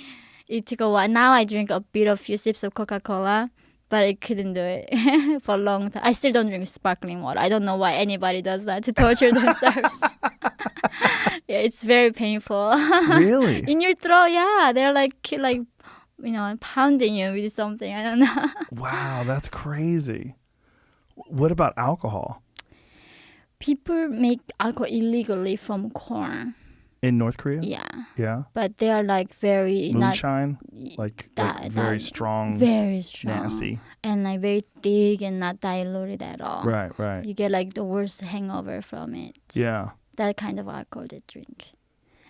[SPEAKER 5] It took a while. Now I drink a bit of few sips of Coca-Cola. But I couldn't do it for a long time. I still don't drink sparkling water. I don't know why anybody does that to torture themselves. Yeah, it's very painful.
[SPEAKER 4] Really?
[SPEAKER 5] In your throat, yeah. They're pounding you with something. I don't know.
[SPEAKER 4] Wow, that's crazy. What about alcohol?
[SPEAKER 5] People make alcohol illegally from corn.
[SPEAKER 4] In North Korea?
[SPEAKER 5] Yeah.
[SPEAKER 4] Yeah.
[SPEAKER 5] But they are very
[SPEAKER 4] Moonshine? Very strong.
[SPEAKER 5] Very strong.
[SPEAKER 4] Nasty.
[SPEAKER 5] And very thick and not diluted at all.
[SPEAKER 4] Right, right.
[SPEAKER 5] You get the worst hangover from it.
[SPEAKER 4] Yeah.
[SPEAKER 5] That kind of alcohol they drink.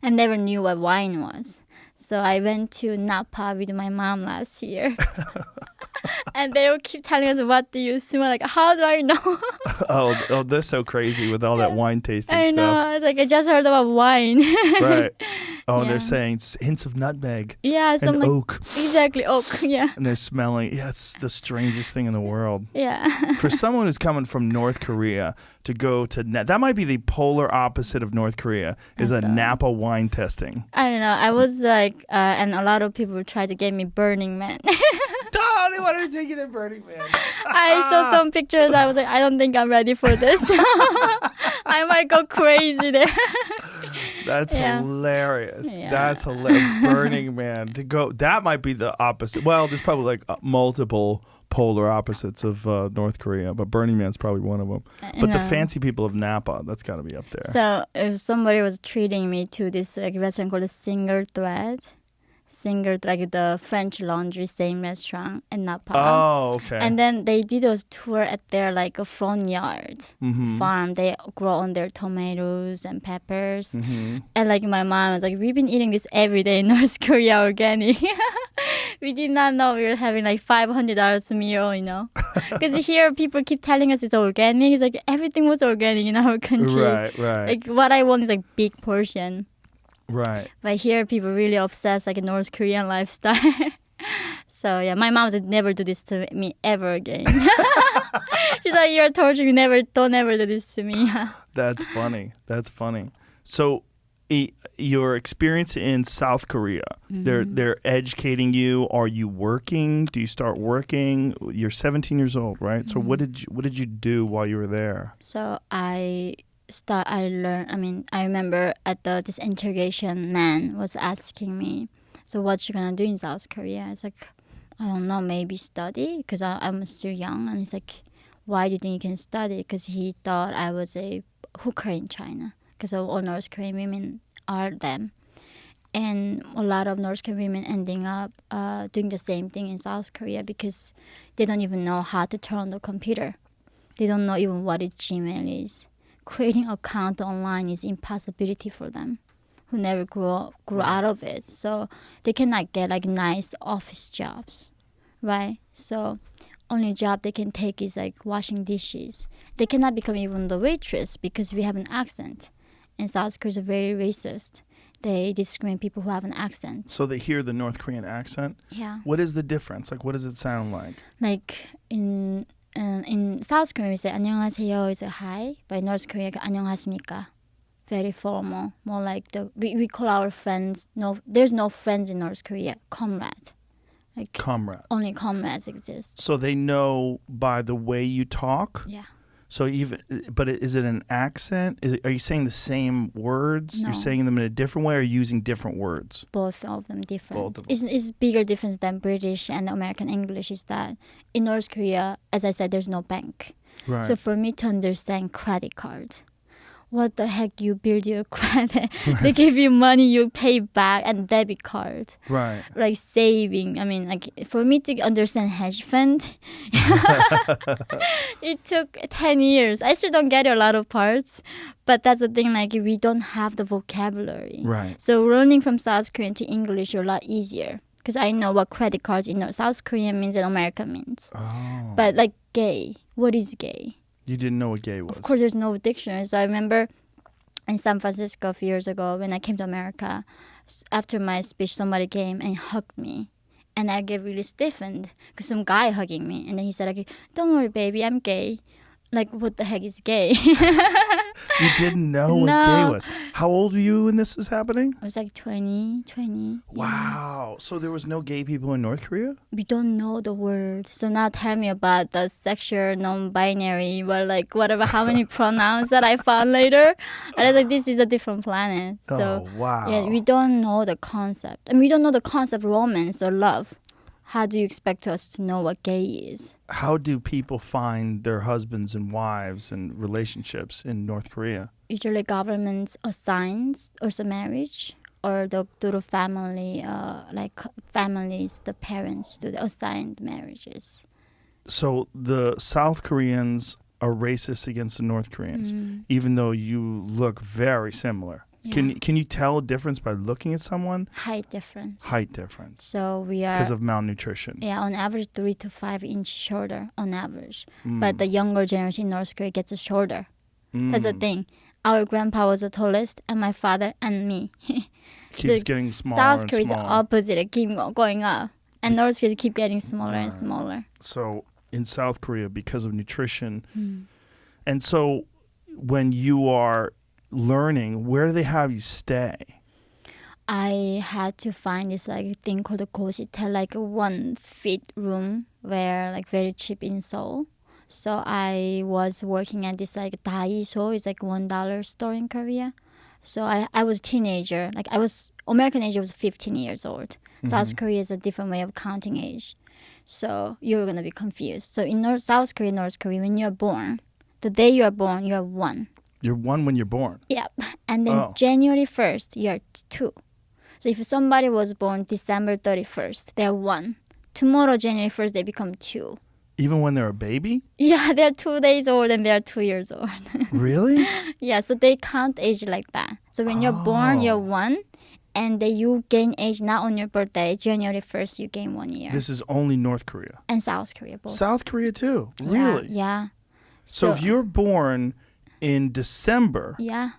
[SPEAKER 5] I never knew what wine was. So I went to Napa with my mom last year. And they will keep telling us, what do you smell? How do I know?
[SPEAKER 4] oh, they're so crazy with all that wine tasting
[SPEAKER 5] I
[SPEAKER 4] stuff.
[SPEAKER 5] know. It's I just heard about wine.
[SPEAKER 4] Right. Oh,
[SPEAKER 5] Yeah.
[SPEAKER 4] they're saying hints of nutmeg
[SPEAKER 5] Yeah,
[SPEAKER 4] and
[SPEAKER 5] some
[SPEAKER 4] oak.
[SPEAKER 5] Exactly, oak. Yeah.
[SPEAKER 4] And they're smelling. Yeah, it's the strangest thing in the world.
[SPEAKER 5] Yeah.
[SPEAKER 4] For someone who's coming from North Korea to go to that might be the polar opposite of North Korea is a
[SPEAKER 5] So-
[SPEAKER 4] Napa wine testing.
[SPEAKER 5] I don't know. I was and a lot of people tried to get me Burning Man.
[SPEAKER 4] Oh, they wanted to take you to Burning Man.
[SPEAKER 5] I saw some pictures. I was I don't think I'm ready for this. I might go crazy there.
[SPEAKER 4] That's
[SPEAKER 5] Yeah.
[SPEAKER 4] hilarious.
[SPEAKER 5] Yeah.
[SPEAKER 4] That's hilarious. Burning Man to go. That might be the opposite. Well, there's probably multiple polar opposites of North Korea, but Burning Man's probably one of them. But the fancy people of Napa, that's got to be up there.
[SPEAKER 5] So if somebody was treating me to this restaurant called Single Thread, the French Laundry, same restaurant in Napa.
[SPEAKER 4] Oh, okay.
[SPEAKER 5] And then they did a tour at their a front yard farm. They grow on their tomatoes and peppers.
[SPEAKER 4] Mm-hmm.
[SPEAKER 5] And my mom was we've been eating this every day in North Korea organic. We did not know we were having $500 meal, Because here people keep telling us it's organic. It's everything was organic in our country.
[SPEAKER 4] Right.
[SPEAKER 5] What I want is big portion.
[SPEAKER 4] Right.
[SPEAKER 5] But here people really obsessed a North Korean lifestyle. So yeah, my mom would never do this to me ever again. She's you're torturing me, don't ever do this to me.
[SPEAKER 4] That's funny. That's funny. So your experience in South Korea, they're educating you. Are you working? Do you start working? You're 17 years old, right? So what did you do while you were there?
[SPEAKER 5] So I remember at this interrogation man was asking me, so what you gonna do in South Korea? It's I don't know, maybe study, because I'm still young. And he's why do you think you can study? Because he thought I was a hooker in China, because all North Korean women are them. And a lot of North Korean women ending up doing the same thing in South Korea because they don't even know how to turn on the computer. They don't know even what a Gmail is. Creating an account online is impossibility for them who never grew out of it. So they cannot get like nice office jobs, right? So only job they can take is like washing dishes. They cannot become even the waitress because we have an accent. And South Korea is very racist. They discriminate people who have an accent.
[SPEAKER 4] So they hear the North Korean accent?
[SPEAKER 5] Yeah.
[SPEAKER 4] What is the difference? Like, what does it sound like?
[SPEAKER 5] Like in South Korea we say 안녕하세요 is a hi, but in North Korea 안녕하십니까. Very formal, more like we call our friends. No, there's no friends in North Korea. Comrade, like
[SPEAKER 4] Comrade.
[SPEAKER 5] only comrades exist.
[SPEAKER 4] So they know by the way you talk?
[SPEAKER 5] Yeah.
[SPEAKER 4] So but is it an accent? Are you saying the same words?
[SPEAKER 5] No.
[SPEAKER 4] You're saying them in a different way or using different words?
[SPEAKER 5] Both of them different.
[SPEAKER 4] Both of them.
[SPEAKER 5] It's bigger difference than British and American English is that in North Korea, as I said, there's no bank.
[SPEAKER 4] Right.
[SPEAKER 5] So for me to understand credit card, what the heck you build your credit? They give you money, you pay back, and debit card.
[SPEAKER 4] Right.
[SPEAKER 5] Like saving. I mean, like for me to understand hedge fund, it took 10 years. I still don't get a lot of parts, but that's the thing. Like we don't have the vocabulary.
[SPEAKER 4] Right.
[SPEAKER 5] So learning from South Korean to English is a lot easier because I know what credit cards in South Korean means and American means.
[SPEAKER 4] Oh.
[SPEAKER 5] But like gay, what is gay?
[SPEAKER 4] You didn't know what gay was.
[SPEAKER 5] Of course, there's no dictionary. So I remember in San Francisco a few years ago when I came to America, after my speech, somebody came and hugged me. And I get really stiffened because some guy hugging me. And then he said, like, don't worry, baby, I'm gay. Like, what the heck is gay?
[SPEAKER 4] You didn't know what
[SPEAKER 5] No.
[SPEAKER 4] gay was. How old were you when this was happening?
[SPEAKER 5] I was like 20.
[SPEAKER 4] Wow. So there was no gay people in North Korea?
[SPEAKER 5] We don't know the word. So now tell me about the sexual, non-binary, or like whatever, how many pronouns that I found later. And I was like, this is a different planet. So
[SPEAKER 4] Oh, wow.
[SPEAKER 5] yeah, we don't know the concept. And we don't know the concept of romance or love. How do you expect us to know what gay is?
[SPEAKER 4] How do people find their husbands and wives and relationships in North Korea?
[SPEAKER 5] Usually governments assigns also marriage or through the family, like families, the parents do the assigned marriages.
[SPEAKER 4] So the South Koreans are racist against the North Koreans, even though you look very similar.
[SPEAKER 5] Yeah.
[SPEAKER 4] Can you tell a difference by looking at someone?
[SPEAKER 5] Height difference.
[SPEAKER 4] Height difference.
[SPEAKER 5] So we are
[SPEAKER 4] Because of malnutrition.
[SPEAKER 5] yeah, on average 3 to 5 inch shorter on average.
[SPEAKER 4] Mm.
[SPEAKER 5] But the younger generation in North Korea gets shorter. That's the thing. Our grandpa was the tallest, and my father and me.
[SPEAKER 4] Keeps
[SPEAKER 5] So
[SPEAKER 4] getting smaller
[SPEAKER 5] South
[SPEAKER 4] and
[SPEAKER 5] Korea is the
[SPEAKER 4] smaller.
[SPEAKER 5] opposite. It keep going up. And North Korea keep getting smaller and smaller.
[SPEAKER 4] So in South Korea, because of nutrition.
[SPEAKER 5] Hmm.
[SPEAKER 4] And so when you are learning, where do they have you stay?
[SPEAKER 5] I had to find this like thing called a go시tel, like a 1 feet room where like very cheap in Seoul. So I was working at this like Daiso, it's like $1 store in Korea. So I was teenager, like I was American age was 15 years old. South Korea is a different way of counting age. So you're gonna be confused. So in South Korea, North Korea, when you're born, the day you are born, you're 1.
[SPEAKER 4] You're 1 when you're born.
[SPEAKER 5] Yep. And then
[SPEAKER 4] Oh.
[SPEAKER 5] January 1st, you're 2. So if somebody was born December 31st, they're 1. Tomorrow, January 1st, they become 2.
[SPEAKER 4] Even when they're a baby?
[SPEAKER 5] Yeah, they're 2 days old and they're 2 years old.
[SPEAKER 4] Really?
[SPEAKER 5] Yeah, so they count age like that. So when you're born, you're 1. And then you gain age not on your birthday. January 1st, you gain 1 year.
[SPEAKER 4] This is only North Korea.
[SPEAKER 5] And South Korea both.
[SPEAKER 4] South Korea too?
[SPEAKER 5] Yeah,
[SPEAKER 4] Really?
[SPEAKER 5] Yeah.
[SPEAKER 4] So if you're born in December,
[SPEAKER 5] Yeah.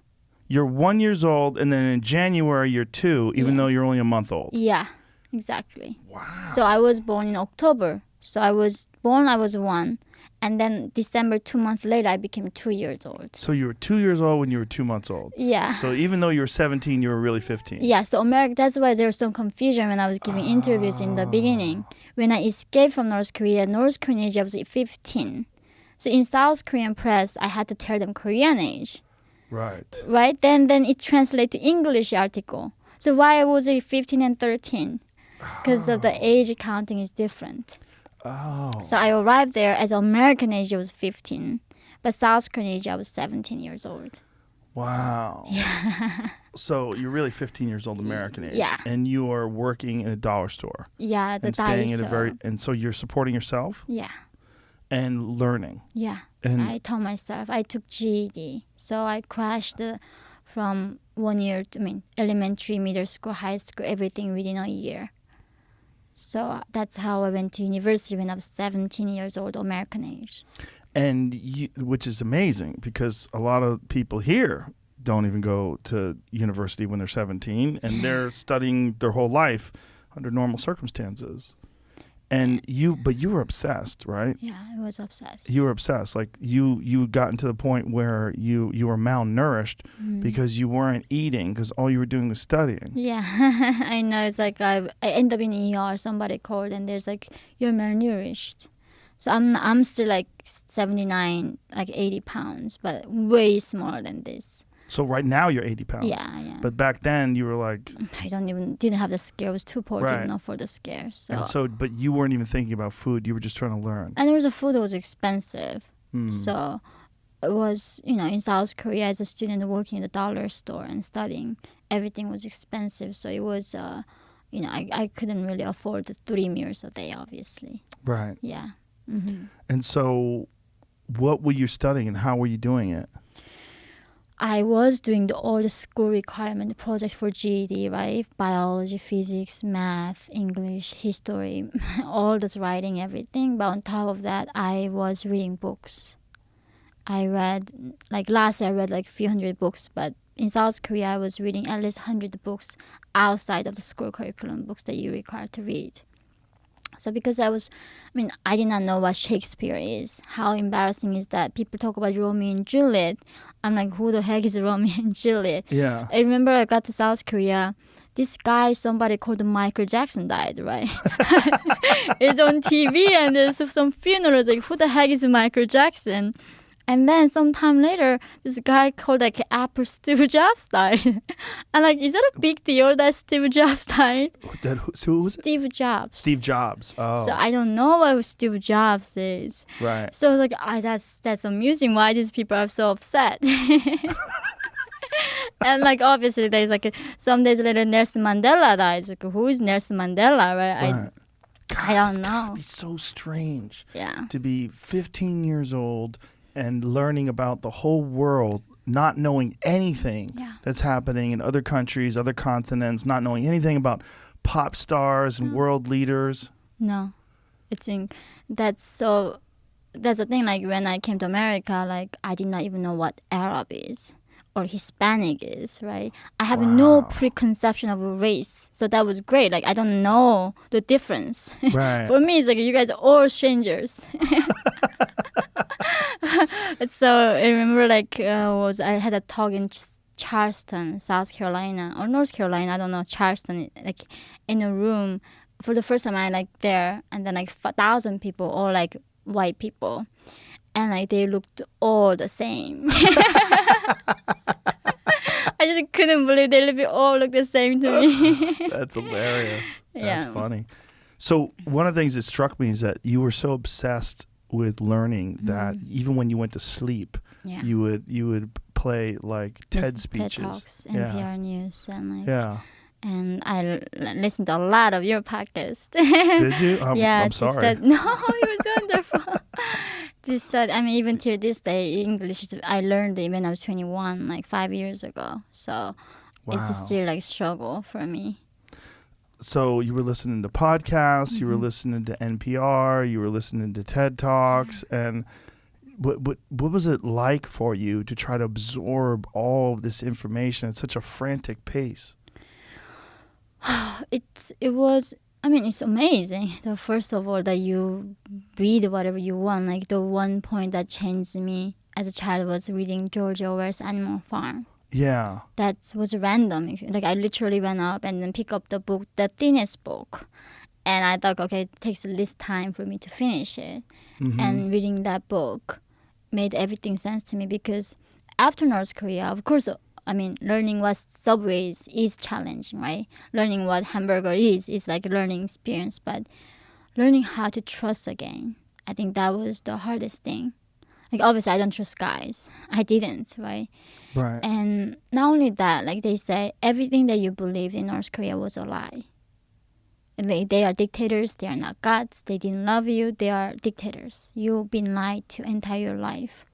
[SPEAKER 4] you're 1 year old, and then in January you're 2, even though you're only a month old.
[SPEAKER 5] Yeah, exactly.
[SPEAKER 4] Wow.
[SPEAKER 5] So I was born in October. So I was 1. And then December, 2 months later, I became 2 years old.
[SPEAKER 4] So you were 2 years old when you were 2 months old.
[SPEAKER 5] Yeah.
[SPEAKER 4] So even though you were 17, you were really 15.
[SPEAKER 5] Yeah, so America, that's why there was some confusion when I was giving interviews in the beginning. When I escaped from North Korea age I was 15. So in South Korean press, I had to tell them Korean age,
[SPEAKER 4] Right.
[SPEAKER 5] right? Then it translates to English article. So why was it 15 and 13? Because of the age counting is different.
[SPEAKER 4] Oh.
[SPEAKER 5] So I arrived there as American age I was 15, but South Korean age I was 17 years old.
[SPEAKER 4] Wow. Yeah. So you're really 15 years old American age.
[SPEAKER 5] Yeah.
[SPEAKER 4] And you are working in a dollar store.
[SPEAKER 5] Yeah, the
[SPEAKER 4] and staying at a
[SPEAKER 5] Daiso.
[SPEAKER 4] and so you're supporting yourself
[SPEAKER 5] Yeah.
[SPEAKER 4] and learning.
[SPEAKER 5] Yeah.
[SPEAKER 4] And
[SPEAKER 5] I told myself I took GED. So I crashed from 1 year to, elementary, middle school, high school, everything within a year. So that's how I went to university when I was 17 years old, American age.
[SPEAKER 4] and you, which is amazing because a lot of people here don't even go to university when they're 17 and they're studying their whole life under normal circumstances. And you were obsessed, right?
[SPEAKER 5] Yeah, I was obsessed.
[SPEAKER 4] You were obsessed. Like you gotten to the point where you were malnourished because you weren't eating because all you were doing was studying.
[SPEAKER 5] Yeah, I know. It's like I end up in ER. Somebody called and there's like, you're malnourished. So I'm still like 79, like 80 pounds, but way smaller than this.
[SPEAKER 4] So right now you're 80 pounds.
[SPEAKER 5] Yeah.
[SPEAKER 4] But back then you were like...
[SPEAKER 5] I didn't have the scare. I was too poor
[SPEAKER 4] Right.
[SPEAKER 5] to know for the scare.
[SPEAKER 4] But you weren't even thinking about food. You were just trying to learn.
[SPEAKER 5] And there was a food that was expensive. So it was, in South Korea as a student working in the dollar store and studying, everything was expensive. So it was, I couldn't really afford the 3 meals a day, obviously.
[SPEAKER 4] Right.
[SPEAKER 5] Yeah.
[SPEAKER 4] And so what were you studying and how were you doing it?
[SPEAKER 5] I was doing all the school requirement project for GED, right? Biology, physics, math, English, history, all this writing, everything. But on top of that, I was reading books. I read, last year I read a few hundred books, but in South Korea, I was reading at least 100 books outside of the school curriculum, books that you require to read. So because I did not know what Shakespeare is. How embarrassing is that? People talk about Romeo and Juliet. I'm like, who the heck is Romeo and Juliet?
[SPEAKER 4] Yeah.
[SPEAKER 5] I remember I got to South Korea. This guy, somebody called Michael Jackson died, right? It's on TV and there's some funerals. Like, who the heck is Michael Jackson? And then sometime later, this guy called Apple Steve Jobs died. I'm like, is that a big deal that Steve Jobs died?
[SPEAKER 4] Who was it?
[SPEAKER 5] Steve Jobs.
[SPEAKER 4] Steve Jobs. Oh.
[SPEAKER 5] So I don't know what Steve Jobs is.
[SPEAKER 4] Right.
[SPEAKER 5] So that's amusing why these people are so upset. And obviously there's some days later Nelson Mandela dies. Like, who is Nelson Mandela, right?
[SPEAKER 4] Right. God,
[SPEAKER 5] I don't
[SPEAKER 4] it's gotta
[SPEAKER 5] know.
[SPEAKER 4] be so strange.
[SPEAKER 5] Yeah.
[SPEAKER 4] To be 15 years old and learning about the whole world, not knowing anything that's happening in other countries, other continents, not knowing anything about pop stars and world leaders.
[SPEAKER 5] No. That's the thing, when I came to America, I did not even know what Arab is or Hispanic is, right? I have no preconception of a race. So that was great. I don't know the difference.
[SPEAKER 4] Right.
[SPEAKER 5] For me, it's you guys are all strangers. So I remember I had a talk in Charleston, South Carolina or North Carolina, I don't know, Charleston, in a room for the first time I there, and then 1,000 people, all white people, and they looked all the same. I just couldn't believe they all look the same to me.
[SPEAKER 4] That's hilarious. That's
[SPEAKER 5] Yeah.
[SPEAKER 4] funny. So one of the things that struck me is that you were so obsessed with learning that even when you went to sleep,
[SPEAKER 5] Yeah.
[SPEAKER 4] you would play TED speeches.
[SPEAKER 5] TED Talks, NPR News, and
[SPEAKER 4] Yeah.
[SPEAKER 5] and I listened to a lot of your podcast.
[SPEAKER 4] Did you?
[SPEAKER 5] Yeah,
[SPEAKER 4] I'm sorry.
[SPEAKER 5] No, it was wonderful. Even till this day, English, I learned it when I was 21, 5 years ago. So it's still struggle for me.
[SPEAKER 4] So you were listening to podcasts, you were listening to NPR, you were listening to TED Talks, and what was it like for you to try to absorb all of this information at such a frantic pace?
[SPEAKER 5] It was. It's amazing. First of all, that you read whatever you want. The one point that changed me as a child was reading George Orwell's Animal Farm.
[SPEAKER 4] Yeah.
[SPEAKER 5] That was random. I literally went up and then picked up the book, the thinnest book. And I thought, okay, it takes the least time for me to finish it.
[SPEAKER 4] Mm-hmm.
[SPEAKER 5] And reading that book made everything sense to me because after North Korea, of course, learning what Subway is challenging, right? Learning what hamburger is learning experience. But learning how to trust again, I think that was the hardest thing. Like obviously I don't trust guys. I didn't, right?
[SPEAKER 4] Right.
[SPEAKER 5] And not only that, like they say, everything that you believed in North Korea was a lie. They are dictators. They are not gods. They didn't love you. They are dictators. You've been lied to entire life.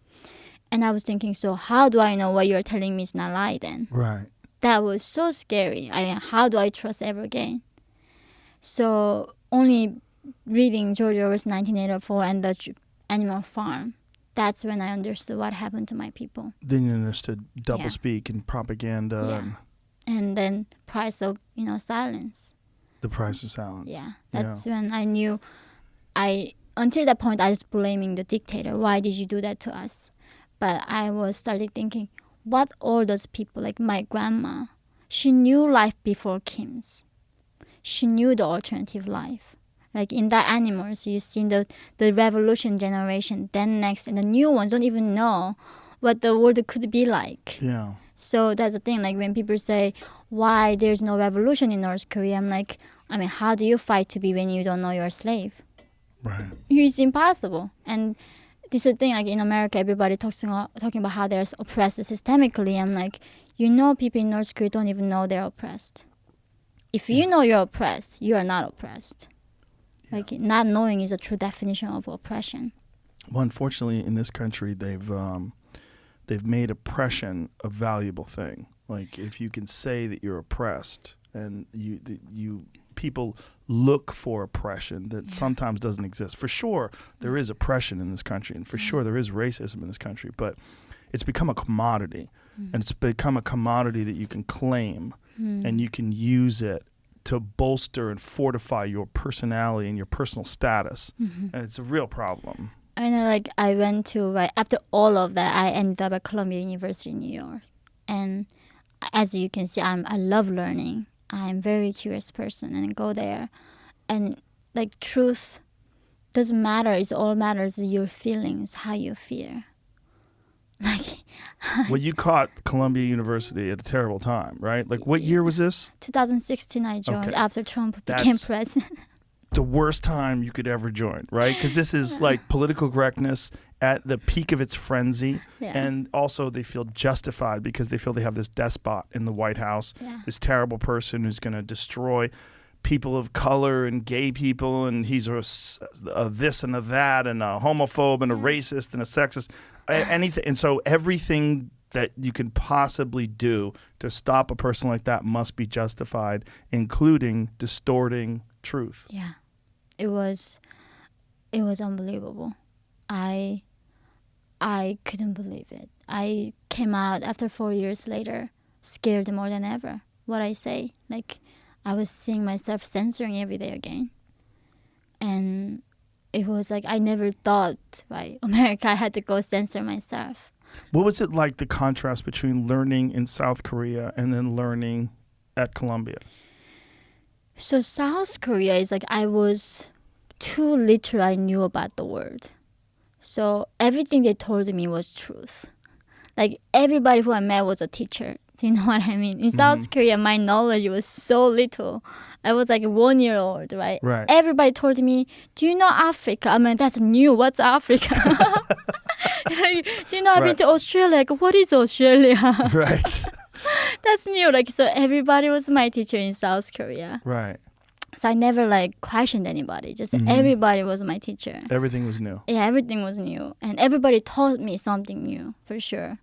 [SPEAKER 5] And I was thinking, so how do I know what you're telling me is not lie then?
[SPEAKER 4] Right.
[SPEAKER 5] That was so scary. How do I trust ever again? So only reading George Orwell's 1984 and the Animal Farm, that's when I understood what happened to my people.
[SPEAKER 4] Then you understood
[SPEAKER 5] Yeah.
[SPEAKER 4] doublespeak and propaganda
[SPEAKER 5] Yeah.
[SPEAKER 4] and
[SPEAKER 5] And then price of, silence.
[SPEAKER 4] the price of silence.
[SPEAKER 5] Yeah, that's when I knew. Until that point, I was blaming the dictator. Why did you do that to us? But I was started thinking, what all those people, like my grandma, she knew life before Kim's. She knew the alternative life. Like in that animals, you see the revolution generation, then next, and the new ones don't even know what the world could be like.
[SPEAKER 4] Yeah.
[SPEAKER 5] So that's the thing. Like when people say, why there's no revolution in North Korea, I'm like, how do you fight to be when you don't know you're a slave?
[SPEAKER 4] Right.
[SPEAKER 5] It's impossible. And this is the thing, like in America, everybody talking about how they're oppressed systemically. I'm like, people in North Korea don't even know they're oppressed. If you know you're oppressed, you are not oppressed.
[SPEAKER 4] Yeah.
[SPEAKER 5] Like not knowing is a true definition of oppression.
[SPEAKER 4] Well, unfortunately, in this country, they've made oppression a valuable thing. Like if you can say that you're oppressed, and people look for oppression that sometimes doesn't exist. For sure, there is oppression in this country, and for sure there is racism in this country. But it's become a commodity, and it's become a commodity that you can claim, and you can use it to bolster and fortify your personality and your personal status. And it's a real problem.
[SPEAKER 5] I know, like I went to, right after all of that, I ended up at Columbia University in New York. And as you can see, I love learning. I'm a very curious person, and I go there. And like truth doesn't matter. It's all matters is your feelings, how you feel. Like
[SPEAKER 4] Well, you caught Columbia University at a terrible time, right? Like what year was this?
[SPEAKER 5] 2016 I joined
[SPEAKER 4] Okay.
[SPEAKER 5] after Trump became
[SPEAKER 4] That's-
[SPEAKER 5] president.
[SPEAKER 4] The worst time you could ever join, right? Because this is like political correctness at the peak of its frenzy.
[SPEAKER 5] Yeah.
[SPEAKER 4] And also they feel justified because they feel they have this despot in the White House,
[SPEAKER 5] Yeah.
[SPEAKER 4] this terrible person who's going to destroy people of color and gay people, and he's a this and a that and a homophobe and a racist and a sexist, anything. And so everything that you can possibly do to stop a person like that must be justified, including distorting truth.
[SPEAKER 5] Yeah, it was unbelievable. I couldn't believe it. I came out after 4 years later, scared more than ever. What I say, like I was seeing myself censoring every day again, and it was like I never thought, right, America, I had to go censor myself.
[SPEAKER 4] What was it like, the contrast between learning in South Korea and then learning at Columbia?
[SPEAKER 5] So South Korea is like I was too literal. I knew about the word. So everything they told me was truth. Like everybody who I met was a teacher. Do you know what I mean? In South Korea, my knowledge was so little. I was like 1 year old, right?
[SPEAKER 4] Right.
[SPEAKER 5] Everybody told me, do you know Africa? I mean, that's new. What's Africa? Like, do you know I've been
[SPEAKER 4] Right.
[SPEAKER 5] to Australia? Like, what is Australia?
[SPEAKER 4] Right.
[SPEAKER 5] That's new. Like, so everybody was my teacher in South Korea.
[SPEAKER 4] Right.
[SPEAKER 5] So I never like questioned anybody. Just everybody was my teacher.
[SPEAKER 4] Everything was new.
[SPEAKER 5] Yeah, everything was new, and everybody taught me something new for sure.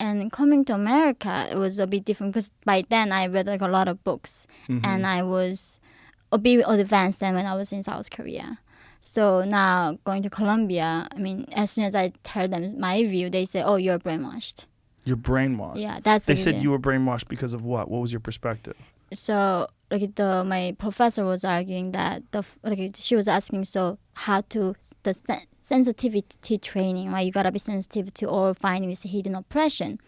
[SPEAKER 5] And coming to America, it was a bit different because by then I read like a lot of books, and I was a bit advanced than when I was in South Korea. So now going to Columbia, I mean, as soon as I tell them my view, they say, "Oh, you're brainwashed."
[SPEAKER 4] You're brainwashed.
[SPEAKER 5] Yeah, that's
[SPEAKER 4] They
[SPEAKER 5] like
[SPEAKER 4] said
[SPEAKER 5] the-
[SPEAKER 4] you were brainwashed because of what? What was your perspective?
[SPEAKER 5] So like my professor was arguing that she was asking, so how to the sensitivity training, right? You gotta be sensitive to all finding this hidden oppression,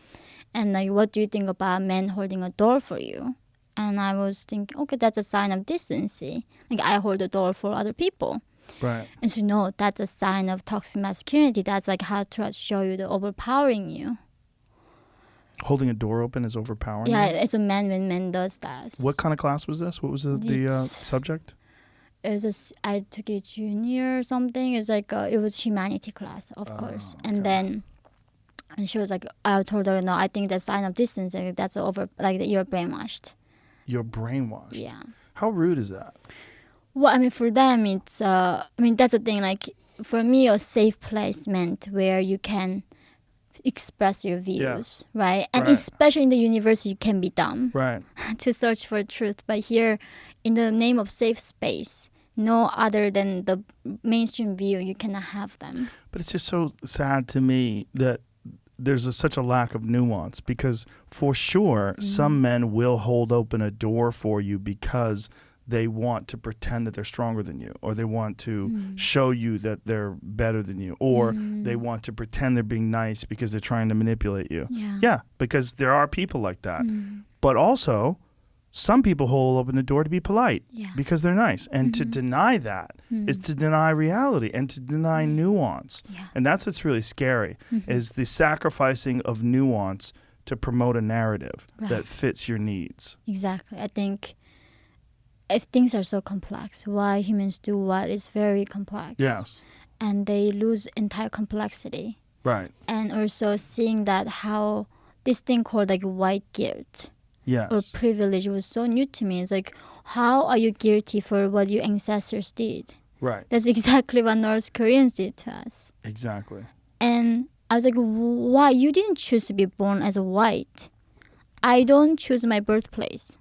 [SPEAKER 5] and like what do you think about men holding a door for you? And I was thinking, okay, that's a sign of decency. Like I hold the door for other people.
[SPEAKER 4] Right.
[SPEAKER 5] And so no, that's a sign of toxic masculinity. That's like how to show you the overpowering you.
[SPEAKER 4] Holding a door open is overpowering.
[SPEAKER 5] Yeah,
[SPEAKER 4] you?
[SPEAKER 5] it's a man when man does that.
[SPEAKER 4] What kind of class was this? What was the
[SPEAKER 5] It's-
[SPEAKER 4] subject?
[SPEAKER 5] I took a junior or something. It's like it was humanity class, of course. And then and she was like, I told her, no, I think that's sign of distance. Like, that's over. Like that you're brainwashed.
[SPEAKER 4] You're brainwashed.
[SPEAKER 5] Yeah.
[SPEAKER 4] How rude is that?
[SPEAKER 5] Well, I mean, for them, it's. I mean, that's the thing. Like for me, a safe place meant where you can express your views, right? And
[SPEAKER 4] Right.
[SPEAKER 5] especially in the university, you can be dumb
[SPEAKER 4] Right.
[SPEAKER 5] to search for truth. But here, in the name of safe space, no other than the mainstream view, you cannot have them.
[SPEAKER 4] But it's just so sad to me that there's such a lack of nuance, because for sure some men will hold open a door for you because they want to pretend that they're stronger than you, or they want to show you that they're better than you, or they want to pretend they're being nice because they're trying to manipulate you.
[SPEAKER 5] Yeah.
[SPEAKER 4] Because there are people like that. But also, some people hold open the door to be polite because they're nice. And to deny that is to deny reality and to deny nuance.
[SPEAKER 5] Yeah.
[SPEAKER 4] And that's what's really scary, is the sacrificing of nuance to promote a narrative that fits your needs.
[SPEAKER 5] Exactly. I think if things are so complex, why humans do what is very complex.
[SPEAKER 4] Yes.
[SPEAKER 5] And they lose entire complexity.
[SPEAKER 4] Right.
[SPEAKER 5] And also seeing that how this thing called like white guilt
[SPEAKER 4] Yes.
[SPEAKER 5] or privilege was so new to me. It's like, how are you guilty for what your ancestors did?
[SPEAKER 4] Right.
[SPEAKER 5] That's exactly what North Koreans did to us.
[SPEAKER 4] Exactly.
[SPEAKER 5] And I was like, why? You didn't choose to be born as a white. I don't choose my birthplace.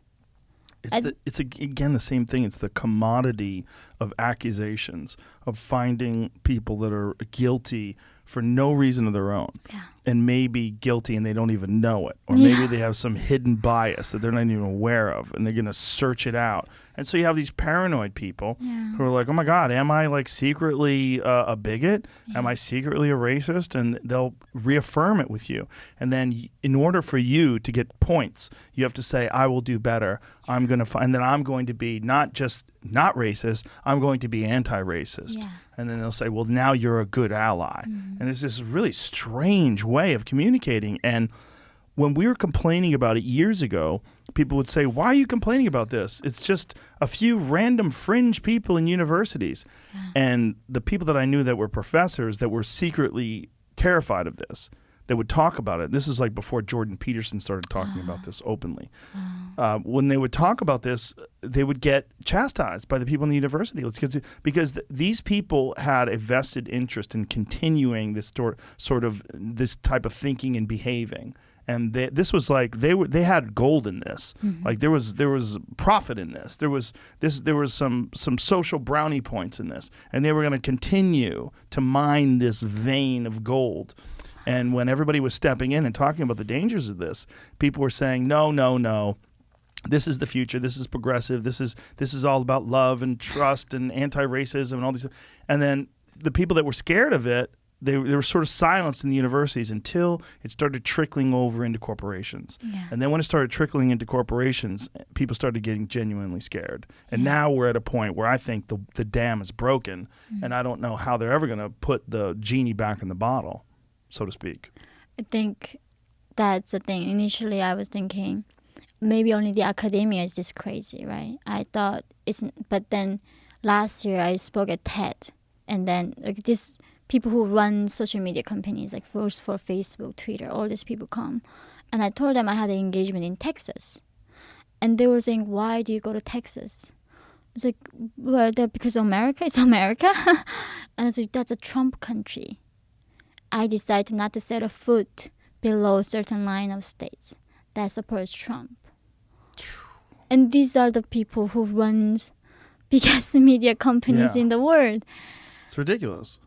[SPEAKER 4] It's again the same thing. It's the commodity of accusations, of finding people that are guilty for no reason of their own, and maybe guilty and they don't even know it, or maybe they have some hidden bias that they're not even aware of, and they're going to search it out. And so you have these paranoid people who are like, oh my God, am I like secretly a bigot? Am I secretly a racist? And they'll reaffirm it with you. And then in order for you to get points, you have to say, I will do better. I'm going to find that I'm going to be not just not racist, I'm going to be anti-racist.
[SPEAKER 5] Yeah.
[SPEAKER 4] And then they'll say, well, now you're a good ally. And it's this really strange way of communicating. And when we were complaining about it years ago, people would say, why are you complaining about this? It's just a few random fringe people in universities. And the people that I knew that were professors that were secretly terrified of this, that would talk about it. This is like before Jordan Peterson started talking about this openly. When they would talk about this, they would get chastised by the people in the university. Because these people had a vested interest in continuing this sort of this type of thinking and behaving. And this was like they had gold in this. Like there was profit in this. There was some social brownie points in this, and they were going to continue to mine this vein of gold. And when everybody was stepping in and talking about the dangers of this, people were saying, no. This is the future. This is progressive. This is all about love and trust and anti-racism and all these. And then the people that were scared of it, they were sort of silenced in the universities until it started trickling over into corporations. And then when it started trickling into corporations, people started getting genuinely scared. And now we're at a point where I think the dam is broken, and I don't know how they're ever going to put the genie back in the bottle, so to speak.
[SPEAKER 5] I think that's the thing. Initially, I was thinking maybe only the academia is this crazy, right? I thought but then last year I spoke at TED, and then like this people who run social media companies like for Facebook, Twitter, all these people come, and I told them I had an engagement in Texas, and they were saying, "Why do you go to Texas?" It's like, well, because America is America, and it's like that's a Trump country. I decided not to set a foot below a certain line of states that supports Trump. And these are the people who runs biggest media companies in the world.
[SPEAKER 4] It's ridiculous.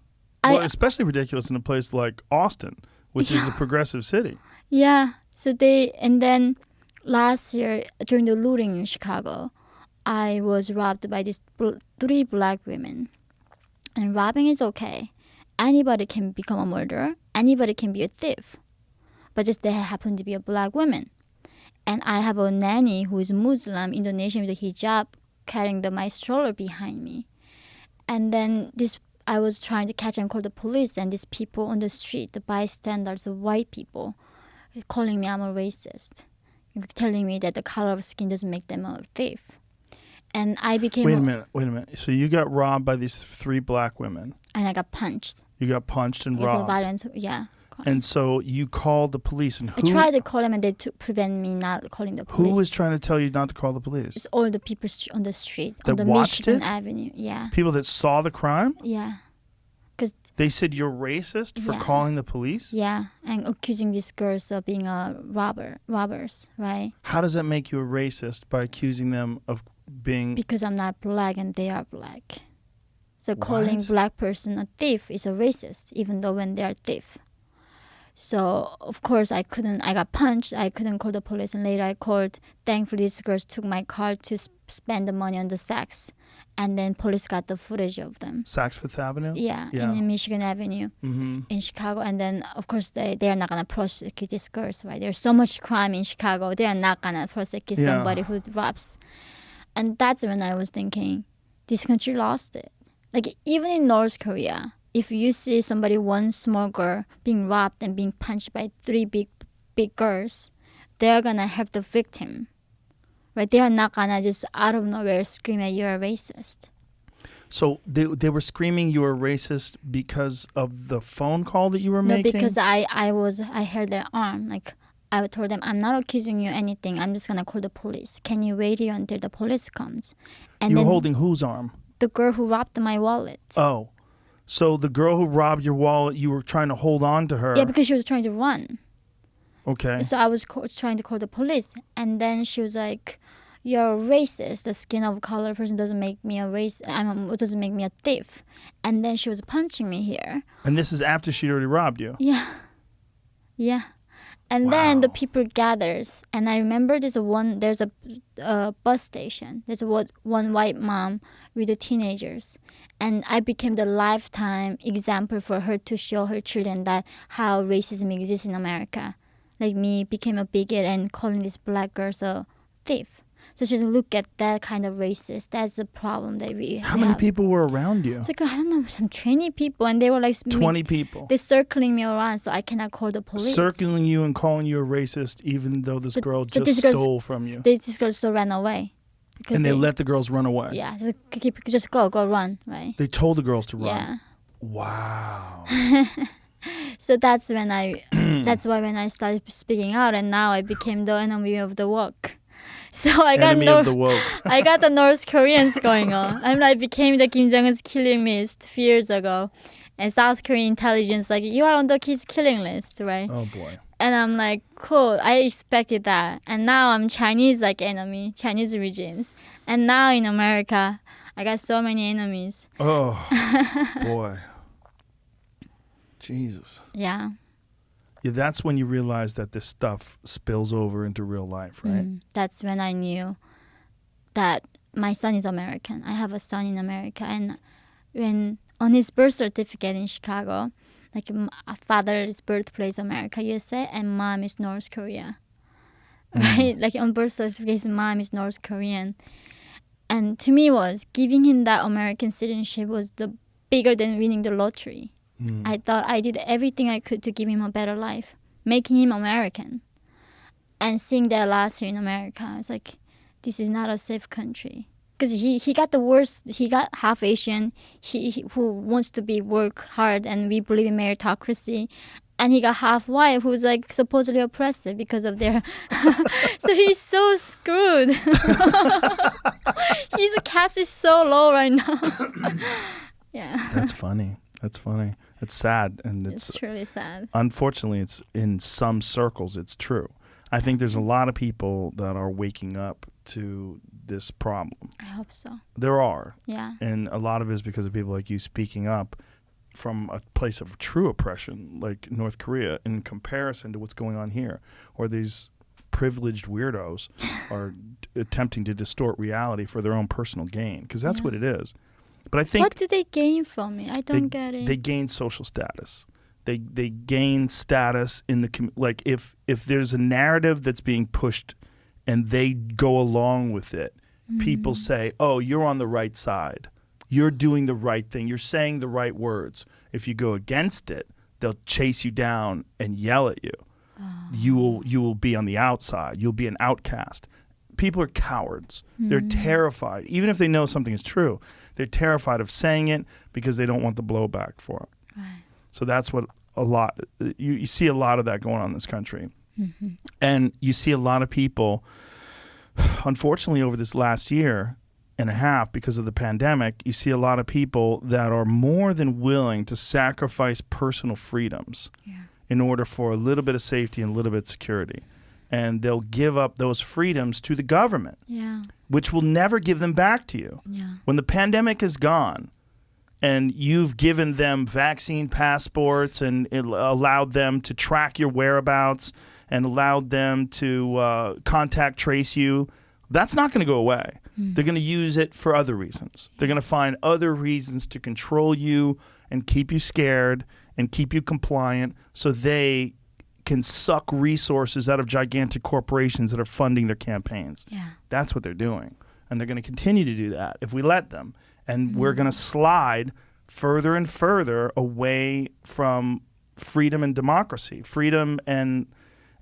[SPEAKER 4] Well, especially ridiculous in a place like Austin, which is a progressive city.
[SPEAKER 5] Yeah. And then last year during the looting in Chicago, I was robbed by these 3 black women. And robbing is okay. Anybody can become a murderer. Anybody can be a thief. But just they happen to be a black woman. And I have a nanny who is Muslim, Indonesian with a hijab, carrying my stroller behind me. And then I was trying to catch and call the police, and these people on the street, the bystanders, white people, calling me I'm a racist, telling me that the color of skin doesn't make them a thief. And I became
[SPEAKER 4] Wait a minute. So you got robbed by these 3 black women.
[SPEAKER 5] and I got punched.
[SPEAKER 4] You got punched and
[SPEAKER 5] It's a
[SPEAKER 4] robbed.
[SPEAKER 5] violence, yeah. crime.
[SPEAKER 4] And so you called the police. And
[SPEAKER 5] I tried to call them and they prevent me not calling the police.
[SPEAKER 4] Who was trying to tell you not to call the police?
[SPEAKER 5] It's all the people on the street,
[SPEAKER 4] That
[SPEAKER 5] on the
[SPEAKER 4] watched
[SPEAKER 5] Michigan
[SPEAKER 4] it?
[SPEAKER 5] Avenue. Yeah.
[SPEAKER 4] People that saw the crime?
[SPEAKER 5] Yeah. Because
[SPEAKER 4] They said you're racist for
[SPEAKER 5] Yeah.
[SPEAKER 4] calling the police?
[SPEAKER 5] yeah, and accusing these girls of being robbers, right?
[SPEAKER 4] How does that make you a racist by accusing them of being...
[SPEAKER 5] Because I'm not black and they are black. So calling
[SPEAKER 4] What?
[SPEAKER 5] black person a thief is a racist, even though when they are thief. So of course I got punched. I couldn't call the police, and later I called. Thankfully, these girls took my car to spend the money on the Saks, and then police got the footage of them.
[SPEAKER 4] Saks Fifth Avenue?
[SPEAKER 5] Yeah,
[SPEAKER 4] Yeah.
[SPEAKER 5] in Michigan Avenue in Chicago, and then of course they are not gonna prosecute these girls, right? There's so much crime in Chicago. They are not gonna prosecute
[SPEAKER 4] Yeah.
[SPEAKER 5] somebody who robs, and that's when I was thinking, this country lost it. Like even in North Korea, if you see somebody, one small girl being robbed and being punched by 3 big girls, they're gonna help the victim, right? They are not gonna just out of nowhere scream at you're a racist.
[SPEAKER 4] So they were screaming you were racist because of the phone call that you were
[SPEAKER 5] No,
[SPEAKER 4] making?
[SPEAKER 5] because I held their arm. Like I told them, I'm not accusing you anything. I'm just gonna call the police. Can you wait here until the police comes? And
[SPEAKER 4] You were
[SPEAKER 5] then
[SPEAKER 4] holding whose arm?
[SPEAKER 5] the girl who robbed my wallet.
[SPEAKER 4] Oh. So the girl who robbed your wallet, you were trying to hold on to her.
[SPEAKER 5] Yeah, because she was trying to run.
[SPEAKER 4] Okay.
[SPEAKER 5] So I was trying to call the police, and then she was like, "You're a racist. The skin of color person doesn't make me a doesn't make me a thief." And then she was punching me here.
[SPEAKER 4] And this is after she'd already robbed you.
[SPEAKER 5] Yeah, yeah. And then the people gathers, and I remember there's a bus station. There's one white mom with the teenagers, and I became the lifetime example for her to show her children that how racism exists in America. Like me became a bigot and calling these black girls a thief. So she look at that kind of racist. That's the problem that we
[SPEAKER 4] How many
[SPEAKER 5] have.
[SPEAKER 4] people were around you?
[SPEAKER 5] It's like, I don't know, some 20 people, and they were like
[SPEAKER 4] 20 people.
[SPEAKER 5] They're circling me around, so I cannot call the police.
[SPEAKER 4] Circling you and calling you a racist even though this girl
[SPEAKER 5] but
[SPEAKER 4] just
[SPEAKER 5] this girl's-
[SPEAKER 4] stole from you.
[SPEAKER 5] These girls still ran away. Because
[SPEAKER 4] And they let the girls run away.
[SPEAKER 5] Yeah, just go run, right?
[SPEAKER 4] They told the girls to run.
[SPEAKER 5] Yeah.
[SPEAKER 4] Wow.
[SPEAKER 5] So that's when that's why when I started speaking out, and now I became the enemy of the woke. So I got
[SPEAKER 4] Enemy of the woke.
[SPEAKER 5] I got the North Koreans going on. I became the Kim Jong-un's killing list a few years ago, and South Korean intelligence like, you are on the his killing list, right?
[SPEAKER 4] Oh boy.
[SPEAKER 5] And I'm like, cool. I expected that, and now I'm Chinese like enemy, Chinese regimes, and now in America, I got so many enemies.
[SPEAKER 4] Oh boy. Jesus.
[SPEAKER 5] Yeah.
[SPEAKER 4] Yeah, that's when you realize that this stuff spills over into real life, right?
[SPEAKER 5] That's when I knew that my son is American. I have a son in America, and when on his birth certificate in Chicago, like father's birthplace America, USA, and mom is North Korea, right? Like on birth certificate, his mom is North Korean, and to me was giving him that American citizenship was the bigger than winning the lottery. I thought I did everything I could to give him a better life, making him American. And seeing that last year in America, it's like, this is not a safe country. Because he got the worst, he got half Asian, he who wants to work hard, and we believe in meritocracy. And he got half white, who's like supposedly oppressive because of their... So he's so screwed. His caste is so low right now. Yeah.
[SPEAKER 4] That's funny. That's funny. It's sad, and
[SPEAKER 5] It's truly sad.
[SPEAKER 4] unfortunately, it's in some circles, it's true. I think there's a lot of people that are waking up to this problem.
[SPEAKER 5] I hope so.
[SPEAKER 4] There are.
[SPEAKER 5] Yeah.
[SPEAKER 4] And a lot of it is because of people like you speaking up from a place of true oppression, like North Korea, in comparison to what's going on here, where these privileged weirdos are attempting to distort reality for their own personal gain, because that's what it is. But I think
[SPEAKER 5] What do they gain from it? I don't get it.
[SPEAKER 4] they gain social status. They gain status in the like if there's a narrative that's being pushed and they go along with it, people say, "Oh, you're on the right side. You're doing the right thing. You're saying the right words." If you go against it, they'll chase you down and yell at you. You will be on the outside. You'll be an outcast. people are cowards. They're terrified. Even if they know something is true, they're terrified of saying it because they don't want the blowback for it.
[SPEAKER 5] Right.
[SPEAKER 4] So that's what you see a lot of that going on in this country. And you see a lot of people, unfortunately, over this last year and a half, because of the pandemic, you see a lot of people that are more than willing to sacrifice personal freedoms in order for a little bit of safety and a little bit of security. And they'll give up those freedoms to the government, which will never give them back to you. When the pandemic is gone and you've given them vaccine passports and it allowed them to track your whereabouts and allowed them to contact trace you, that's not going to go away. They're going to use it for other reasons. They're going to find other reasons to control you and keep you scared and keep you compliant so they can suck resources out of gigantic corporations that are funding their campaigns. That's what they're doing. And they're going to continue to do that if we let them. And we're going to slide further and further away from freedom and democracy, freedom and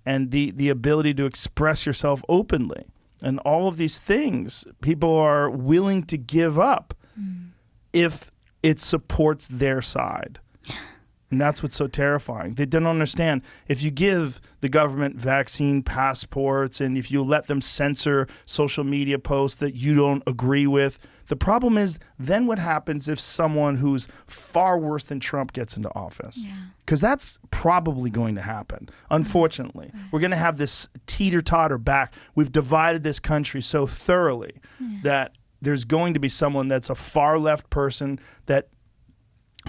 [SPEAKER 4] the ability to express yourself openly. And all of these things people are willing to give up if it supports their side. And that's what's so terrifying. They don't understand. If you give the government vaccine passports and if you let them censor social media posts that you don't agree with, the problem is then what happens if someone who's far worse than Trump gets into office? Because that's probably going to happen, unfortunately. We're going to have this teeter-totter back. We've divided this country so thoroughly that there's going to be someone that's a far-left person that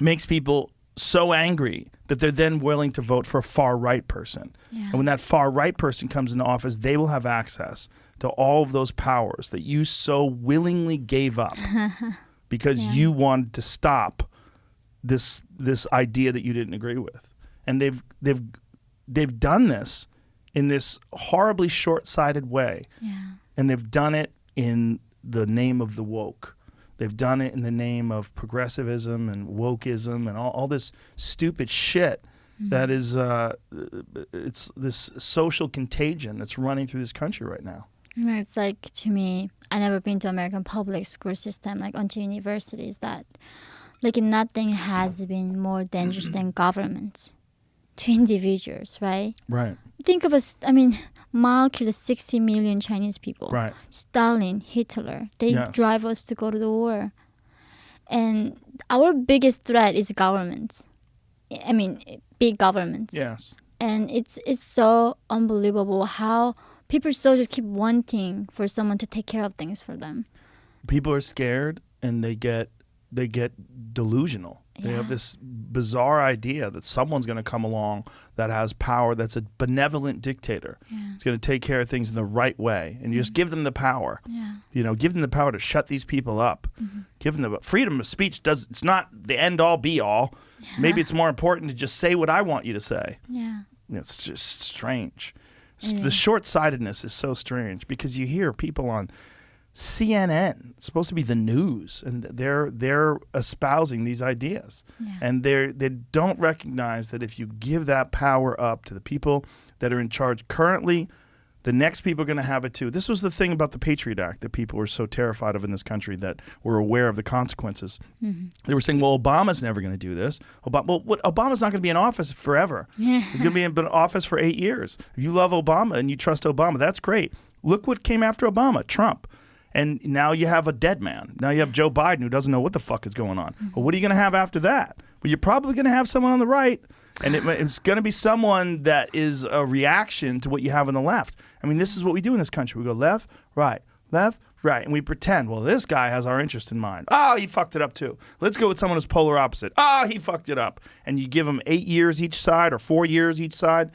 [SPEAKER 4] makes people so angry that they're then willing to vote for a far-right person. And when that far-right person comes into office, they will have access to all of those powers that you so willingly gave up because you wanted to stop this idea that you didn't agree with. And they've done this in this horribly short-sighted way. And they've done it in the name of the woke. They've done it in the name of progressivism and wokeism and all this stupid shit that is it's this social contagion that's running through this country right now.
[SPEAKER 5] It's like, to me, I never been to American public school system, like until universities, that like nothing has been more dangerous than government to individuals, right?
[SPEAKER 4] Right.
[SPEAKER 5] Think of us, Mao killed 60 million Chinese people.
[SPEAKER 4] Right.
[SPEAKER 5] Stalin, Hitler, they drive us to go to the war. And our biggest threat is government. Big governments.
[SPEAKER 4] Yes.
[SPEAKER 5] And it's so unbelievable how people still just keep wanting for someone to take care of things for them.
[SPEAKER 4] People are scared and they get delusional. They have this bizarre idea that someone's going to come along that has power, that's a benevolent dictator. It's going to take care of things in the right way. And you just give them the power. Give them the power to shut these people up. Give them the freedom of speech. It's not the end all be all. Maybe it's more important to just say what I want you to say. It's just strange. The short-sightedness is so strange because you hear people on CNN, it's supposed to be the news, and they're espousing these ideas. And they don't recognize that if you give that power up to the people that are in charge currently, the next people are going to have it too. This was the thing about the Patriot Act that people were so terrified of in this country, that were aware of the consequences. They were saying, well, Obama's never going to do this. Obama's not going to be in office forever. He's going to be in office for 8 years. If you love Obama and you trust Obama, that's great. Look what came after Obama, Trump. And now you have a dead man. Now you have Joe Biden who doesn't know what the fuck is going on. Well, what are you going to have after that? Well, you're probably going to have someone on the right, and it's going to be someone that is a reaction to what you have on the left. This is what we do in this country. We go left, right, and we pretend, well, this guy has our interest in mind. Oh, he fucked it up too. Let's go with someone who's polar opposite. Oh, he fucked it up. And you give them 8 years each side or 4 years each side,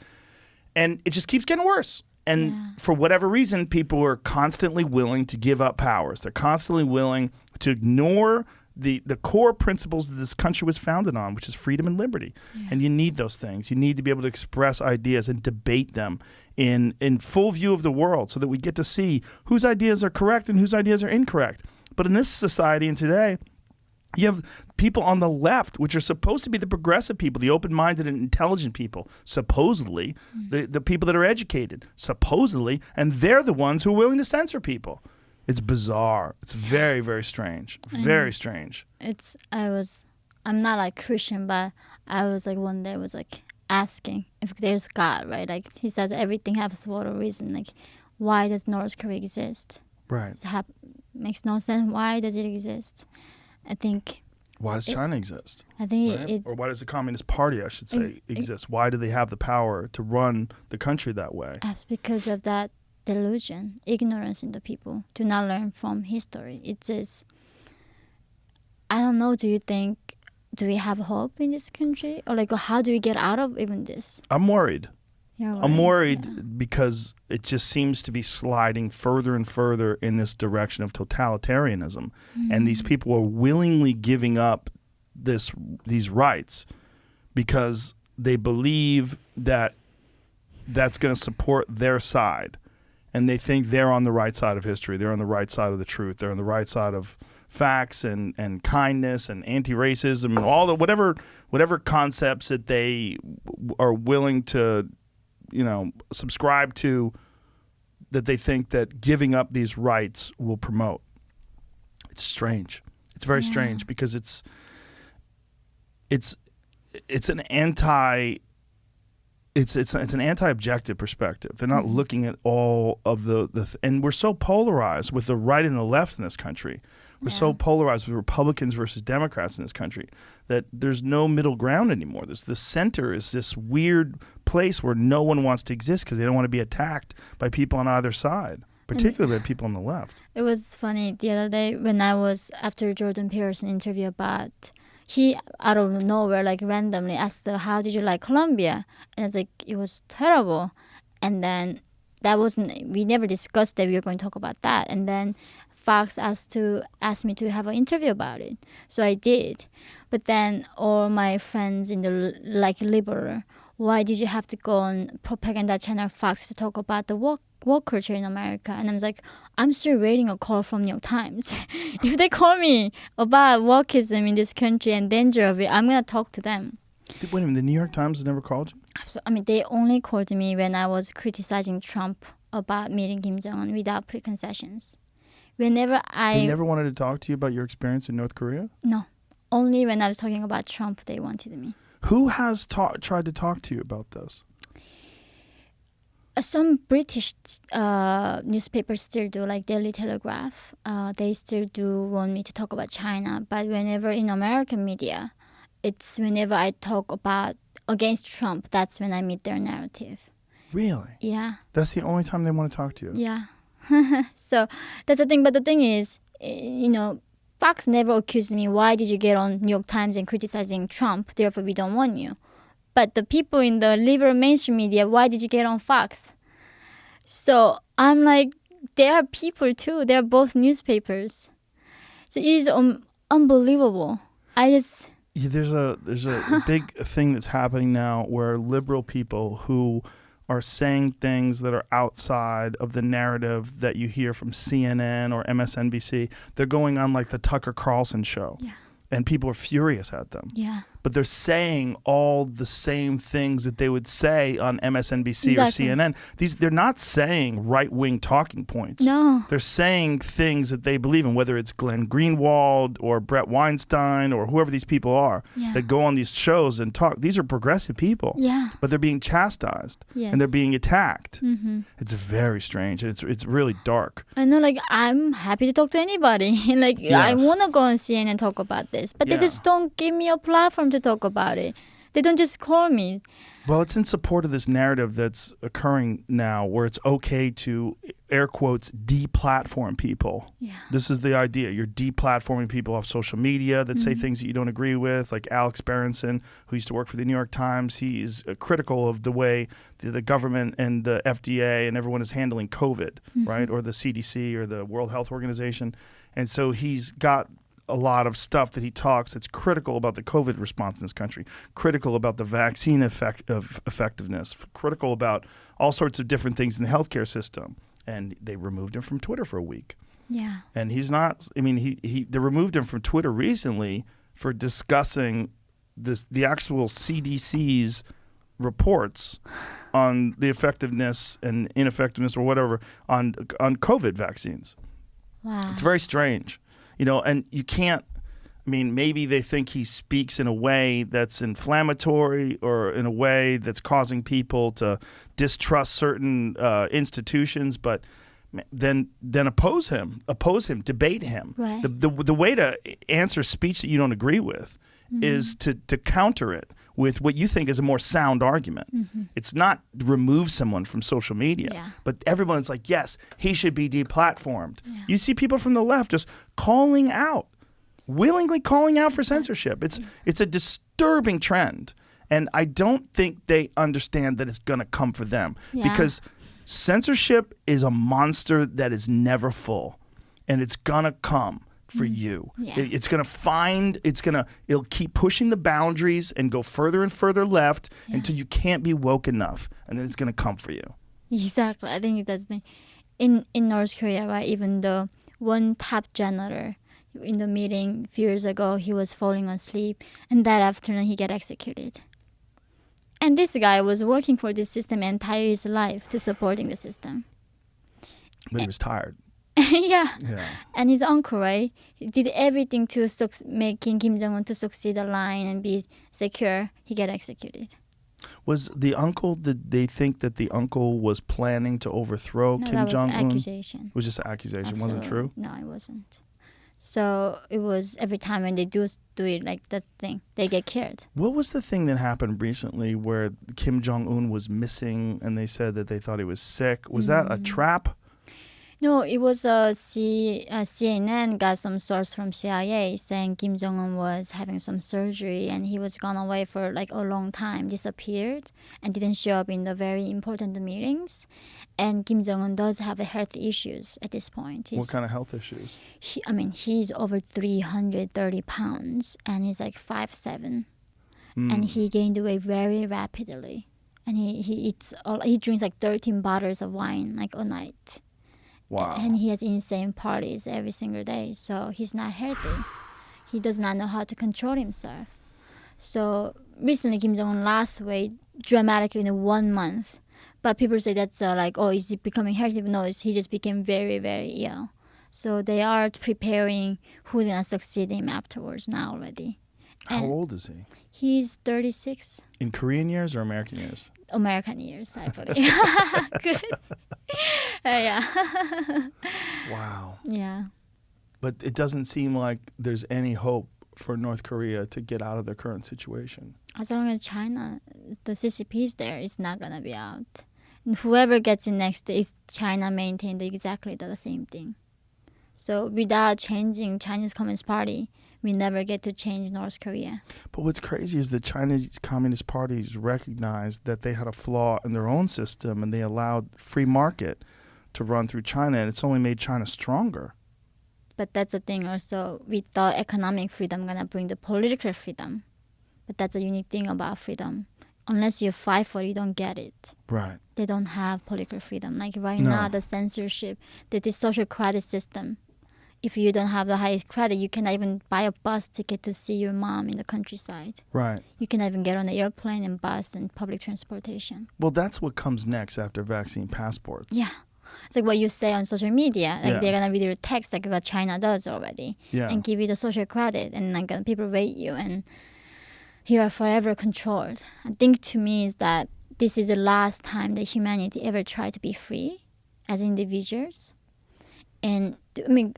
[SPEAKER 4] and it just keeps getting worse. And for whatever reason, people are constantly willing to give up powers. They're constantly willing to ignore the core principles that this country was founded on, which is freedom and liberty. And you need those things. You need to be able to express ideas and debate them in full view of the world so that we get to see whose ideas are correct and whose ideas are incorrect. But in this society and today, You have people on the left, which are supposed to be the progressive people, the open-minded and intelligent people, supposedly, the people that are educated, supposedly, and they're the ones who are willing to censor people. It's bizarre. It's very, very strange. Very strange.
[SPEAKER 5] I'm not like Christian, but I was like one day was like asking if there's God, right? Like he says everything happens for a reason. Like why does North Korea exist?
[SPEAKER 4] Right.
[SPEAKER 5] Makes no sense. Why does it exist? I think.
[SPEAKER 4] Why does China exist?
[SPEAKER 5] I think
[SPEAKER 4] right? Or why does the Communist Party, I should say, exist? Why do they have the power to run the country that way?
[SPEAKER 5] It's because of that delusion, ignorance in the people, to not learn from history. It's just, I don't know, do we have hope in this country? Or like, how do we get out of even this?
[SPEAKER 4] I'm worried. I'm worried because it just seems to be sliding further and further in this direction of totalitarianism. And these people are willingly giving up these rights because they believe that that's going to support their side. And they think they're on the right side of history. They're on the right side of the truth. They're on the right side of facts and kindness and anti-racism and all the whatever concepts that they are willing to subscribe to, that they think that giving up these rights will promote. It's strange. It's very strange because it's an anti-objective perspective. They're not looking at all of and we're so polarized with the right and the left in this country. We're so polarized with Republicans versus Democrats in this country that there's no middle ground anymore. The center is this weird place where no one wants to exist because they don't want to be attacked by people on either side, particularly by people on the left.
[SPEAKER 5] It was funny the other day when I was, after Jordan Peterson interview about, he out of nowhere like randomly asked, how did you like Colombia? And it's like, it was terrible. And then we never discussed that we were going to talk about that. And then Fox asked me to have an interview about it. So I did. But then all my friends in the liberal, why did you have to go on propaganda channel Fox to talk about the woke culture in America? And I was like, I'm still waiting a call from New York Times. If they call me about wokeism in this country and danger of it, I'm going to talk to them.
[SPEAKER 4] Wait a minute, the New York Times has never called you?
[SPEAKER 5] So, they only called me when I was criticizing Trump about meeting Kim Jong-un without preconcessions. They
[SPEAKER 4] never wanted to talk to you about your experience in North Korea?
[SPEAKER 5] No. Only when I was talking about Trump, they wanted me.
[SPEAKER 4] Who has tried to talk to you about this?
[SPEAKER 5] Some British newspapers still do, like Daily Telegraph. They still do want me to talk about China. But whenever in American media, it's whenever I talk about against Trump, that's when I meet their narrative.
[SPEAKER 4] Really?
[SPEAKER 5] Yeah.
[SPEAKER 4] That's the only time they want to talk to you?
[SPEAKER 5] Yeah. So that's the thing. But the thing is, Fox never accused me, why did you get on New York Times and criticizing Trump? Therefore, we don't want you. But the people in the liberal mainstream media, why did you get on Fox? So I'm like, they are people too. They're both newspapers. So it is unbelievable.
[SPEAKER 4] There's a big thing that's happening now where liberal people who are saying things that are outside of the narrative that you hear from CNN or MSNBC. They're going on like the Tucker Carlson show.
[SPEAKER 5] Yeah.
[SPEAKER 4] And people are furious at them.
[SPEAKER 5] Yeah.
[SPEAKER 4] But they're saying all the same things that they would say on MSNBC
[SPEAKER 5] Exactly.
[SPEAKER 4] or CNN. They're not saying right-wing talking points.
[SPEAKER 5] No.
[SPEAKER 4] They're saying things that they believe in, whether it's Glenn Greenwald or Brett Weinstein or whoever these people are that go on these shows and talk. These are progressive people.
[SPEAKER 5] Yeah.
[SPEAKER 4] But they're being chastised and they're being attacked. Mm-hmm. It's very strange. It's really dark.
[SPEAKER 5] I know, like, I'm happy to talk to anybody. Like, I want to go on CNN and talk about this. But they just don't give me a platform to talk about it. They don't just call me.
[SPEAKER 4] Well, it's in support of this narrative that's occurring now where it's okay to, air quotes, deplatform people.
[SPEAKER 5] Yeah.
[SPEAKER 4] This is the idea. You're deplatforming people off social media that say things that you don't agree with, like Alex Berenson, who used to work for the New York Times. He is critical of the way the government and the FDA and everyone is handling COVID, right? Or the CDC or the World Health Organization. And so he's got a lot of stuff that he talks that's critical about the COVID response in this country, critical about the vaccine effectiveness, critical about all sorts of different things in the healthcare system. And they removed him from Twitter for a week.
[SPEAKER 5] Yeah.
[SPEAKER 4] And he's not. I mean, they removed him from Twitter recently for discussing the actual CDC's reports on the effectiveness and ineffectiveness or whatever on COVID vaccines.
[SPEAKER 5] Wow.
[SPEAKER 4] It's very strange, and you can't. I mean, maybe they think he speaks in a way that's inflammatory or in a way that's causing people to distrust certain institutions, but then oppose him, debate him.
[SPEAKER 5] Right.
[SPEAKER 4] The way to answer speech that you don't agree with is to counter it with what you think is a more sound argument. It's not remove someone from social media,
[SPEAKER 5] Yeah.
[SPEAKER 4] but everyone's like, yes, he should be deplatformed. Yeah. You see people from the left just willingly calling out for censorship. It's a disturbing trend, and I don't think they understand that it's going to come for them because censorship is a monster that is never full, and it's going to come for you.
[SPEAKER 5] Yeah.
[SPEAKER 4] It'll keep pushing the boundaries and go further and further left until you can't be woke enough, and then it's going to come for you.
[SPEAKER 5] Exactly. I think that's the in North Korea, right? Even the one top janitor in the meeting a few years ago, he was falling asleep, and that afternoon he got executed. And this guy was working for this system entire his life to supporting the system.
[SPEAKER 4] But he was tired.
[SPEAKER 5] Yeah.
[SPEAKER 4] Yeah.
[SPEAKER 5] And his uncle, right? He did everything to making Kim Jong-un to succeed the line and be secure. He got executed.
[SPEAKER 4] Was the uncle, did they think that the uncle was planning to overthrow Kim Jong-un?
[SPEAKER 5] No, that was accusation.
[SPEAKER 4] It was just an accusation.
[SPEAKER 5] Absolutely.
[SPEAKER 4] Wasn't true?
[SPEAKER 5] No, it wasn't. So it was every time when they do it, like that thing, they get killed.
[SPEAKER 4] What was the thing that happened recently where Kim Jong-un was missing and they said that they thought he was sick? Was that a trap?
[SPEAKER 5] No, it was CNN got some source from CIA saying Kim Jong-un was having some surgery and he was gone away for like a long time, disappeared, and didn't show up in the very important meetings. And Kim Jong-un does have health issues at this point.
[SPEAKER 4] What kind of health issues?
[SPEAKER 5] He's over 330 pounds and he's like 5'7", and he gained weight very rapidly. And he drinks like 13 bottles of wine like a night.
[SPEAKER 4] Wow.
[SPEAKER 5] And he has insane parties every single day. So he's not healthy. He does not know how to control himself. So recently Kim Jong-un lost weight dramatically in 1 month. But people say that's is he becoming healthy? But no, he just became very, very ill. So they are preparing who's going to succeed him afterwards now already.
[SPEAKER 4] How old is he?
[SPEAKER 5] He's 36.
[SPEAKER 4] In Korean years or American years?
[SPEAKER 5] American years, I believe. Good. Yeah.
[SPEAKER 4] Wow.
[SPEAKER 5] Yeah.
[SPEAKER 4] But it doesn't seem like there's any hope for North Korea to get out of their current situation.
[SPEAKER 5] As long as China, the CCP is there, it's not going to be out. And whoever gets in next is China maintain exactly the same thing. So without changing Chinese Communist Party, we never get to change North Korea.
[SPEAKER 4] But what's crazy is the Chinese Communist Parties recognized that they had a flaw in their own system and they allowed free market to run through China, and it's only made China stronger.
[SPEAKER 5] But that's the thing also, we thought economic freedom going to bring the political freedom. But that's a unique thing about freedom. Unless you fight for it, you don't get it.
[SPEAKER 4] Right.
[SPEAKER 5] They don't have political freedom. Like right now, the censorship, the social credit system. If you don't have the high credit, you cannot even buy a bus ticket to see your mom in the countryside.
[SPEAKER 4] Right.
[SPEAKER 5] You cannot even get on the airplane and bus and public transportation.
[SPEAKER 4] Well, that's what comes next after vaccine passports.
[SPEAKER 5] Yeah. It's like what you say on social media. Like they're going to read your text like what China does already.
[SPEAKER 4] Yeah.
[SPEAKER 5] And give you the social credit. And like people rate you. And you are forever controlled. I think to me is that this is the last time that humanity ever tried to be free as individuals. And I mean,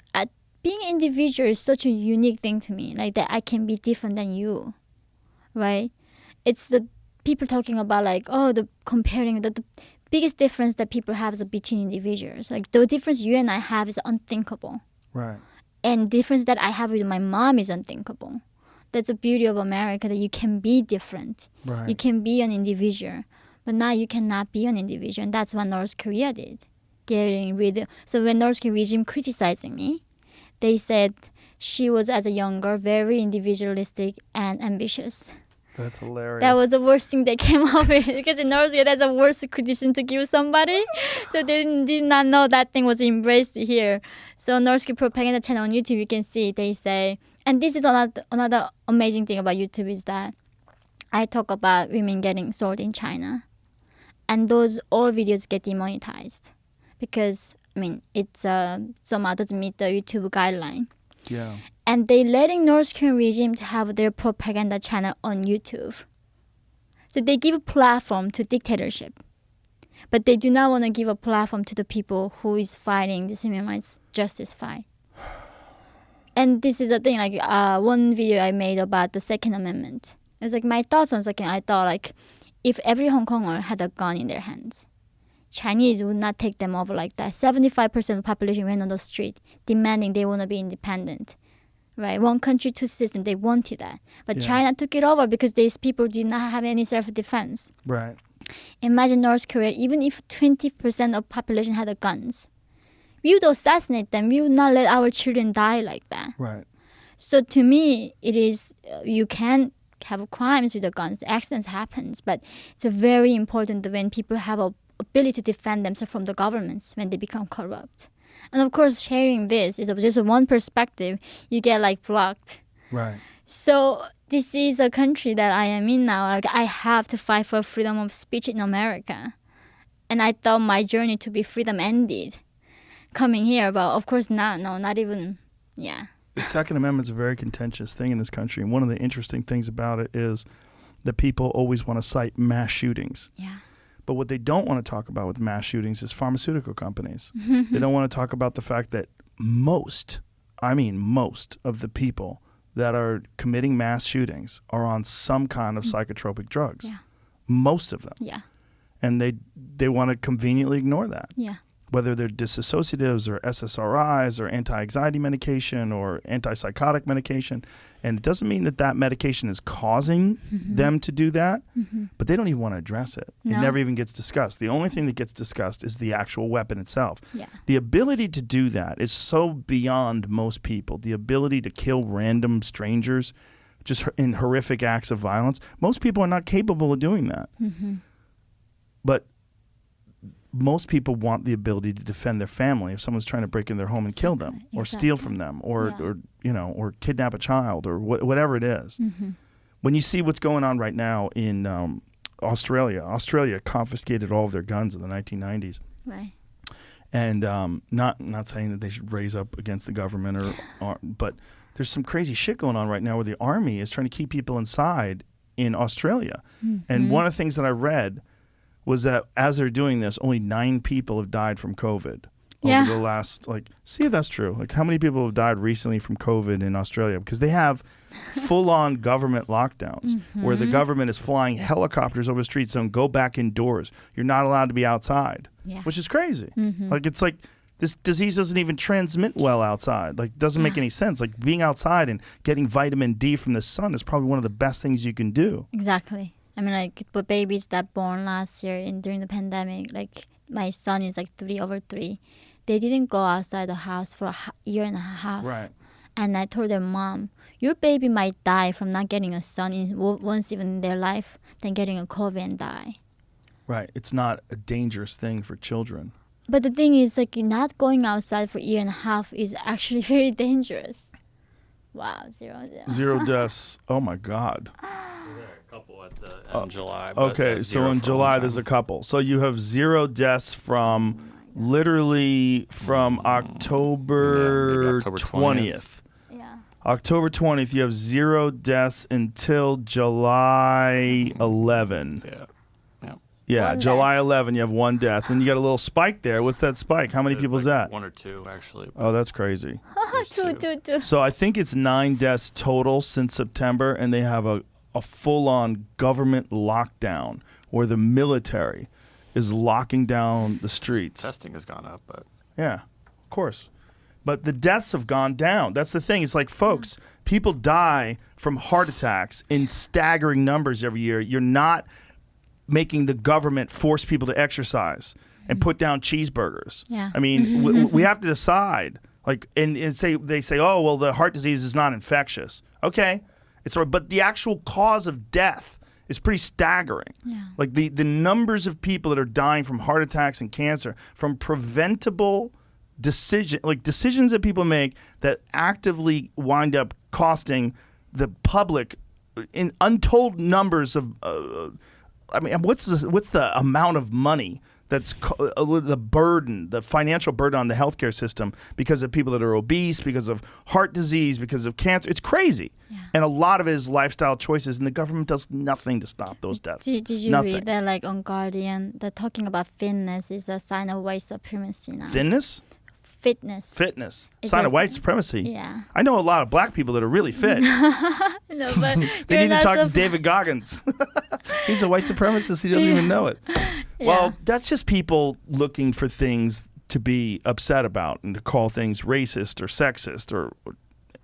[SPEAKER 5] being an individual is such a unique thing to me. Like that I can be different than you, right? It's the people talking about like, the comparing the biggest difference that people have is between individuals. Like the difference you and I have is unthinkable.
[SPEAKER 4] Right.
[SPEAKER 5] And the difference that I have with my mom is unthinkable. That's the beauty of America, that you can be different.
[SPEAKER 4] Right.
[SPEAKER 5] You can be an individual. But now you cannot be an individual. And that's what North Korea did. So when North Korean regime criticizing me, they said she was as a younger very individualistic and ambitious.
[SPEAKER 4] That's hilarious.
[SPEAKER 5] That was the worst thing they came up with because in North Korea that's the worst criticism to give somebody. So they did not know that thing was embraced here. So North Korea propaganda channel on YouTube, you can see they say, and this is another amazing thing about YouTube is that I talk about women getting sold in China, and those all videos get demonetized because it's somehow doesn't meet the YouTube guideline.
[SPEAKER 4] Yeah.
[SPEAKER 5] And they letting North Korean regime to have their propaganda channel on YouTube. So they give a platform to dictatorship. But they do not want to give a platform to the people who is fighting this human rights justice fight. And this is a thing, like one video I made about the Second Amendment. It was like my thoughts on second. I thought like if every Hong Konger had a gun in their hands, Chinese would not take them over like that. 75% of the population went on the street demanding they want to be independent. Right? One country, two systems, they wanted that. But
[SPEAKER 4] Yeah.
[SPEAKER 5] China took it over because these people did not have any self-defense.
[SPEAKER 4] Right.
[SPEAKER 5] Imagine North Korea, even if 20% of population had the guns, we would assassinate them. We would not let our children die like that.
[SPEAKER 4] Right.
[SPEAKER 5] So to me, it is, you can have crimes with the guns. Accidents happens, but it's very important that when people have a ability to defend themselves from the governments when they become corrupt. And of course, sharing this is just one perspective. You get like blocked.
[SPEAKER 4] Right.
[SPEAKER 5] So this is a country that I am in now. Like I have to fight for freedom of speech in America. And I thought my journey to be freedom ended coming here, but of course not. No, not even, yeah.
[SPEAKER 4] The Second Amendment is a very contentious thing in this country. And one of the interesting things about it is that people always want to cite mass shootings.
[SPEAKER 5] Yeah.
[SPEAKER 4] But what they don't want to talk about with mass shootings is pharmaceutical companies. They don't want to talk about the fact that most of the people that are committing mass shootings are on some kind of psychotropic drugs.
[SPEAKER 5] Yeah.
[SPEAKER 4] Most of them.
[SPEAKER 5] Yeah.
[SPEAKER 4] And they want to conveniently ignore that.
[SPEAKER 5] Yeah.
[SPEAKER 4] Whether they're dissociatives or SSRIs or anti-anxiety medication or antipsychotic medication. And it doesn't mean that that medication is causing them to do that, but they don't even want to address it. It
[SPEAKER 5] No.
[SPEAKER 4] never even gets discussed. The only thing that gets discussed is the actual weapon itself.
[SPEAKER 5] Yeah.
[SPEAKER 4] The ability to do that is so beyond most people. The ability to kill random strangers just in horrific acts of violence. Most people are not capable of doing that. But most people want the ability to defend their family if someone's trying to break in their home and kill them or steal from them or kidnap a child or whatever it is. When you see what's going on right now in Australia confiscated all of their guns in the 1990s.
[SPEAKER 5] Right.
[SPEAKER 4] And not saying that they should raise up against the government but there's some crazy shit going on right now where the army is trying to keep people inside in Australia. And one of the things that I read was that as they're doing this, only 9 people have died from COVID over the last, see if that's true. Like, how many people have died recently from COVID in Australia? Because they have full-on government lockdowns where the government is flying helicopters over the streets saying, go back indoors. You're not allowed to be outside, which is crazy. It's like this disease doesn't even transmit well outside. Like, doesn't make any sense. Like, being outside and getting vitamin D from the sun is probably one of the best things you can do.
[SPEAKER 5] Exactly. I mean, like, but babies that born last year during the pandemic, like my son is like 3 over 3. They didn't go outside the house for a year and a half.
[SPEAKER 4] Right.
[SPEAKER 5] And I told their mom, your baby might die from not getting a son once even in their life than getting a COVID and die.
[SPEAKER 4] Right. It's not a dangerous thing for children.
[SPEAKER 5] But the thing is, like, not going outside for a year and a half is actually very dangerous. Wow, 0.
[SPEAKER 4] 0 deaths. Oh my God.
[SPEAKER 6] Couple at the end of July. But
[SPEAKER 4] Okay, so
[SPEAKER 6] zero
[SPEAKER 4] in
[SPEAKER 6] for
[SPEAKER 4] July
[SPEAKER 6] one
[SPEAKER 4] there's a
[SPEAKER 6] time.
[SPEAKER 4] couple. So you have 0 deaths from literally from October
[SPEAKER 6] maybe October
[SPEAKER 4] 20th.
[SPEAKER 5] Yeah.
[SPEAKER 4] October 20th, you have 0 deaths until July 11.
[SPEAKER 6] Yeah.
[SPEAKER 4] Yeah,
[SPEAKER 5] One
[SPEAKER 4] July 11, you have 1 death. And you got a little spike there. What's that spike? How many
[SPEAKER 6] It's
[SPEAKER 4] people is
[SPEAKER 6] like
[SPEAKER 4] that?
[SPEAKER 6] 1 or 2 actually.
[SPEAKER 4] Oh, that's crazy.
[SPEAKER 5] Two.
[SPEAKER 4] So I think it's 9 deaths total since September, and they have a full-on government lockdown where the military is locking down the streets.
[SPEAKER 6] Testing has gone up, but
[SPEAKER 4] Yeah, of course. But the deaths have gone down. That's the thing. It's like, folks, people die from heart attacks in staggering numbers every year. You're not making the government force people to exercise and put down cheeseburgers.
[SPEAKER 5] Yeah.
[SPEAKER 4] I mean, we have to decide. Like, and they say, oh, well, the heart disease is not infectious. Okay. It's but the actual cause of death is pretty staggering.
[SPEAKER 5] Yeah.
[SPEAKER 4] Like the numbers of people that are dying from heart attacks and cancer from preventable decisions that people make that actively wind up costing the public in untold numbers of. What's the amount of money that's the burden, the financial burden on the healthcare system because of people that are obese, because of heart disease, because of cancer? It's crazy.
[SPEAKER 5] Yeah.
[SPEAKER 4] And a lot of it is lifestyle choices, and the government does nothing to stop those deaths.
[SPEAKER 5] Did you
[SPEAKER 4] nothing.
[SPEAKER 5] read that, like, on Guardian, that talking about fitness is a sign of white supremacy now?
[SPEAKER 4] Thinness?
[SPEAKER 5] Fitness.
[SPEAKER 4] Sign of
[SPEAKER 5] just-
[SPEAKER 4] white supremacy.
[SPEAKER 5] Yeah.
[SPEAKER 4] I know a lot of black people that are really fit.
[SPEAKER 5] No, but
[SPEAKER 4] They need to talk to David Goggins. He's a white supremacist. He doesn't even know it. Well, that's just people looking for things to be upset about and to call things racist or sexist or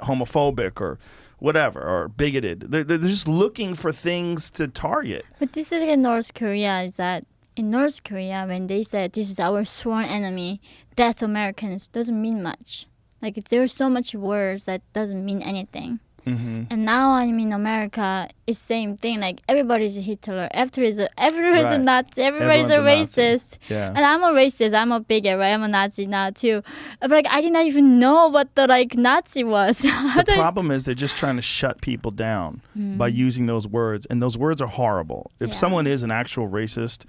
[SPEAKER 4] homophobic or whatever, or bigoted. They're just looking for things to target.
[SPEAKER 5] But this is in North Korea, is that in North Korea, when they said this is our sworn enemy, death Americans, doesn't mean much. Like, there's so much words that doesn't mean anything.
[SPEAKER 4] Mm-hmm.
[SPEAKER 5] And now I'm in America, it's same thing. Like, everybody's a Hitler, everybody's a Nazi, everybody's a racist.
[SPEAKER 4] Yeah.
[SPEAKER 5] And I'm a racist, I'm a bigot, right? I'm a Nazi now too. But like, I did not even know what the Nazi was.
[SPEAKER 4] The problem is they're just trying to shut people down by using those words, and those words are horrible. If someone is an actual racist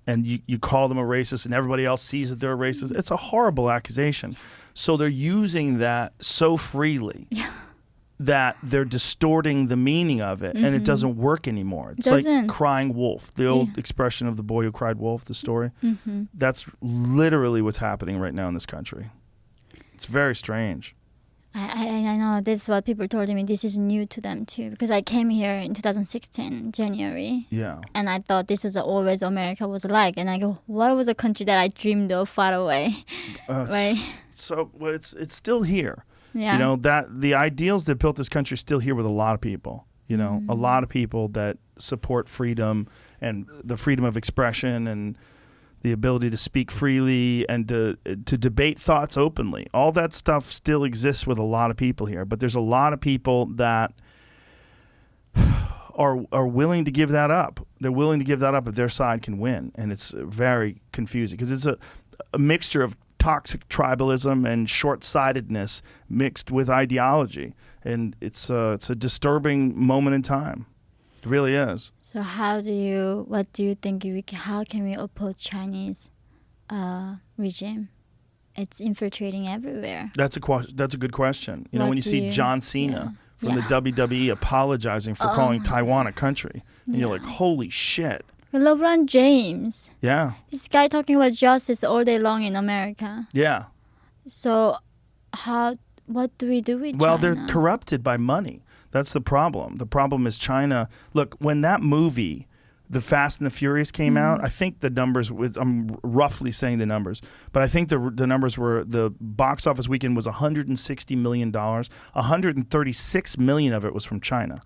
[SPEAKER 4] and you call them a racist and everybody else sees that they're a racist, it's a horrible accusation. So they're using that so freely that they're distorting the meaning of it, and it doesn't work anymore. It's like crying wolf, the old expression of the boy who cried wolf, the story. That's literally what's happening right now in this country. It's very strange.
[SPEAKER 5] I know this is what people told me. This is new to them too, because I came here in 2016 January.
[SPEAKER 4] Yeah.
[SPEAKER 5] And I thought this was always America was like, and I go, what was a country that I dreamed of far away, right?
[SPEAKER 4] So it's still here.
[SPEAKER 5] Yeah.
[SPEAKER 4] You know, that the ideals that built this country are still here with a lot of people. You know, a lot of people that support freedom and the freedom of expression and the ability to speak freely and to debate thoughts openly. All that stuff still exists with a lot of people here, but there's a lot of people that are willing to give that up. They're willing to give that up if their side can win, and it's very confusing because it's a mixture of toxic tribalism and short-sightedness mixed with ideology, and it's a disturbing moment in time. It really is.
[SPEAKER 5] So what do you think how can we oppose Chinese regime? It's infiltrating everywhere.
[SPEAKER 4] That's a good question. You know,
[SPEAKER 5] What
[SPEAKER 4] when you
[SPEAKER 5] do
[SPEAKER 4] see
[SPEAKER 5] you-
[SPEAKER 4] John Cena from
[SPEAKER 5] Yeah.
[SPEAKER 4] the WWE apologizing for calling Taiwan a country, and you're like, holy shit.
[SPEAKER 5] LeBron James,
[SPEAKER 4] Yeah.
[SPEAKER 5] this guy talking about justice all day long in America.
[SPEAKER 4] Yeah.
[SPEAKER 5] So what do we do with
[SPEAKER 4] Well,
[SPEAKER 5] China?
[SPEAKER 4] they're corrupted by money. That's the problem. The problem is China. Look, when that movie, The Fast and the Furious, came out, I think the numbers, I'm roughly saying the numbers, but I think the numbers were, the box office weekend was $160 million. $136 million of it was from China.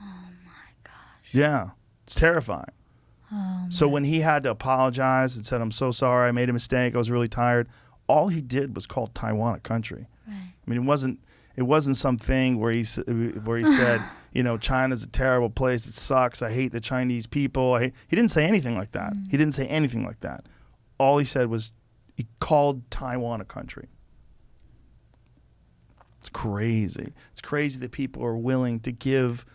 [SPEAKER 5] Oh my gosh.
[SPEAKER 4] Yeah. It's terrifying.
[SPEAKER 5] Oh
[SPEAKER 4] So when he had to apologize and said, I'm so sorry, I made a mistake, I was really tired, all he did was call Taiwan a country.
[SPEAKER 5] Right.
[SPEAKER 4] I mean, it wasn't something where he said, you know, China's a terrible place, it sucks, I hate the Chinese people. He didn't say anything like that. He didn't say anything like that. All he said was he called Taiwan a country. It's crazy. It's crazy that people are willing to give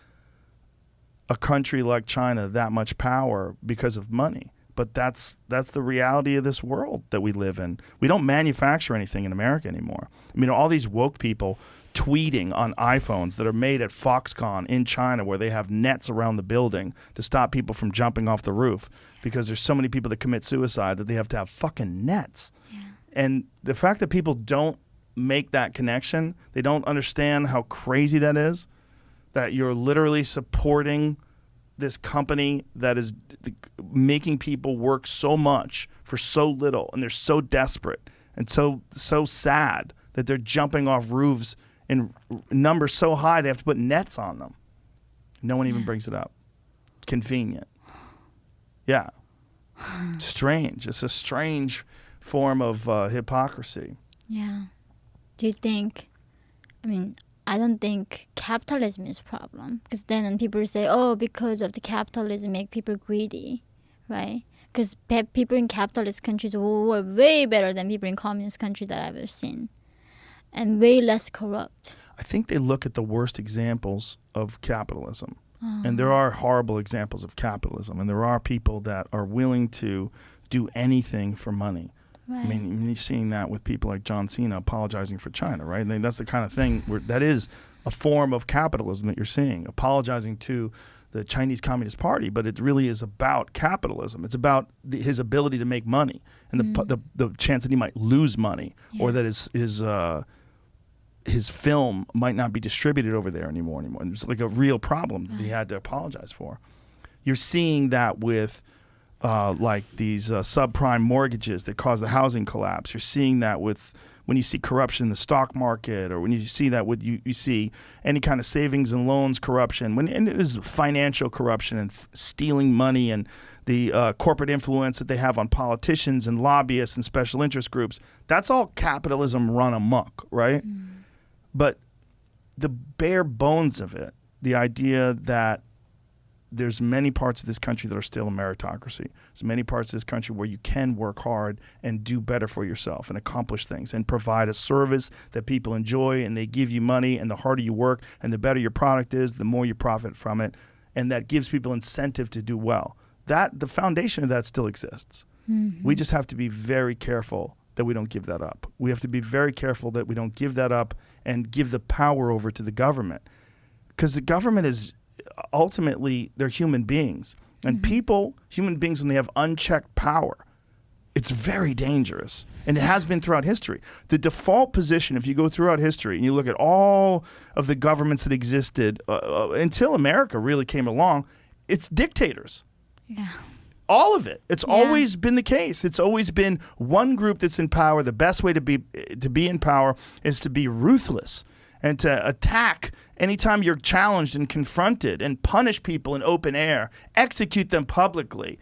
[SPEAKER 4] a country like China that much power because of money. But that's the reality of this world that we live in. We don't manufacture anything in America anymore. I mean, all these woke people tweeting on iPhones that are made at Foxconn in China where they have nets around the building to stop people from jumping off the roof because there's so many people that commit suicide that they have to have fucking nets. Yeah. And the fact that people don't make that connection, they don't understand how crazy that is, that you're literally supporting this company that is making people work so much for so little, and they're so desperate and so sad that they're jumping off roofs in numbers so high they have to put nets on them. No one even brings it up. Convenient. Yeah. Strange. It's a strange form of hypocrisy.
[SPEAKER 5] Yeah. Do you think, I mean, I don't think capitalism is a problem. Because then people say, oh, because of the capitalism make people greedy, right? Because people in capitalist countries were way better than people in communist countries that I've ever seen. And way less corrupt.
[SPEAKER 4] I think they look at the worst examples of capitalism. And there are horrible examples of capitalism. And there are people that are willing to do anything for money.
[SPEAKER 5] Right.
[SPEAKER 4] I mean, you're seeing that with people like John Cena apologizing for China, right? I mean, that's the kind of thing where that is a form of capitalism that you're seeing, apologizing to the Chinese Communist Party, but it really is about capitalism. It's about his ability to make money and the chance that he might lose money or that his film might not be distributed over there anymore. It's like a real problem that he had to apologize for. You're seeing that with like these subprime mortgages that cause the housing collapse. You're seeing that with when you see corruption in the stock market, or when you see that with you see any kind of savings and loans corruption. And there's financial corruption and stealing money and the corporate influence that they have on politicians and lobbyists and special interest groups. That's all capitalism run amok, right? But the bare bones of it, the idea that there's many parts of this country that are still a meritocracy. There's many parts of this country where you can work hard and do better for yourself and accomplish things and provide a service that people enjoy, and they give you money, and the harder you work and the better your product is, the more you profit from it, and that gives people incentive to do well. That the foundation of that still exists. We just have to be very careful that we don't give that up. We have to be very careful that we don't give that up and give the power over to the government, because the government is ultimately, they're human beings. And people, human beings, when they have unchecked power, it's very dangerous. And it has been throughout history. The default position, if you go throughout history and you look at all of the governments that existed until America really came along, it's dictators.
[SPEAKER 5] Yeah.
[SPEAKER 4] All of it. It's always been the case. It's always been one group that's in power. The best way to be in power is to be ruthless and to attack anytime you're challenged and confronted, and punish people in open air, execute them publicly.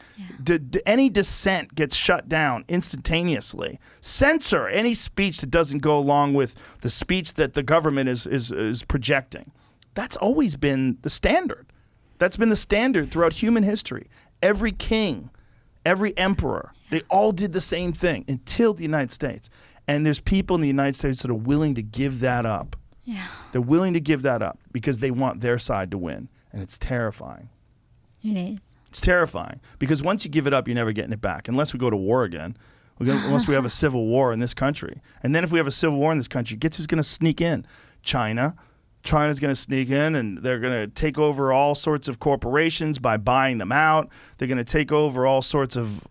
[SPEAKER 4] Any dissent gets shut down instantaneously. Censor any speech that doesn't go along with the speech that the government is projecting. That's always been the standard. That's been the standard throughout human history. Every king, every emperor, they all did the same thing until the United States. And there's people in the United States that are willing to give that up.
[SPEAKER 5] Yeah.
[SPEAKER 4] They're willing to give that up because they want their side to win. And it's terrifying.
[SPEAKER 5] It is.
[SPEAKER 4] It's terrifying because once you give it up, you're never getting it back unless we go to war again, unless we have a civil war in this country. And then if we have a civil war in this country, guess who's going to sneak in? China. China's going to sneak in, and they're going to take over all sorts of corporations by buying them out. They're going to take over all sorts of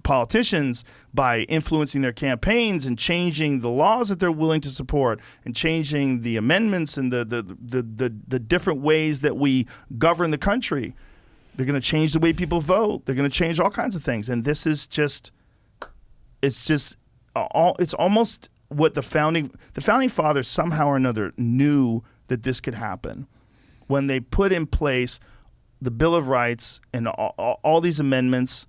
[SPEAKER 4] politicians by influencing their campaigns and changing the laws that they're willing to support and changing the amendments and the different ways that we govern the country. They're going to change the way people vote. They're going to change all kinds of things. And this is just, it's almost what the founding fathers somehow or another knew that this could happen when they put in place the Bill of Rights and all these amendments.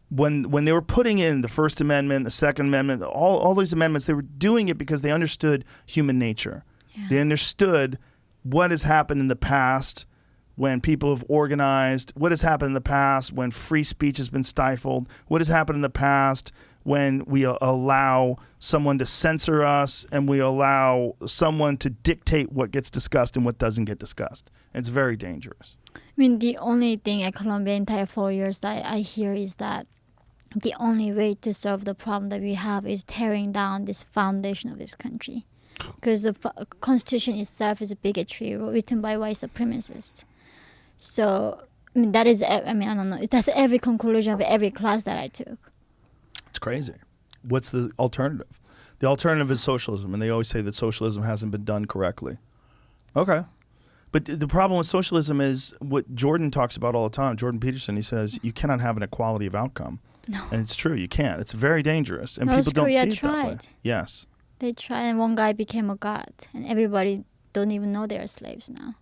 [SPEAKER 4] When they were putting in the First Amendment, the Second Amendment, all these amendments, they were doing it because they understood human nature. Yeah. They understood what has happened in the past when people have organized, what has happened in the past when free speech has been stifled, what has happened in the past when we allow someone to censor us and we allow someone to dictate what gets discussed and what doesn't get discussed. And it's very dangerous.
[SPEAKER 5] I mean, the only thing at Colombia entire 4 years that I hear is that the only way to solve the problem that we have is tearing down this foundation of this country. Because the constitution itself is a bigotry written by white supremacists. So, I mean, that is, I don't know. That's every conclusion of every class that I took.
[SPEAKER 4] It's crazy. What's the alternative? The alternative is socialism, and they always say that socialism hasn't been done correctly. Okay. But the problem with socialism is what Jordan talks about all the time. Jordan Peterson, he says, you cannot have an equality of outcome.
[SPEAKER 5] No.
[SPEAKER 4] And it's true. You can't. It's very dangerous. And
[SPEAKER 5] North
[SPEAKER 4] people don't
[SPEAKER 5] Korea
[SPEAKER 4] see it
[SPEAKER 5] tried.
[SPEAKER 4] that way. Yes.
[SPEAKER 5] They tried, and one guy became a god. And everybody don't even know they're slaves now.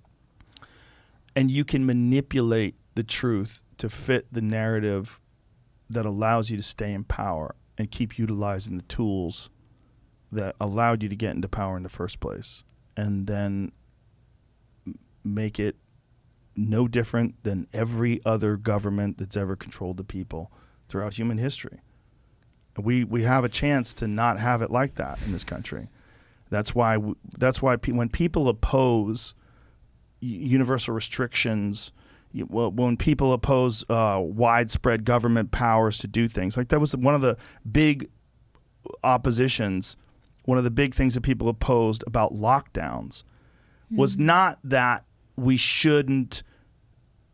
[SPEAKER 4] And you can manipulate the truth to fit the narrative that allows you to stay in power and keep utilizing the tools that allowed you to get into power in the first place. and then make it no different than every other government that's ever controlled the people throughout human history. We have a chance to not have it like that in this country. That's why when people oppose universal restrictions, when people oppose widespread government powers to do things, like that was one of the big oppositions, one of the big things that people opposed about lockdowns was not that we shouldn't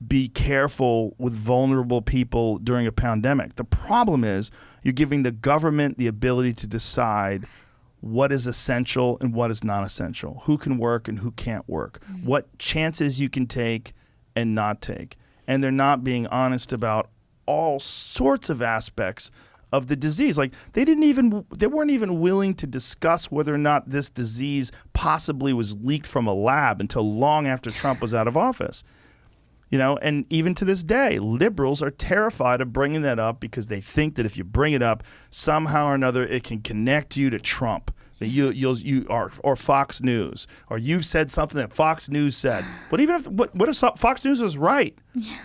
[SPEAKER 4] be careful with vulnerable people during a pandemic. The problem is you're giving the government the ability to decide what is essential and what is not essential, who can work and who can't work, what chances you can take and not take. And they're not being honest about all sorts of aspects of the disease. Like they weren't even willing to discuss whether or not this disease possibly was leaked from a lab until long after Trump was out of office. And even to this day, liberals are terrified of bringing that up because they think that if you bring it up, somehow or another, it can connect you to Trump. That you are, or Fox News, or you've said something that Fox News said. But even what if Fox News is right?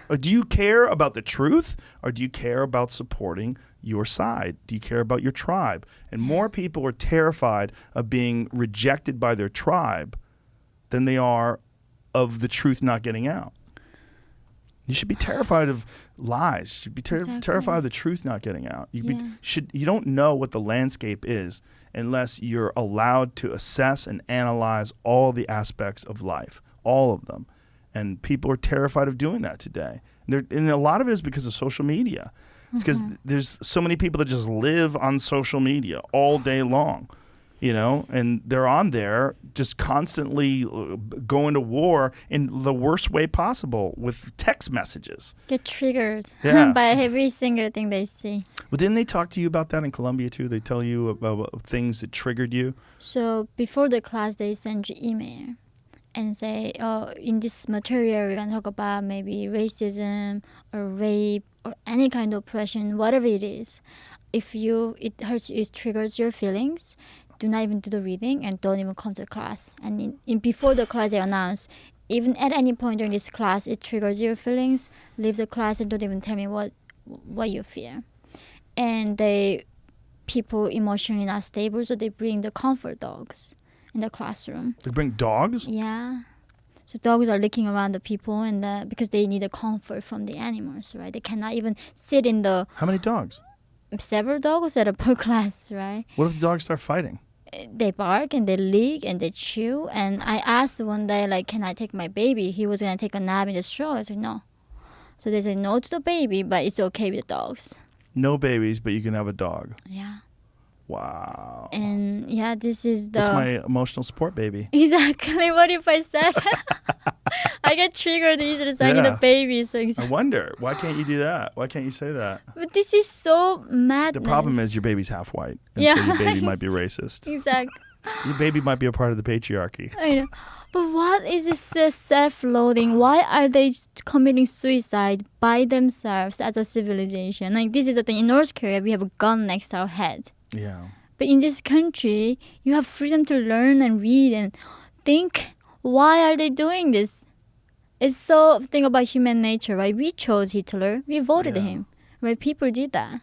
[SPEAKER 4] Or do you care about the truth, or do you care about supporting your side? Do you care about your tribe? And more people are terrified of being rejected by their tribe than they are of the truth not getting out. You should be terrified of lies. You should be terrified of the truth not getting out. You don't know what the landscape is unless you're allowed to assess and analyze all the aspects of life, all of them. And people are terrified of doing that today. And a lot of it is because of social media. It's because there's so many people that just live on social media all day long. And they're on there just constantly going to war in the worst way possible with text messages.
[SPEAKER 5] Get triggered
[SPEAKER 4] Yeah.
[SPEAKER 5] by every single thing they see.
[SPEAKER 4] But didn't they talk to you about that in Colombia too? They tell you about things that triggered you?
[SPEAKER 5] So before the class, they send you email and say, in this material, we're going to talk about maybe racism or rape or any kind of oppression, whatever it is. If it hurts you, it triggers your feelings, do not even do the reading and don't even come to class. And before the class, they announce, even at any point during this class, it triggers your feelings, leave the class and don't even tell me what you feel. And people emotionally not stable, so they bring the comfort dogs in the classroom.
[SPEAKER 4] They bring dogs?
[SPEAKER 5] Yeah. So dogs are licking around the people and because they need a comfort from the animals, right? They cannot even sit in the...
[SPEAKER 4] How many dogs?
[SPEAKER 5] Several dogs at a per class, right?
[SPEAKER 4] What if the dogs start fighting?
[SPEAKER 5] They bark and they lick and they chew. And I asked one day, can I take my baby? He was going to take a nap in the straw. I said, no. So they said no to the baby, but it's okay with the dogs.
[SPEAKER 4] No babies, but you can have a dog.
[SPEAKER 5] Yeah.
[SPEAKER 4] Wow.
[SPEAKER 5] And this is
[SPEAKER 4] That's my emotional support baby.
[SPEAKER 5] Exactly. What if I said I get triggered easily, so I need a baby. So
[SPEAKER 4] I wonder, why can't you do that? Why can't you say that?
[SPEAKER 5] But this is so madness.
[SPEAKER 4] The problem is your baby's half white. And so your baby might be racist.
[SPEAKER 5] Exactly.
[SPEAKER 4] Your baby might be a part of the patriarchy.
[SPEAKER 5] I know. But what is this self-loathing? Why are they committing suicide by themselves as a civilization? This is the thing. In North Korea, we have a gun next to our head.
[SPEAKER 4] Yeah.
[SPEAKER 5] But in this country, you have freedom to learn and read and think. Why are they doing this? It's so thing about human nature, right? We chose Hitler. We voted him, right? People did that.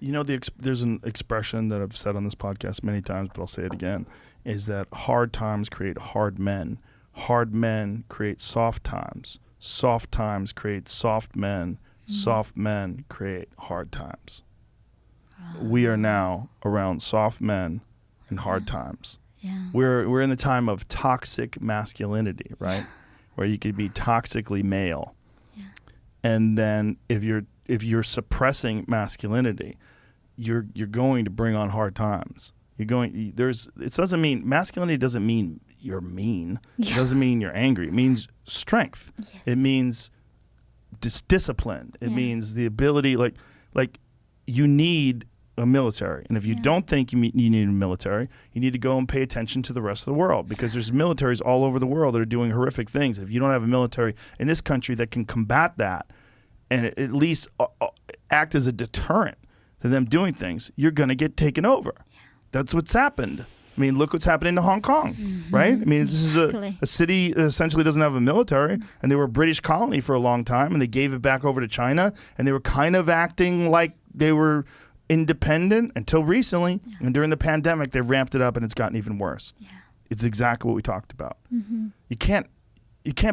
[SPEAKER 4] There's an expression that I've said on this podcast many times, but I'll say it again, is that hard times create hard men. Hard men create soft times. Soft times create soft men. Soft men create hard times. We are now around soft men and hard times.
[SPEAKER 5] Yeah.
[SPEAKER 4] We're in the time of toxic masculinity, right? Where you could be toxically male. Yeah. And then if you're suppressing masculinity, you're going to bring on hard times. Masculinity doesn't mean you're mean. Yeah. It doesn't mean you're angry. It means strength. Yes. It means discipline. It means the ability, like you need a military. And if you don't think you need a military, you need to go and pay attention to the rest of the world, because there's militaries all over the world that are doing horrific things. If you don't have a military in this country that can combat that and at least act as a deterrent to them doing things, you're going to get taken over. Yeah. That's what's happened. I mean, look what's happening to Hong Kong, right? I mean, this is
[SPEAKER 5] Exactly.
[SPEAKER 4] a city that essentially doesn't have a military, and they were a British colony for a long time, and they gave it back over to China, and they were kind of acting like they were independent until recently. And during the pandemic, they ramped it up, and it's gotten even worse.
[SPEAKER 5] Yeah.
[SPEAKER 4] It's exactly what we talked about. You can't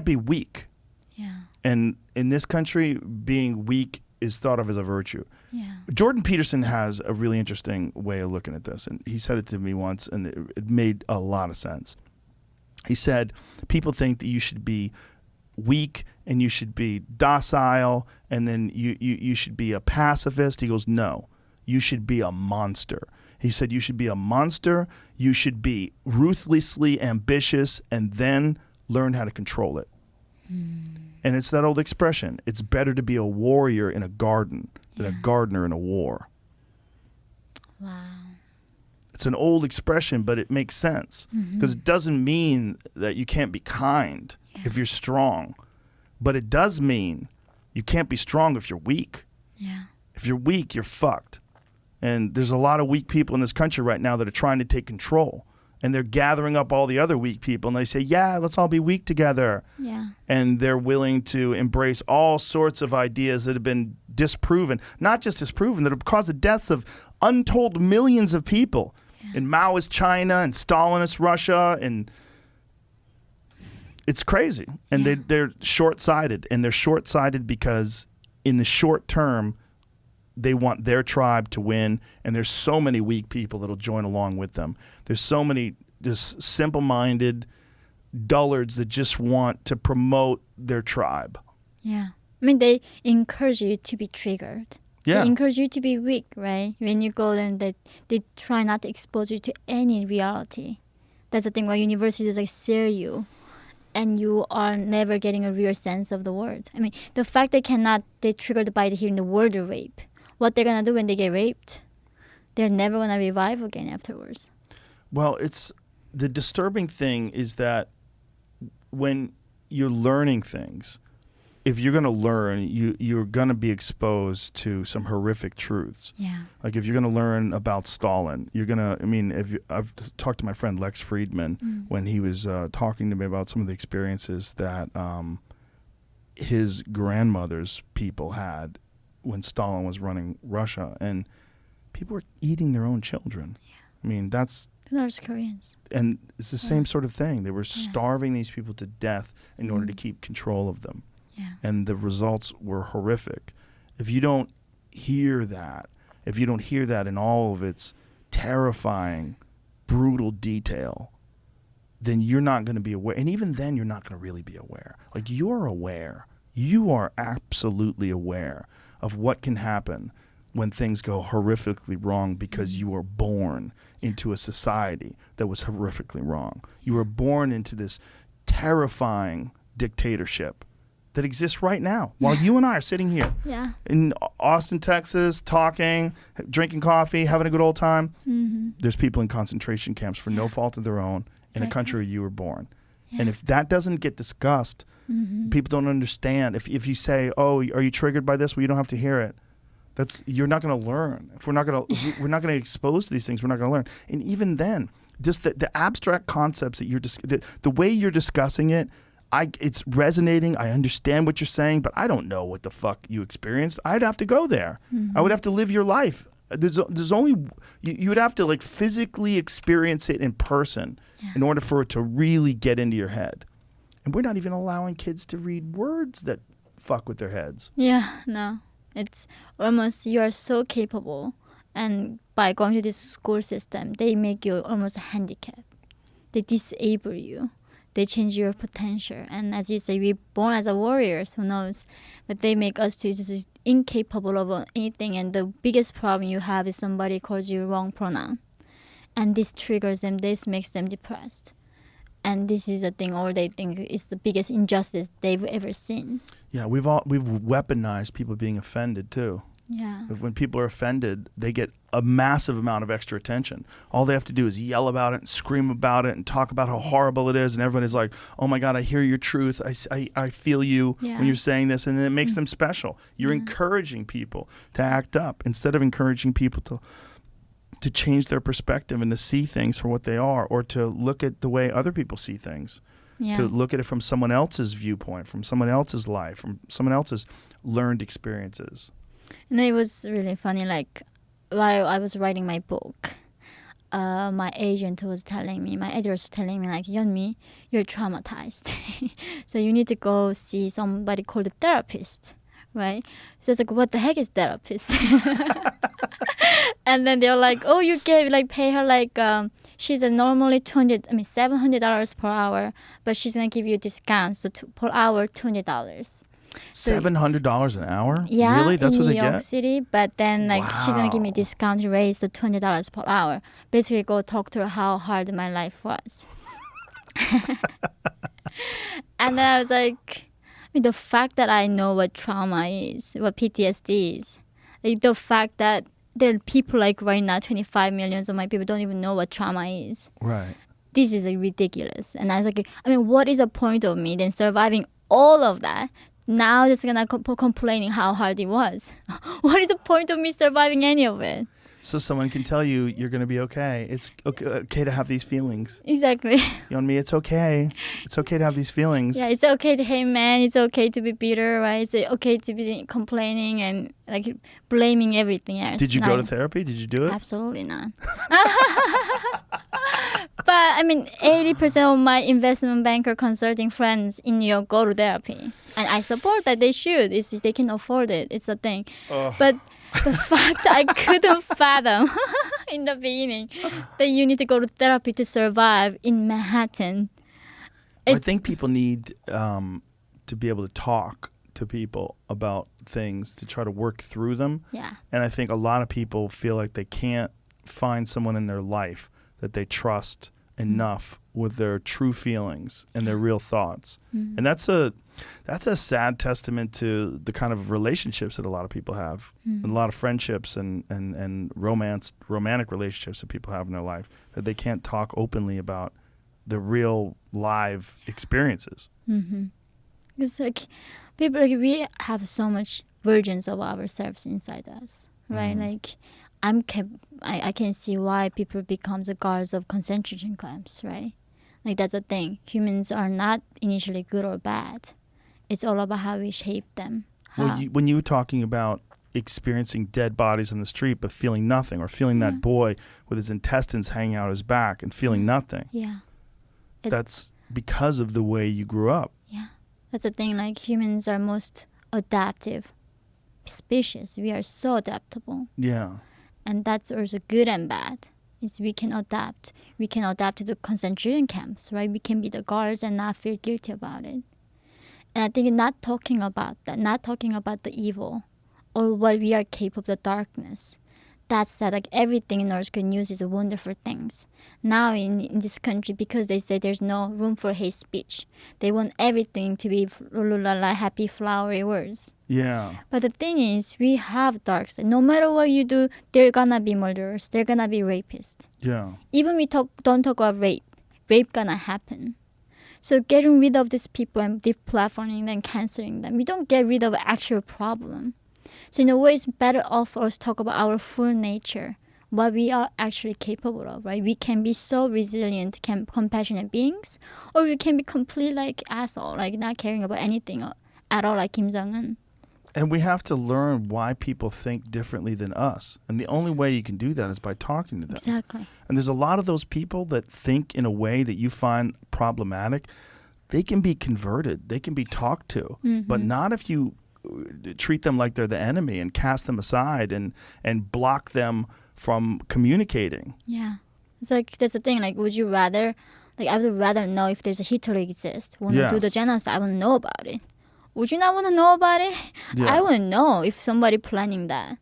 [SPEAKER 4] be weak.
[SPEAKER 5] Yeah.
[SPEAKER 4] And in this country, being weak is thought of as a virtue.
[SPEAKER 5] Yeah.
[SPEAKER 4] Jordan Peterson has a really interesting way of looking at this, and he said it to me once, and it made a lot of sense. He said, people think that you should be weak and you should be docile, and then you should be a pacifist. He goes, no, you should be a monster. He said, you should be a monster, you should be ruthlessly ambitious, and then learn how to control it. And it's that old expression, it's better to be a warrior in a garden than a gardener in a war.
[SPEAKER 5] Wow.
[SPEAKER 4] It's an old expression, but it makes sense because it doesn't mean that you can't be kind if you're strong, but it does mean you can't be strong if you're weak.
[SPEAKER 5] Yeah.
[SPEAKER 4] If you're weak, you're fucked. And there's a lot of weak people in this country right now that are trying to take control. And they're gathering up all the other weak people, and they say, yeah, let's all be weak together.
[SPEAKER 5] Yeah.
[SPEAKER 4] And they're willing to embrace all sorts of ideas that have been disproven, not just disproven, that have caused the deaths of untold millions of people in Maoist China and Stalinist Russia. And it's crazy. And they're short-sighted. And they're short-sighted because in the short term, they want their tribe to win, and there's so many weak people that'll join along with them. There's so many just simple-minded dullards that just want to promote their tribe.
[SPEAKER 5] Yeah. I mean, they encourage you to be triggered.
[SPEAKER 4] Yeah.
[SPEAKER 5] They encourage you to be weak, right? When you go there, they try not to expose you to any reality. That's the thing. Why universities like scare you, and you are never getting a real sense of the word. I mean, the fact they're triggered by hearing the word rape. What they're gonna do when they get raped? They're never gonna revive again afterwards.
[SPEAKER 4] Well, it's the disturbing thing is that when you're learning things, if you're going to learn, you're going to be exposed to some horrific truths.
[SPEAKER 5] Yeah.
[SPEAKER 4] Like if you're going to learn about Stalin, you're going to, I mean, I've talked to my friend Lex Friedman when he was talking to me about some of the experiences that his grandmother's people had when Stalin was running Russia, and people were eating their own children. Yeah. I mean, that's...
[SPEAKER 5] North Koreans.
[SPEAKER 4] And it's the same sort of thing. They were starving these people to death in order to keep control of them.
[SPEAKER 5] Yeah.
[SPEAKER 4] And the results were horrific. If you don't hear that, in all of its terrifying, brutal detail, then you're not going to be aware. And even then, you're not going to really be aware. Like, you're aware. You are absolutely aware of what can happen when things go horrifically wrong because you were born into a society that was horrifically wrong. You were born into this terrifying dictatorship that exists right now while you and I are sitting here in Austin, Texas, talking, drinking coffee, having a good old time. There's people in concentration camps for no fault of their own in a country where you were born. And if that doesn't get discussed, people don't understand. If you say, "Oh, are you triggered by this?" Well, you don't have to hear it. You're not going to learn. If we're not going to expose these things, we're not going to learn. And even then, just the abstract concepts that the way you're discussing it, it's resonating. I understand what you're saying, but I don't know what the fuck you experienced. I'd have to go there. I would have to live your life. There's only you would have to like physically experience it in person in order for it to really get into your head. And we're not even allowing kids to read words that fuck with their heads.
[SPEAKER 5] Yeah, no. It's almost you are so capable, and by going to this school system, they make you almost handicapped. They disable you. They change your potential. And as you say, we're born as a warriors, who knows? But they make us to just incapable of anything. And the biggest problem you have is somebody calls you wrong pronoun. And this triggers them. This makes them depressed. And this is a thing, or they think is the biggest injustice they've ever seen.
[SPEAKER 4] Yeah, we've weaponized people being offended too.
[SPEAKER 5] Yeah.
[SPEAKER 4] When people are offended, they get a massive amount of extra attention. All they have to do is yell about it and scream about it and talk about how horrible it is, and everybody's like, "Oh my God, I hear your truth. I feel you when you're saying this," and then it makes them special. You're encouraging people to act up instead of encouraging people to to change their perspective and to see things for what they are, or to look at the way other people see things,
[SPEAKER 5] Yeah.
[SPEAKER 4] to look at it from someone else's viewpoint, from someone else's life, from someone else's learned experiences.
[SPEAKER 5] And it was really funny. Like while I was writing my book, my editor was telling me, like, Yeonmi, you're traumatized, so you need to go see somebody called a therapist, right? So it's like, what the heck is therapist? And then they're like, oh, you pay her like she's normally $700 per hour, but she's gonna give you a discount, so per hour $200.
[SPEAKER 4] $700 an hour?
[SPEAKER 5] Yeah,
[SPEAKER 4] Really? That's
[SPEAKER 5] in
[SPEAKER 4] what
[SPEAKER 5] New
[SPEAKER 4] they
[SPEAKER 5] York
[SPEAKER 4] get?
[SPEAKER 5] City, but then like she's gonna give me a
[SPEAKER 4] Wow.
[SPEAKER 5] discount rate, so $20 per hour. Basically, go talk to her how hard my life was. And then I was like, the fact that I know what trauma is, what PTSD is, like the fact that there are people like right now, 25 million of my people don't even know what trauma is.
[SPEAKER 4] Right.
[SPEAKER 5] This is like ridiculous. And I was like, what is the point of me then surviving all of that? Now just gonna complaining how hard it was. What is the point of me surviving any of it?
[SPEAKER 4] So someone can tell you you're going to be okay. It's okay to have these feelings.
[SPEAKER 5] Exactly.
[SPEAKER 4] Yeonmi, it's okay. It's okay to have these feelings.
[SPEAKER 5] Yeah, it's okay to hate men. It's okay to be bitter, right? It's okay to be complaining and like blaming everything else.
[SPEAKER 4] Did you go to therapy? Did you do it?
[SPEAKER 5] Absolutely not. But 80% of my investment banker consulting friends in New York go to therapy, and I support that they should. It's, they can afford it. It's a thing. But the fact that I couldn't fathom in the beginning that you need to go to therapy to survive in Manhattan.
[SPEAKER 4] I think people need to be able to talk to people about things, to try to work through them.
[SPEAKER 5] Yeah.
[SPEAKER 4] And I think a lot of people feel like they can't find someone in their life that they trust enough with their true feelings and their real thoughts. And that's a sad testament to the kind of relationships that a lot of people have, and a lot of friendships and romantic relationships that people have in their life, that they can't talk openly about the real live experiences.
[SPEAKER 5] It's like people, like we have so much versions of ourselves inside us, right? Like I can see why people become the guards of concentration camps, right? Like that's the thing. Humans are not initially good or bad. It's all about how we shape them.
[SPEAKER 4] When you were talking about experiencing dead bodies in the street but feeling nothing, or feeling that boy with his intestines hanging out his back and feeling nothing,
[SPEAKER 5] Yeah.
[SPEAKER 4] that's because of the way you grew up.
[SPEAKER 5] Yeah. That's the thing. Like humans are most adaptive species. We are so adaptable.
[SPEAKER 4] Yeah.
[SPEAKER 5] And that's also good and bad. Is we can adapt. We can adapt to the concentration camps, right? We can be the guards and not feel guilty about it. And I think not talking about that, not talking about the evil or what we are capable of, the darkness. That's that, like everything in North Korean news is wonderful things. Now in this country, because they say there's no room for hate speech, they want everything to be happy, flowery words.
[SPEAKER 4] Yeah.
[SPEAKER 5] But the thing is, we have dark side. No matter what you do, there gonna be murderers. There gonna be rapists.
[SPEAKER 4] Yeah.
[SPEAKER 5] Even we don't talk about rape gonna happen. So getting rid of these people and deplatforming them, canceling them, we don't get rid of the actual problem. So in a way, it's better off for us to talk about our full nature, what we are actually capable of, right? We can be so resilient, compassionate beings, or we can be complete like asshole, like not caring about anything at all, like Kim Jong-un.
[SPEAKER 4] And we have to learn why people think differently than us. And the only way you can do that is by talking to them.
[SPEAKER 5] Exactly.
[SPEAKER 4] And there's a lot of those people that think in a way that you find problematic. They can be converted. They can be talked to. But not if you treat them like they're the enemy and cast them aside and block them from communicating.
[SPEAKER 5] Yeah. It's like, that's the thing. Like, would you rather, like, I would rather know if there's a Hitler exists, want to do the
[SPEAKER 4] Yes.
[SPEAKER 5] genocide, I want to know about it. Would you not want to know about it?
[SPEAKER 4] Yeah.
[SPEAKER 5] I wouldn't know if somebody planning that.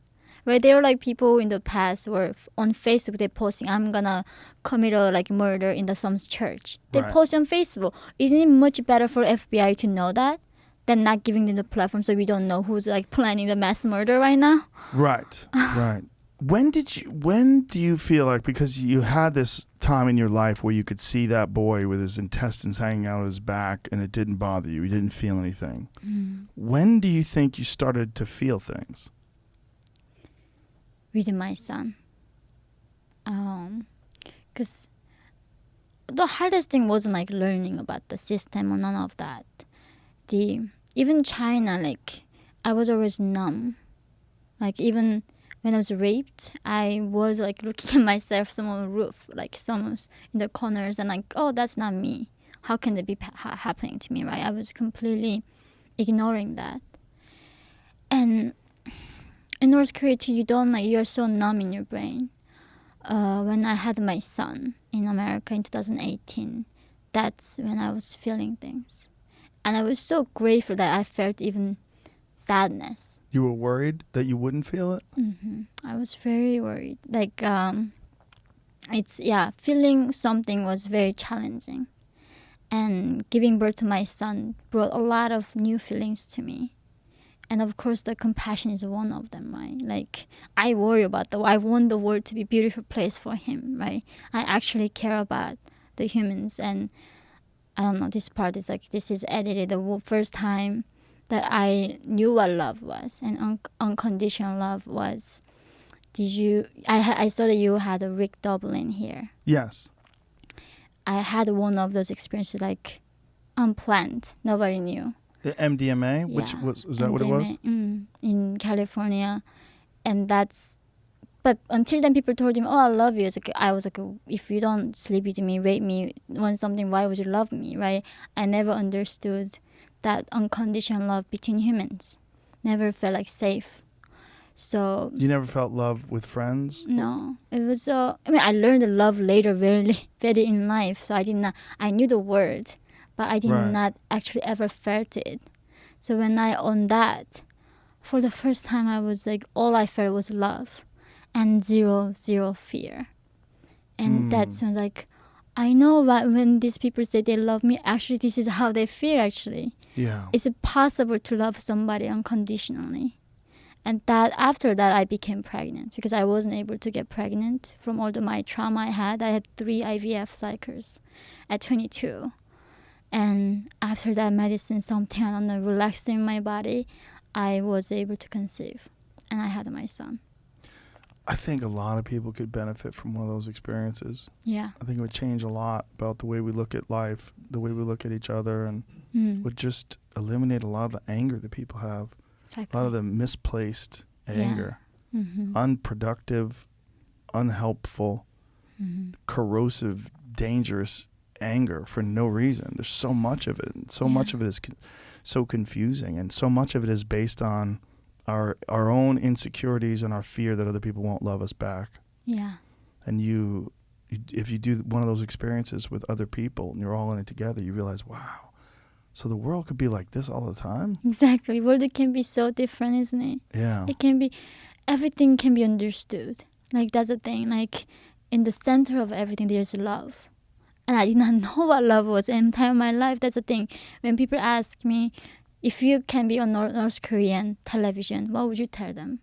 [SPEAKER 5] Right? There are like people in the past where on Facebook they're posting, I'm gonna commit a like murder in some church. They
[SPEAKER 4] Right.
[SPEAKER 5] post on Facebook. Isn't it much better for FBI to know that than not giving them the platform so we don't know who's like planning the mass murder right now?
[SPEAKER 4] Right. Right. When do you feel like, because you had this time in your life where you could see that boy with his intestines hanging out of his back and it didn't bother you, you didn't feel anything. When do you think you started to feel things?
[SPEAKER 5] With my son. Because the hardest thing wasn't like learning about the system or none of that. Even China, like I was always numb. Like even when I was raped, I was like looking at myself some on the roof, like someone's in the corners, and like, oh, that's not me. How can that be happening to me, right? I was completely ignoring that. And in North Korea too, you're so numb in your brain. When I had my son in America in 2018, that's when I was feeling things. And I was so grateful that I felt even sadness.
[SPEAKER 4] You were worried that you wouldn't feel it?
[SPEAKER 5] I was very worried. Like, feeling something was very challenging. And giving birth to my son brought a lot of new feelings to me. And of course, the compassion is one of them, right? Like, I worry about I want the world to be a beautiful place for him, right? I actually care about the humans. And I don't know, this part is like, this is edited the first time that I knew what love was. And unconditional love was. I saw that you had a Rick Dublin here.
[SPEAKER 4] Yes.
[SPEAKER 5] I had one of those experiences, like, unplanned. Nobody knew.
[SPEAKER 4] The MDMA, which
[SPEAKER 5] Yeah.
[SPEAKER 4] was that what it was?
[SPEAKER 5] In California, and but until then people told him, oh, I love you. I was like, if you don't sleep with me, rape me, want something, why would you love me, right? I never understood that unconditional love between humans. Never felt like safe. So
[SPEAKER 4] You never felt love with friends?
[SPEAKER 5] no, it was I learned the love later, very very in life. So I knew the word, but I did
[SPEAKER 4] Right.
[SPEAKER 5] not actually ever felt it. So when I on that, for the first time, I was like, all I felt was love, and zero fear. And that's when like, I know that when these people say they love me, actually this is how they feel. Actually,
[SPEAKER 4] Yeah.
[SPEAKER 5] is it possible to love somebody unconditionally? And that after that, I became pregnant because I wasn't able to get pregnant from all my trauma I had. I had 3 IVF cycles at 22. And after that medicine, something, I don't know, relaxed in my body, I was able to conceive. And I had my son.
[SPEAKER 4] I think a lot of people could benefit from one of those experiences.
[SPEAKER 5] Yeah.
[SPEAKER 4] I think it would change a lot about the way we look at life, the way we look at each other, and would just eliminate a lot of the anger that people have.
[SPEAKER 5] Exactly.
[SPEAKER 4] A lot of the misplaced
[SPEAKER 5] Yeah.
[SPEAKER 4] anger, unproductive, unhelpful, corrosive, dangerous anger for no reason. There's so much of it, and so much of it is so confusing, and so much of it is based on our own insecurities and our fear that other people won't love us back.
[SPEAKER 5] Yeah.
[SPEAKER 4] And if you do one of those experiences with other people and you're all in it together, you realize, wow, so the world could be like this all the time?
[SPEAKER 5] Exactly. World can be so different, isn't it?
[SPEAKER 4] Yeah.
[SPEAKER 5] It can be, everything can be understood. Like, that's the thing. Like, in the center of everything, there's love. And I did not know what love was in the time of my life. That's the thing. When people ask me, if you can be on North Korean television, what would you tell them?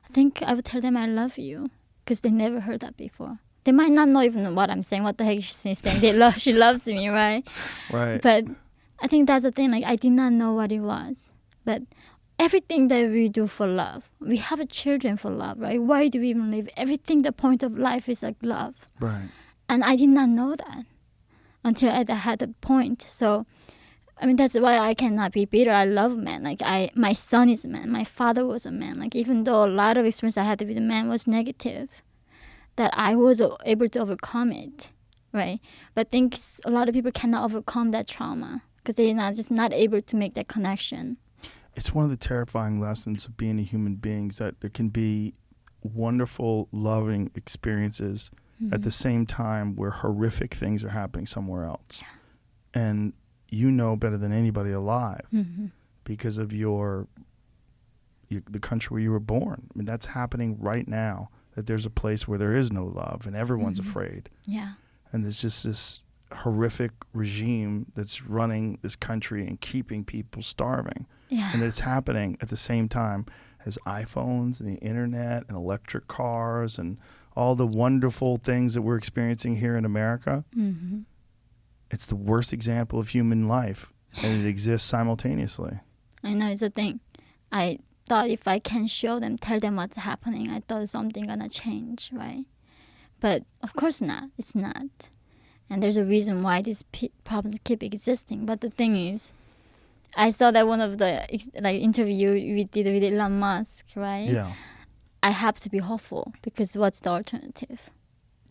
[SPEAKER 5] I think I would tell them I love you, because they never heard that before. They might not know even what I'm saying, what the heck she's saying. She loves me, right?
[SPEAKER 4] Right.
[SPEAKER 5] But I think that's the thing. Like, I did not know what it was. But everything that we do for love, we have children for love, right? Why do we even live? Everything, the point of life is like love.
[SPEAKER 4] Right.
[SPEAKER 5] And I did not know that until I had a point. So, I mean, that's why I cannot be bitter. I love men. Like, my son is a man. My father was a man. Like, even though a lot of experience I had with a man was negative, that I was able to overcome it, right? But I think a lot of people cannot overcome that trauma because they're just not able to make that connection.
[SPEAKER 4] It's one of the terrifying lessons of being a human being, is that there can be wonderful, loving experiences at the same time where horrific things are happening somewhere else. Yeah. And you know better than anybody alive because of the country where you were born. I mean, that's happening right now, that there's a place where there is no love and everyone's afraid.
[SPEAKER 5] Yeah.
[SPEAKER 4] And there's just this horrific regime that's running this country and keeping people starving.
[SPEAKER 5] Yeah.
[SPEAKER 4] And it's happening at the same time as iPhones and the internet and electric cars and all the wonderful things that we're experiencing here in America. It's the worst example of human life, and it exists simultaneously.
[SPEAKER 5] I know, it's a thing. I thought if I can show them, tell them what's happening, I thought something gonna change, right? But of course not. It's not. And there's a reason why these problems keep existing. But the thing is, I saw that one of the interview we did with Elon Musk, right?
[SPEAKER 4] Yeah.
[SPEAKER 5] I have to be hopeful because what's the alternative?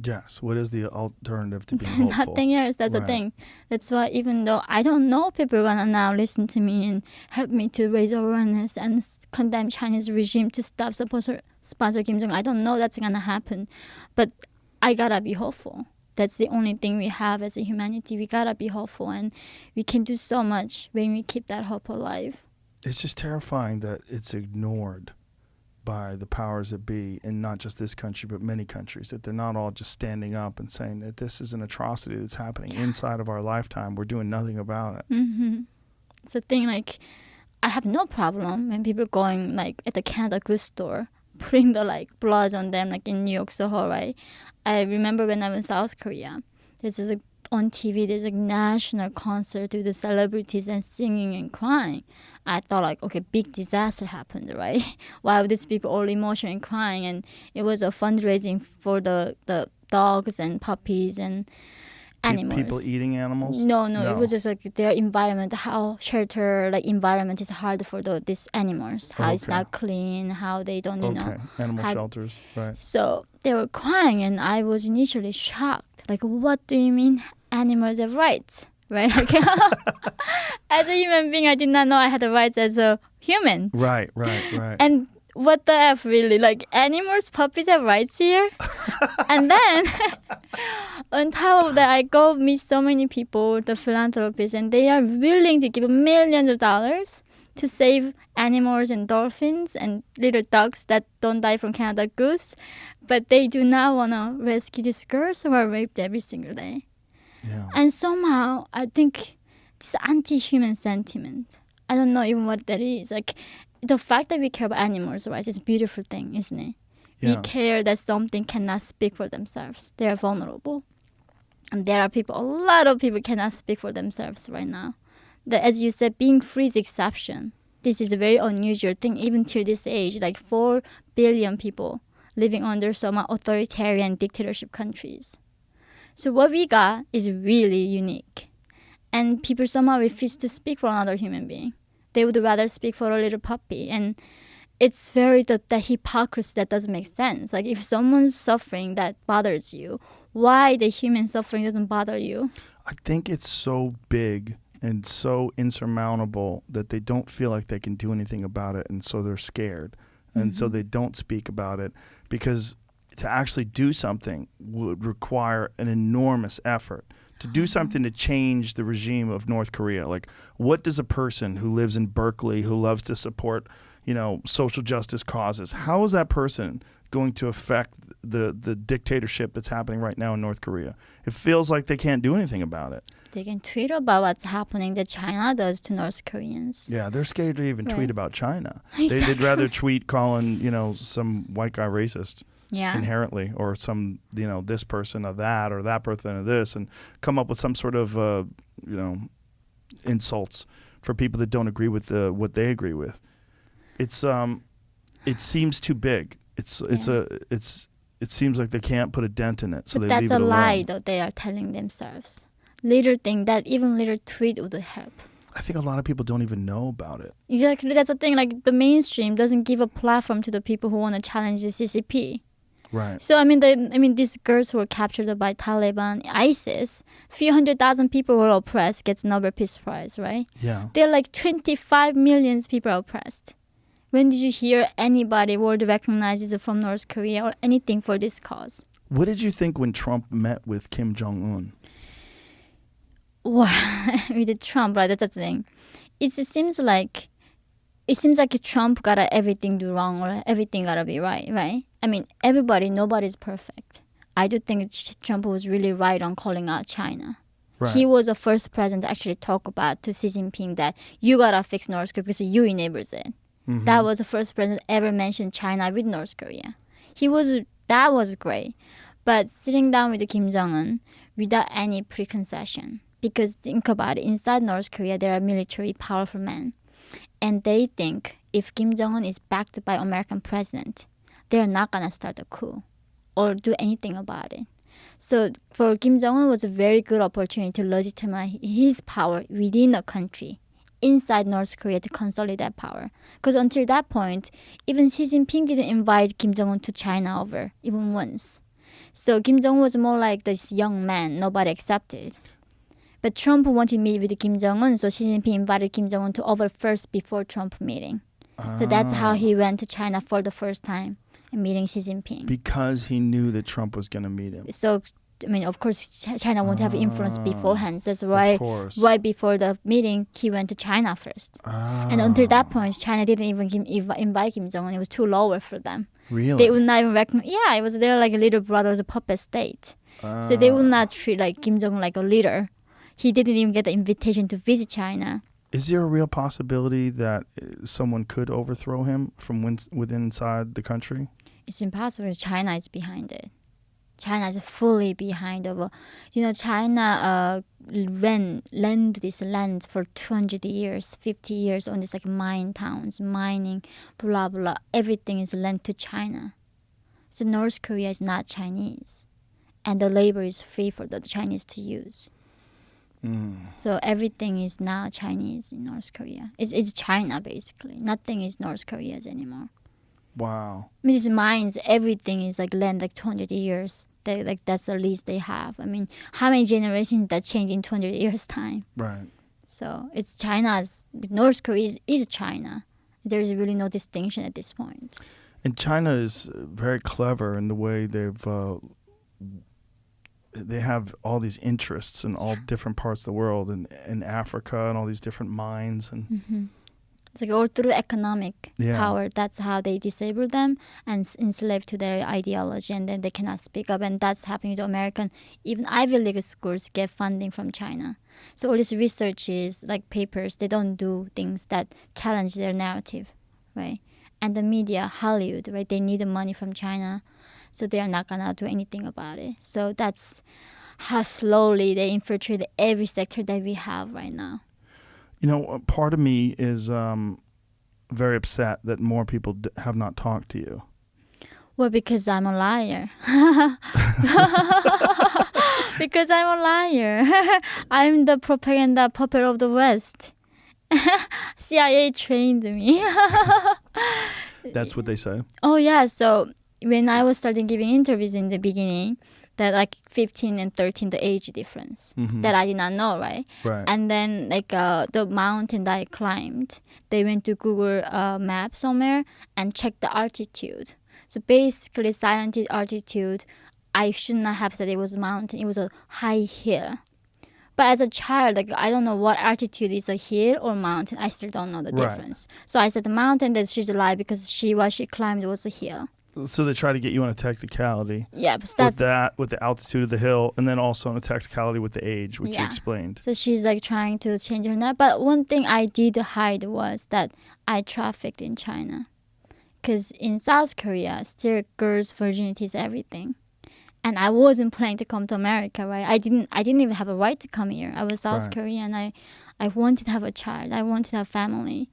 [SPEAKER 4] Yes. What is the alternative to being hopeful?
[SPEAKER 5] Nothing else. That's the thing. That's why even though I don't know people are gonna now listen to me and help me to raise awareness and condemn Chinese regime to stop sponsor Kim Jong, I don't know that's gonna happen, but I gotta be hopeful. That's the only thing we have as a humanity. We gotta be hopeful, and we can do so much when we keep that hope alive.
[SPEAKER 4] It's just terrifying that it's ignored by the powers that be, and not just this country, but many countries, that they're not all just standing up and saying that this is an atrocity that's happening inside of our lifetime. We're doing nothing about it.
[SPEAKER 5] Mm-hmm. It's a thing, like, I have no problem when people going, like, at the Canada Goose store, putting the, like, blood on them, like, in New York, Soho, right? I remember when I was in South Korea, there's this, like, on TV, there's a national concert with the celebrities and singing and crying. I thought, like, okay, big disaster happened, right? Why would these people all emotional and crying? And it was a fundraising for the dogs and puppies and animals.
[SPEAKER 4] People eating animals?
[SPEAKER 5] No, it was just like their environment, how shelter, like, environment is hard for these animals, how it's not clean, how they don't, you know.
[SPEAKER 4] Animal shelters, right.
[SPEAKER 5] So they were crying, and I was initially shocked. Like, what do you mean animals have rights? Right? Like, as a human being, I did not know I had the rights as a human.
[SPEAKER 4] Right.
[SPEAKER 5] And what the F, really? Like, animals, puppies have rights here? And then, on top of that, I go meet so many people, the philanthropists, and they are willing to give millions of dollars to save animals and dolphins and little ducks that don't die from Canada Goose. But they do not want to rescue these girls who are raped every single day.
[SPEAKER 4] Yeah.
[SPEAKER 5] And somehow, I think it's anti-human sentiment. I don't know even what that is. Like, the fact that we care about animals' rights is a beautiful thing, isn't it?
[SPEAKER 4] Yeah.
[SPEAKER 5] We care that something cannot speak for themselves. They are vulnerable. And there are people, a lot of people cannot speak for themselves right now. That, as you said, being free is exception. This is a very unusual thing, even till this age. Like 4 billion people living under some authoritarian dictatorship countries. So what we got is really unique. And people somehow refuse to speak for another human being. They would rather speak for a little puppy. And it's very the hypocrisy that doesn't make sense. Like, if someone's suffering that bothers you, why the human suffering doesn't bother you?
[SPEAKER 4] I think it's so big and so insurmountable that they don't feel like they can do anything about it, and so they're scared. And so they don't speak about it, because to actually do something would require an enormous effort. To do something to change the regime of North Korea. Like, what does a person who lives in Berkeley, who loves to support, you know, social justice causes, how is that person going to affect the dictatorship that's happening right now in North Korea? It feels like they can't do anything about it.
[SPEAKER 5] They can tweet about what's happening that China does to North Koreans.
[SPEAKER 4] Yeah, they're scared to even tweet about China.
[SPEAKER 5] Exactly.
[SPEAKER 4] They'd rather tweet calling, you know, some white guy racist.
[SPEAKER 5] Yeah.
[SPEAKER 4] Inherently, or some, you know, this person of that, or that person of this, and come up with some sort of, you know, insults for people that don't agree with what they agree with. It's it seems too big. It seems like they can't put a dent in it, so
[SPEAKER 5] but
[SPEAKER 4] they leave it alone.
[SPEAKER 5] that's a lie that they are telling themselves. Little thing that even little tweet would help.
[SPEAKER 4] I think a lot of people don't even know about it.
[SPEAKER 5] Exactly, that's the thing. Like, the mainstream doesn't give a platform to the people who want to challenge the CCP.
[SPEAKER 4] Right.
[SPEAKER 5] So these girls who were captured by Taliban, ISIS, few 100,000 people who were oppressed gets Nobel Peace Prize, right?
[SPEAKER 4] Yeah.
[SPEAKER 5] There are like 25 million people oppressed. When did you hear anybody world recognizes from North Korea or anything for this cause?
[SPEAKER 4] What did you think when Trump met with Kim Jong-un?
[SPEAKER 5] With Trump, right? That's the thing. It seems like Trump got everything do wrong or everything gotta be right? I mean, nobody's perfect. I do think Trump was really right on calling out China.
[SPEAKER 4] Right.
[SPEAKER 5] He was the first president to actually talk about to Xi Jinping that you gotta fix North Korea because you enabled it.
[SPEAKER 4] Mm-hmm.
[SPEAKER 5] That was the first president ever mentioned China with North Korea. That was great. But sitting down with Kim Jong-un without any preconcession, because think about it, inside North Korea there are military powerful men. And they think if Kim Jong-un is backed by American president, they're not going to start a coup. or do anything about it. So for Kim Jong-un was a very good opportunity to legitimize his power within a country, inside North Korea, to consolidate that power. Because until that point, even Xi Jinping didn't invite Kim Jong-un to China over, even once. So Kim Jong-un was more like this young man nobody accepted. But Trump wanted to meet with Kim Jong-un, so Xi Jinping invited Kim Jong-un to over first before Trump meeting. So that's how he went to China for the first time and meeting Xi Jinping.
[SPEAKER 4] Because he knew that Trump was going to meet him.
[SPEAKER 5] So, I mean, of course, China won't have influence beforehand. So that's why,
[SPEAKER 4] course.
[SPEAKER 5] right before the meeting, he went to China first. And until that point, China didn't even invite Kim Jong-un. It was too lower for them.
[SPEAKER 4] Really?
[SPEAKER 5] They would not even recognize. Yeah, it was their like a little brother, a puppet state. So they would not treat like Kim Jong-un like a leader. He didn't even get the invitation to visit China.
[SPEAKER 4] Is there a real possibility that someone could overthrow him from within inside the country?
[SPEAKER 5] It's impossible because China is behind it. China is fully behind it. China lend this land for 200 years, 50 years on this like mine towns, mining, blah, blah. Everything is lent to China. So North Korea is not Chinese. And the labor is free for the Chinese to use. So everything is now Chinese in North Korea. It's China, basically. Nothing is North Korea's anymore.
[SPEAKER 4] Wow.
[SPEAKER 5] I mean, these mines, everything is like land like 200 years. That's the least they have. I mean, how many generations that change in 200 years time?
[SPEAKER 4] Right.
[SPEAKER 5] So it's China's. North Korea is China. There is really no distinction at this point.
[SPEAKER 4] And China is very clever in the way they have all these interests in all different parts of the world, and in Africa and all these different mines. And
[SPEAKER 5] It's like all through economic
[SPEAKER 4] Yeah.
[SPEAKER 5] power. That's how they disable them and enslave to their ideology, and then they cannot speak up. And that's happening to American. Even Ivy League schools get funding from China. So all this research is like papers. They don't do things that challenge their narrative, right? And the media, Hollywood, right? They need the money from China, so they are not gonna do anything about it. So that's how slowly they infiltrate every sector that we have right now.
[SPEAKER 4] Part of me is very upset that more people have not talked to you.
[SPEAKER 5] Well, because I'm a liar. Because I'm a liar. I'm the propaganda puppet of the West. CIA trained me.
[SPEAKER 4] That's what they say.
[SPEAKER 5] Oh, yeah. So when I was starting giving interviews in the beginning, that like 15 and 13, the age difference that I did not know, right?
[SPEAKER 4] Right.
[SPEAKER 5] And then like the mountain that I climbed, they went to Google map somewhere and checked the altitude. So basically scientific altitude, I should not have said it was a mountain. It was a high hill. But as a child, like I don't know what altitude is, a hill or mountain. I still don't know the
[SPEAKER 4] Right.
[SPEAKER 5] difference. So I said the mountain that she's alive because what she climbed was a hill.
[SPEAKER 4] So they try to get you on a technicality.
[SPEAKER 5] Yeah, but
[SPEAKER 4] With the altitude of the hill, and then also on a technicality with the age, which you
[SPEAKER 5] Yeah.
[SPEAKER 4] explained.
[SPEAKER 5] So she's like trying to change her name. But one thing I did hide was that I trafficked in China. Because in South Korea, still girls' virginity is everything. And I wasn't planning to come to America, right? I didn't even have a right to come here. I was South
[SPEAKER 4] Right.
[SPEAKER 5] Korean. I wanted to have a child. I wanted to have family.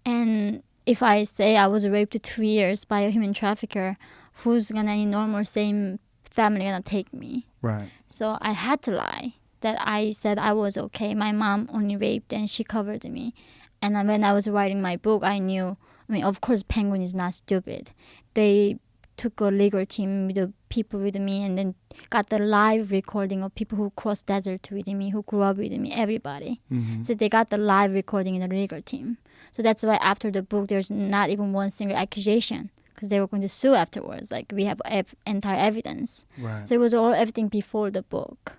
[SPEAKER 5] And if I say I was raped 2 years by a human trafficker, who's gonna in normal same family gonna take me?
[SPEAKER 4] Right.
[SPEAKER 5] So I had to lie that I said I was okay. My mom only raped and she covered me. And then when I was writing my book, I knew, of course, Penguin is not stupid. They took a legal team with the people with me and then got the live recording of people who crossed desert with me, who grew up with me, everybody. So they got the live recording in the legal team. So that's why after the book, there's not even one single accusation because they were going to sue afterwards. Like we have entire evidence.
[SPEAKER 4] Right.
[SPEAKER 5] So it was everything before the book.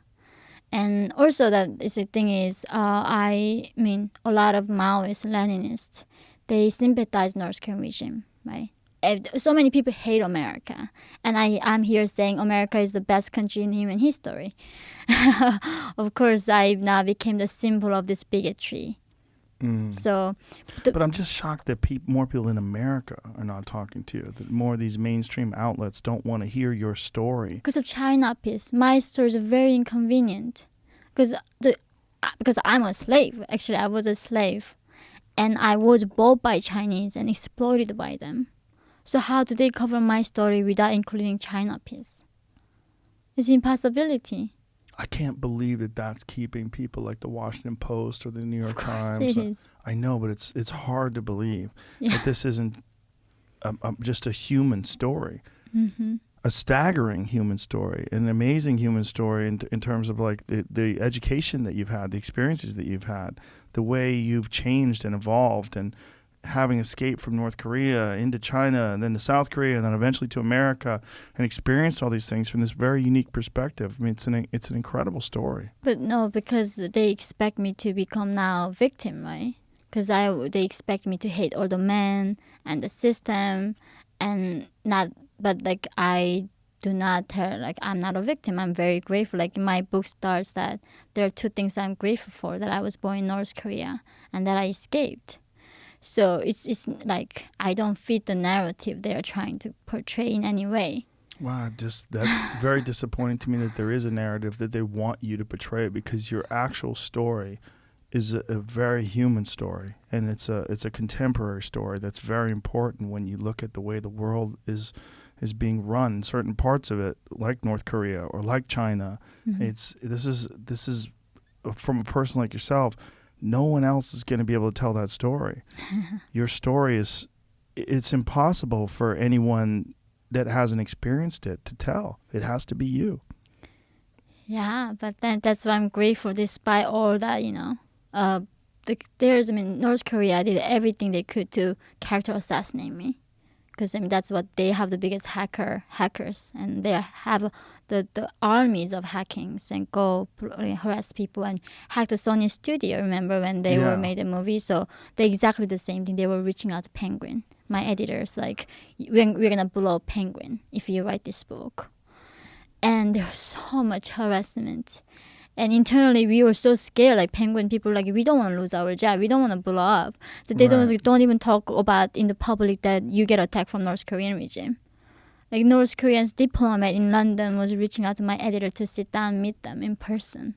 [SPEAKER 5] And also the thing is, a lot of Maoists, Leninists, they sympathize North Korean regime, right? So many people hate America. And I'm here saying America is the best country in human history. Of course, I now became the symbol of this bigotry. So,
[SPEAKER 4] But I'm just shocked that more people in America are not talking to you. That more of these mainstream outlets don't want to hear your story.
[SPEAKER 5] because of China piece, my story is very inconvenient. Because I'm a slave. Actually, I was a slave. And I was bought by Chinese and exploited by them. So how do they cover my story without including China piece? It's impossibility.
[SPEAKER 4] I can't believe that that's keeping people like the Washington Post or the New York
[SPEAKER 5] Of course
[SPEAKER 4] Times.
[SPEAKER 5] it is.
[SPEAKER 4] I know, but it's hard to believe
[SPEAKER 5] Yeah.
[SPEAKER 4] that this isn't just a human story, a staggering human story, an amazing human story in terms of like the education that you've had, the experiences that you've had, the way you've changed and evolved, and having escaped from North Korea into China and then to South Korea and then eventually to America and experienced all these things from this very unique perspective. I mean, it's an incredible story.
[SPEAKER 5] But no, because they expect me to become now victim, right? Because they expect me to hate all the men and the system, and not. But like I do not tell. Like I'm not a victim. I'm very grateful. Like my book starts that there are two things I'm grateful for: that I was born in North Korea and that I escaped. So it's like I don't fit the narrative they are trying to portray in any way.
[SPEAKER 4] Wow, that's very disappointing to me that there is a narrative that they want you to portray, because your actual story is a very human story, and it's a contemporary story that's very important when you look at the way the world is being run. Certain parts of it, like North Korea or like China, this is from a person like yourself. No one else is going to be able to tell that story. Your story it's impossible for anyone that hasn't experienced it to tell. It has to be you.
[SPEAKER 5] Yeah, but then that's why I'm grateful despite all that, North Korea did everything they could to character assassinate me. Because that's what they have, the biggest hackers, and they have the armies of hackings and go harass people and hack the Sony studio. Remember when they were made a movie? So they exactly the same thing. They were reaching out to Penguin, my editors, like we're gonna blow Penguin if you write this book. And there was so much harassment. And internally, we were so scared, like Penguin people, like we don't want to lose our job, we don't want to blow up. So they don't even talk about in the public that you get attacked from North Korean regime. Like North Korean's diplomat in London was reaching out to my editor to sit down and meet them in person.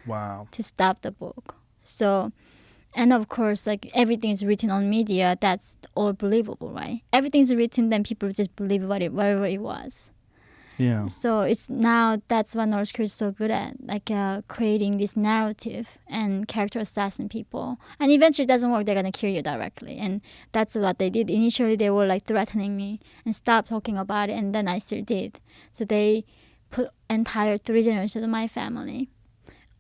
[SPEAKER 4] Wow.
[SPEAKER 5] To stop the book. So, and of course, like everything is written on media, that's all believable, right? Everything's written, then people just believe whatever it was.
[SPEAKER 4] Yeah.
[SPEAKER 5] So that's what North Korea is so good at, like creating this narrative and character assassin people. And eventually it doesn't work, they're going to kill you directly. And that's what they did. Initially they were like threatening me and stop talking about it, and then I still did. So they put entire 3 generations of my family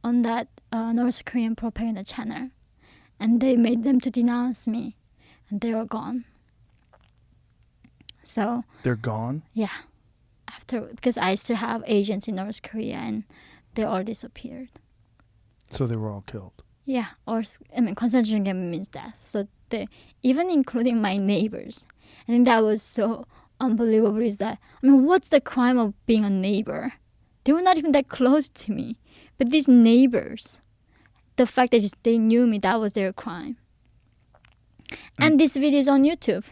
[SPEAKER 5] on that North Korean propaganda channel. And they made them to denounce me. And they were gone. So...
[SPEAKER 4] They're gone?
[SPEAKER 5] Yeah. Because I still have agents in North Korea, and they all disappeared.
[SPEAKER 4] So they were all killed?
[SPEAKER 5] Yeah, concentration camp means death. So even including my neighbors. I think that was so unbelievable. Is that, what's the crime of being a neighbor? They were not even that close to me. But these neighbors, the fact that they knew me, that was their crime. And this video is on YouTube.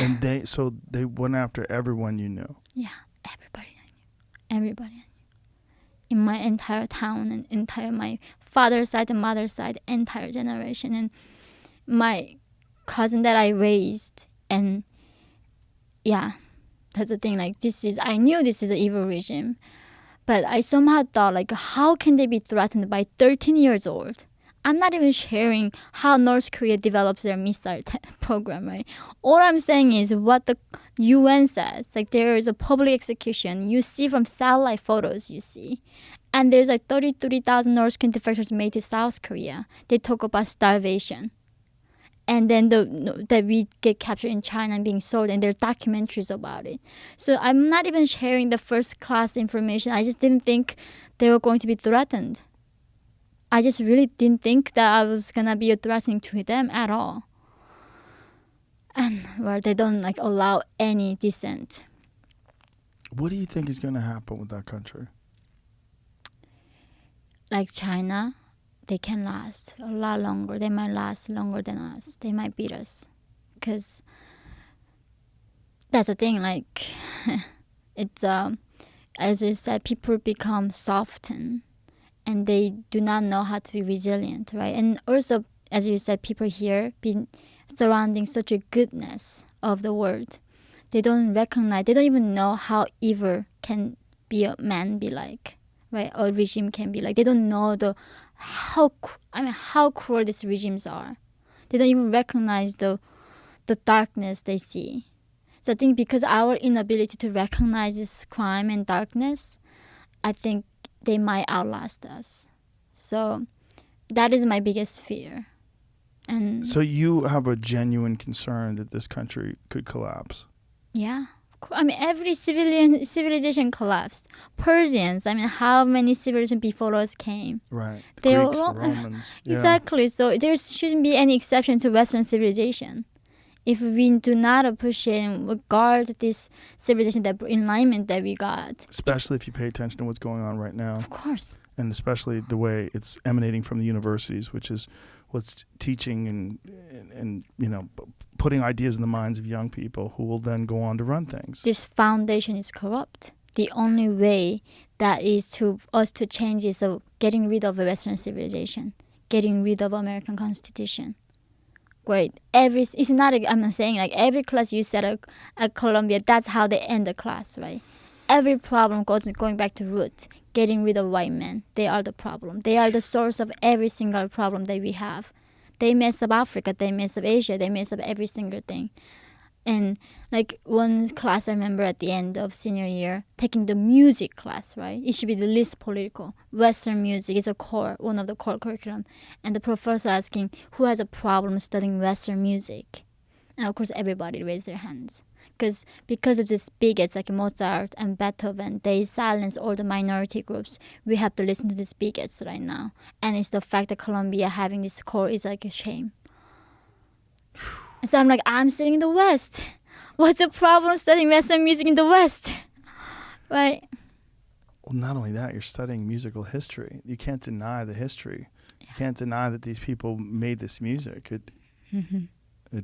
[SPEAKER 4] And they went after everyone you knew.
[SPEAKER 5] Yeah, everybody I knew. In my entire town and entire my father's side and mother's side, entire generation, and my cousin that I raised. And yeah, that's the thing. Like I knew this is an evil regime, but I somehow thought, like, how can they be threatened by 13 years old? I'm not even sharing how North Korea develops their missile program, right? All I'm saying is what the UN says. Like, there is a public execution. You see from satellite photos, you see. And there's like 33,000 North Korean defectors made to South Korea. They talk about starvation. And then that we get captured in China and being sold, and there's documentaries about it. So I'm not even sharing the first class information. I just didn't think they were going to be threatened. I just really didn't think that I was gonna be threatening to them at all. And they don't like allow any dissent.
[SPEAKER 4] What do you think is gonna happen with that country?
[SPEAKER 5] Like China, they can last a lot longer. They might last longer than us. They might beat us. Because that's the thing, like, it's, as you said, people become softened. And they do not know how to be resilient, right? And also, as you said, people here been surrounding such a goodness of the world. They don't recognize, they don't even know how evil can be a man be like, right? A regime can be like. They don't know how cruel these regimes are. They don't even recognize the darkness they see. So I think because our inability to recognize this crime and darkness, I think they might outlast us. So that is my biggest fear. And
[SPEAKER 4] So you have a genuine concern that this country could collapse.
[SPEAKER 5] yeah. I mean, every civilization collapsed. Persians, I mean, how many civilizations before us came?
[SPEAKER 4] Right. The
[SPEAKER 5] They
[SPEAKER 4] Greeks,
[SPEAKER 5] were-
[SPEAKER 4] the Romans. Yeah.
[SPEAKER 5] Exactly. So there shouldn't be any exception to Western civilization. If we do not appreciate and regard this civilization, that alignment that we got,
[SPEAKER 4] Especially if you pay attention to what's going on right now.
[SPEAKER 5] of course.
[SPEAKER 4] And especially the way it's emanating from the universities, which is what's teaching and putting ideas in the minds of young people who will then go on to run things.
[SPEAKER 5] This foundation is corrupt. The only way that is to us to change is getting rid of the Western civilization, getting rid of American Constitution. Great. It's not. I'm saying like every class you set at Columbia, that's how they end the class, right? Every problem going back to root, getting rid of white men. They are the problem. They are the source of every single problem that we have. They mess up Africa. They mess up Asia. They mess up every single thing. And like one class I remember at the end of senior year, taking the music class, right? It should be the least political. Western music is one of the core curriculum. And the professor asking, who has a problem studying Western music? And of course, everybody raised their hands. Because of these bigots like Mozart and Beethoven, they silence all the minority groups. We have to listen to these bigots right now. And it's the fact that Columbia having this core is like a shame. And so I'm like, I'm studying in the West. What's the problem studying Western music in the West? Right?
[SPEAKER 4] Well, not only that, you're studying musical history. You can't deny the history. You can't deny that these people made this music. It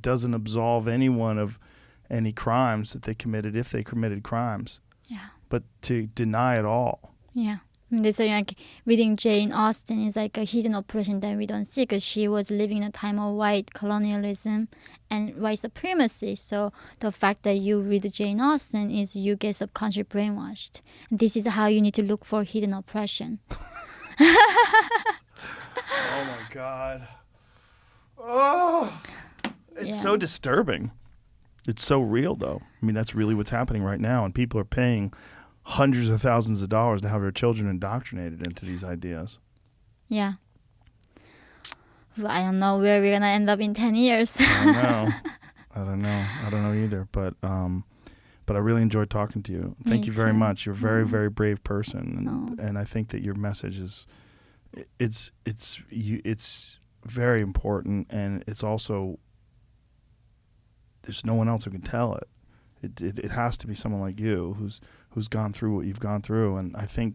[SPEAKER 4] doesn't absolve anyone of any crimes that they committed if they committed crimes.
[SPEAKER 5] Yeah.
[SPEAKER 4] But to deny it all.
[SPEAKER 5] Yeah. I mean, they say like reading Jane Austen is like a hidden oppression that we don't see because she was living in a time of white colonialism and white supremacy. So the fact that you read Jane Austen is you get subconsciously brainwashed. And this is how you need to look for hidden oppression.
[SPEAKER 4] Oh my God. Oh, it's so disturbing. It's so real, though. I mean, that's really what's happening right now, and people are paying hundreds of thousands of dollars to have their children indoctrinated into these ideas.
[SPEAKER 5] Yeah. Well, I don't know where we're gonna end up in 10 years.
[SPEAKER 4] I don't know either. But I really enjoyed talking to you. Thank you very much. You're a very, very brave person, and I think that your message is, it's very important, and it's also, there's no one else who can tell it. It has to be someone like you who's gone through what you've gone through, and I think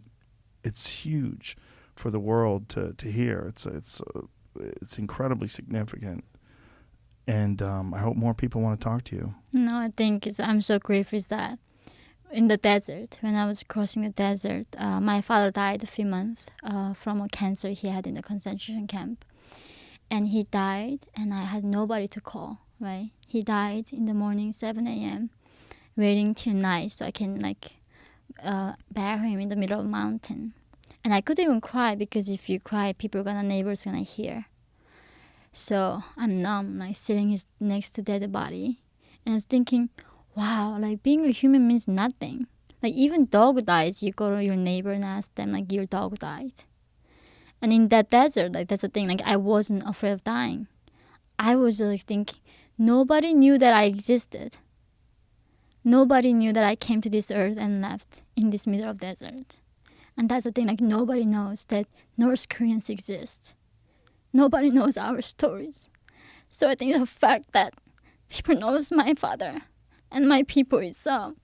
[SPEAKER 4] it's huge for the world to hear. It's incredibly significant, and I hope more people want to talk to you.
[SPEAKER 5] No, I think I'm so grateful is that in the desert, when I was crossing the desert, my father died a few months from a cancer he had in the concentration camp, and he died, and I had nobody to call. Right, he died in the morning, 7 a.m. waiting till night so I can bury him in the middle of a mountain. And I couldn't even cry because if you cry, neighbors gonna hear. So I'm numb, sitting next to dead body, and I was thinking, wow, being a human means nothing. Even dog dies, you go to your neighbor and ask them your dog died. And in that desert, that's the thing. I wasn't afraid of dying. I was thinking, nobody knew that I existed. Nobody knew that I came to this earth and left in this middle of desert. And that's the thing, nobody knows that North Koreans exist. Nobody knows our stories. So I think the fact that people knows my father and my people is the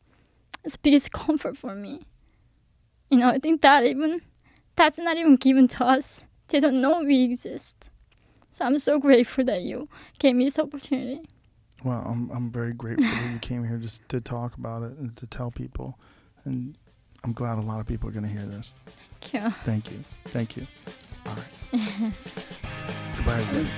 [SPEAKER 5] biggest comfort for me. I think that's not even given to us. They don't know we exist. So I'm so grateful that you gave me this opportunity.
[SPEAKER 4] Well, I'm very grateful that you came here just to talk about it and to tell people. And I'm glad a lot of people are going to hear this.
[SPEAKER 5] Thank you.
[SPEAKER 4] Thank you. Thank you. All right. Goodbye, everybody.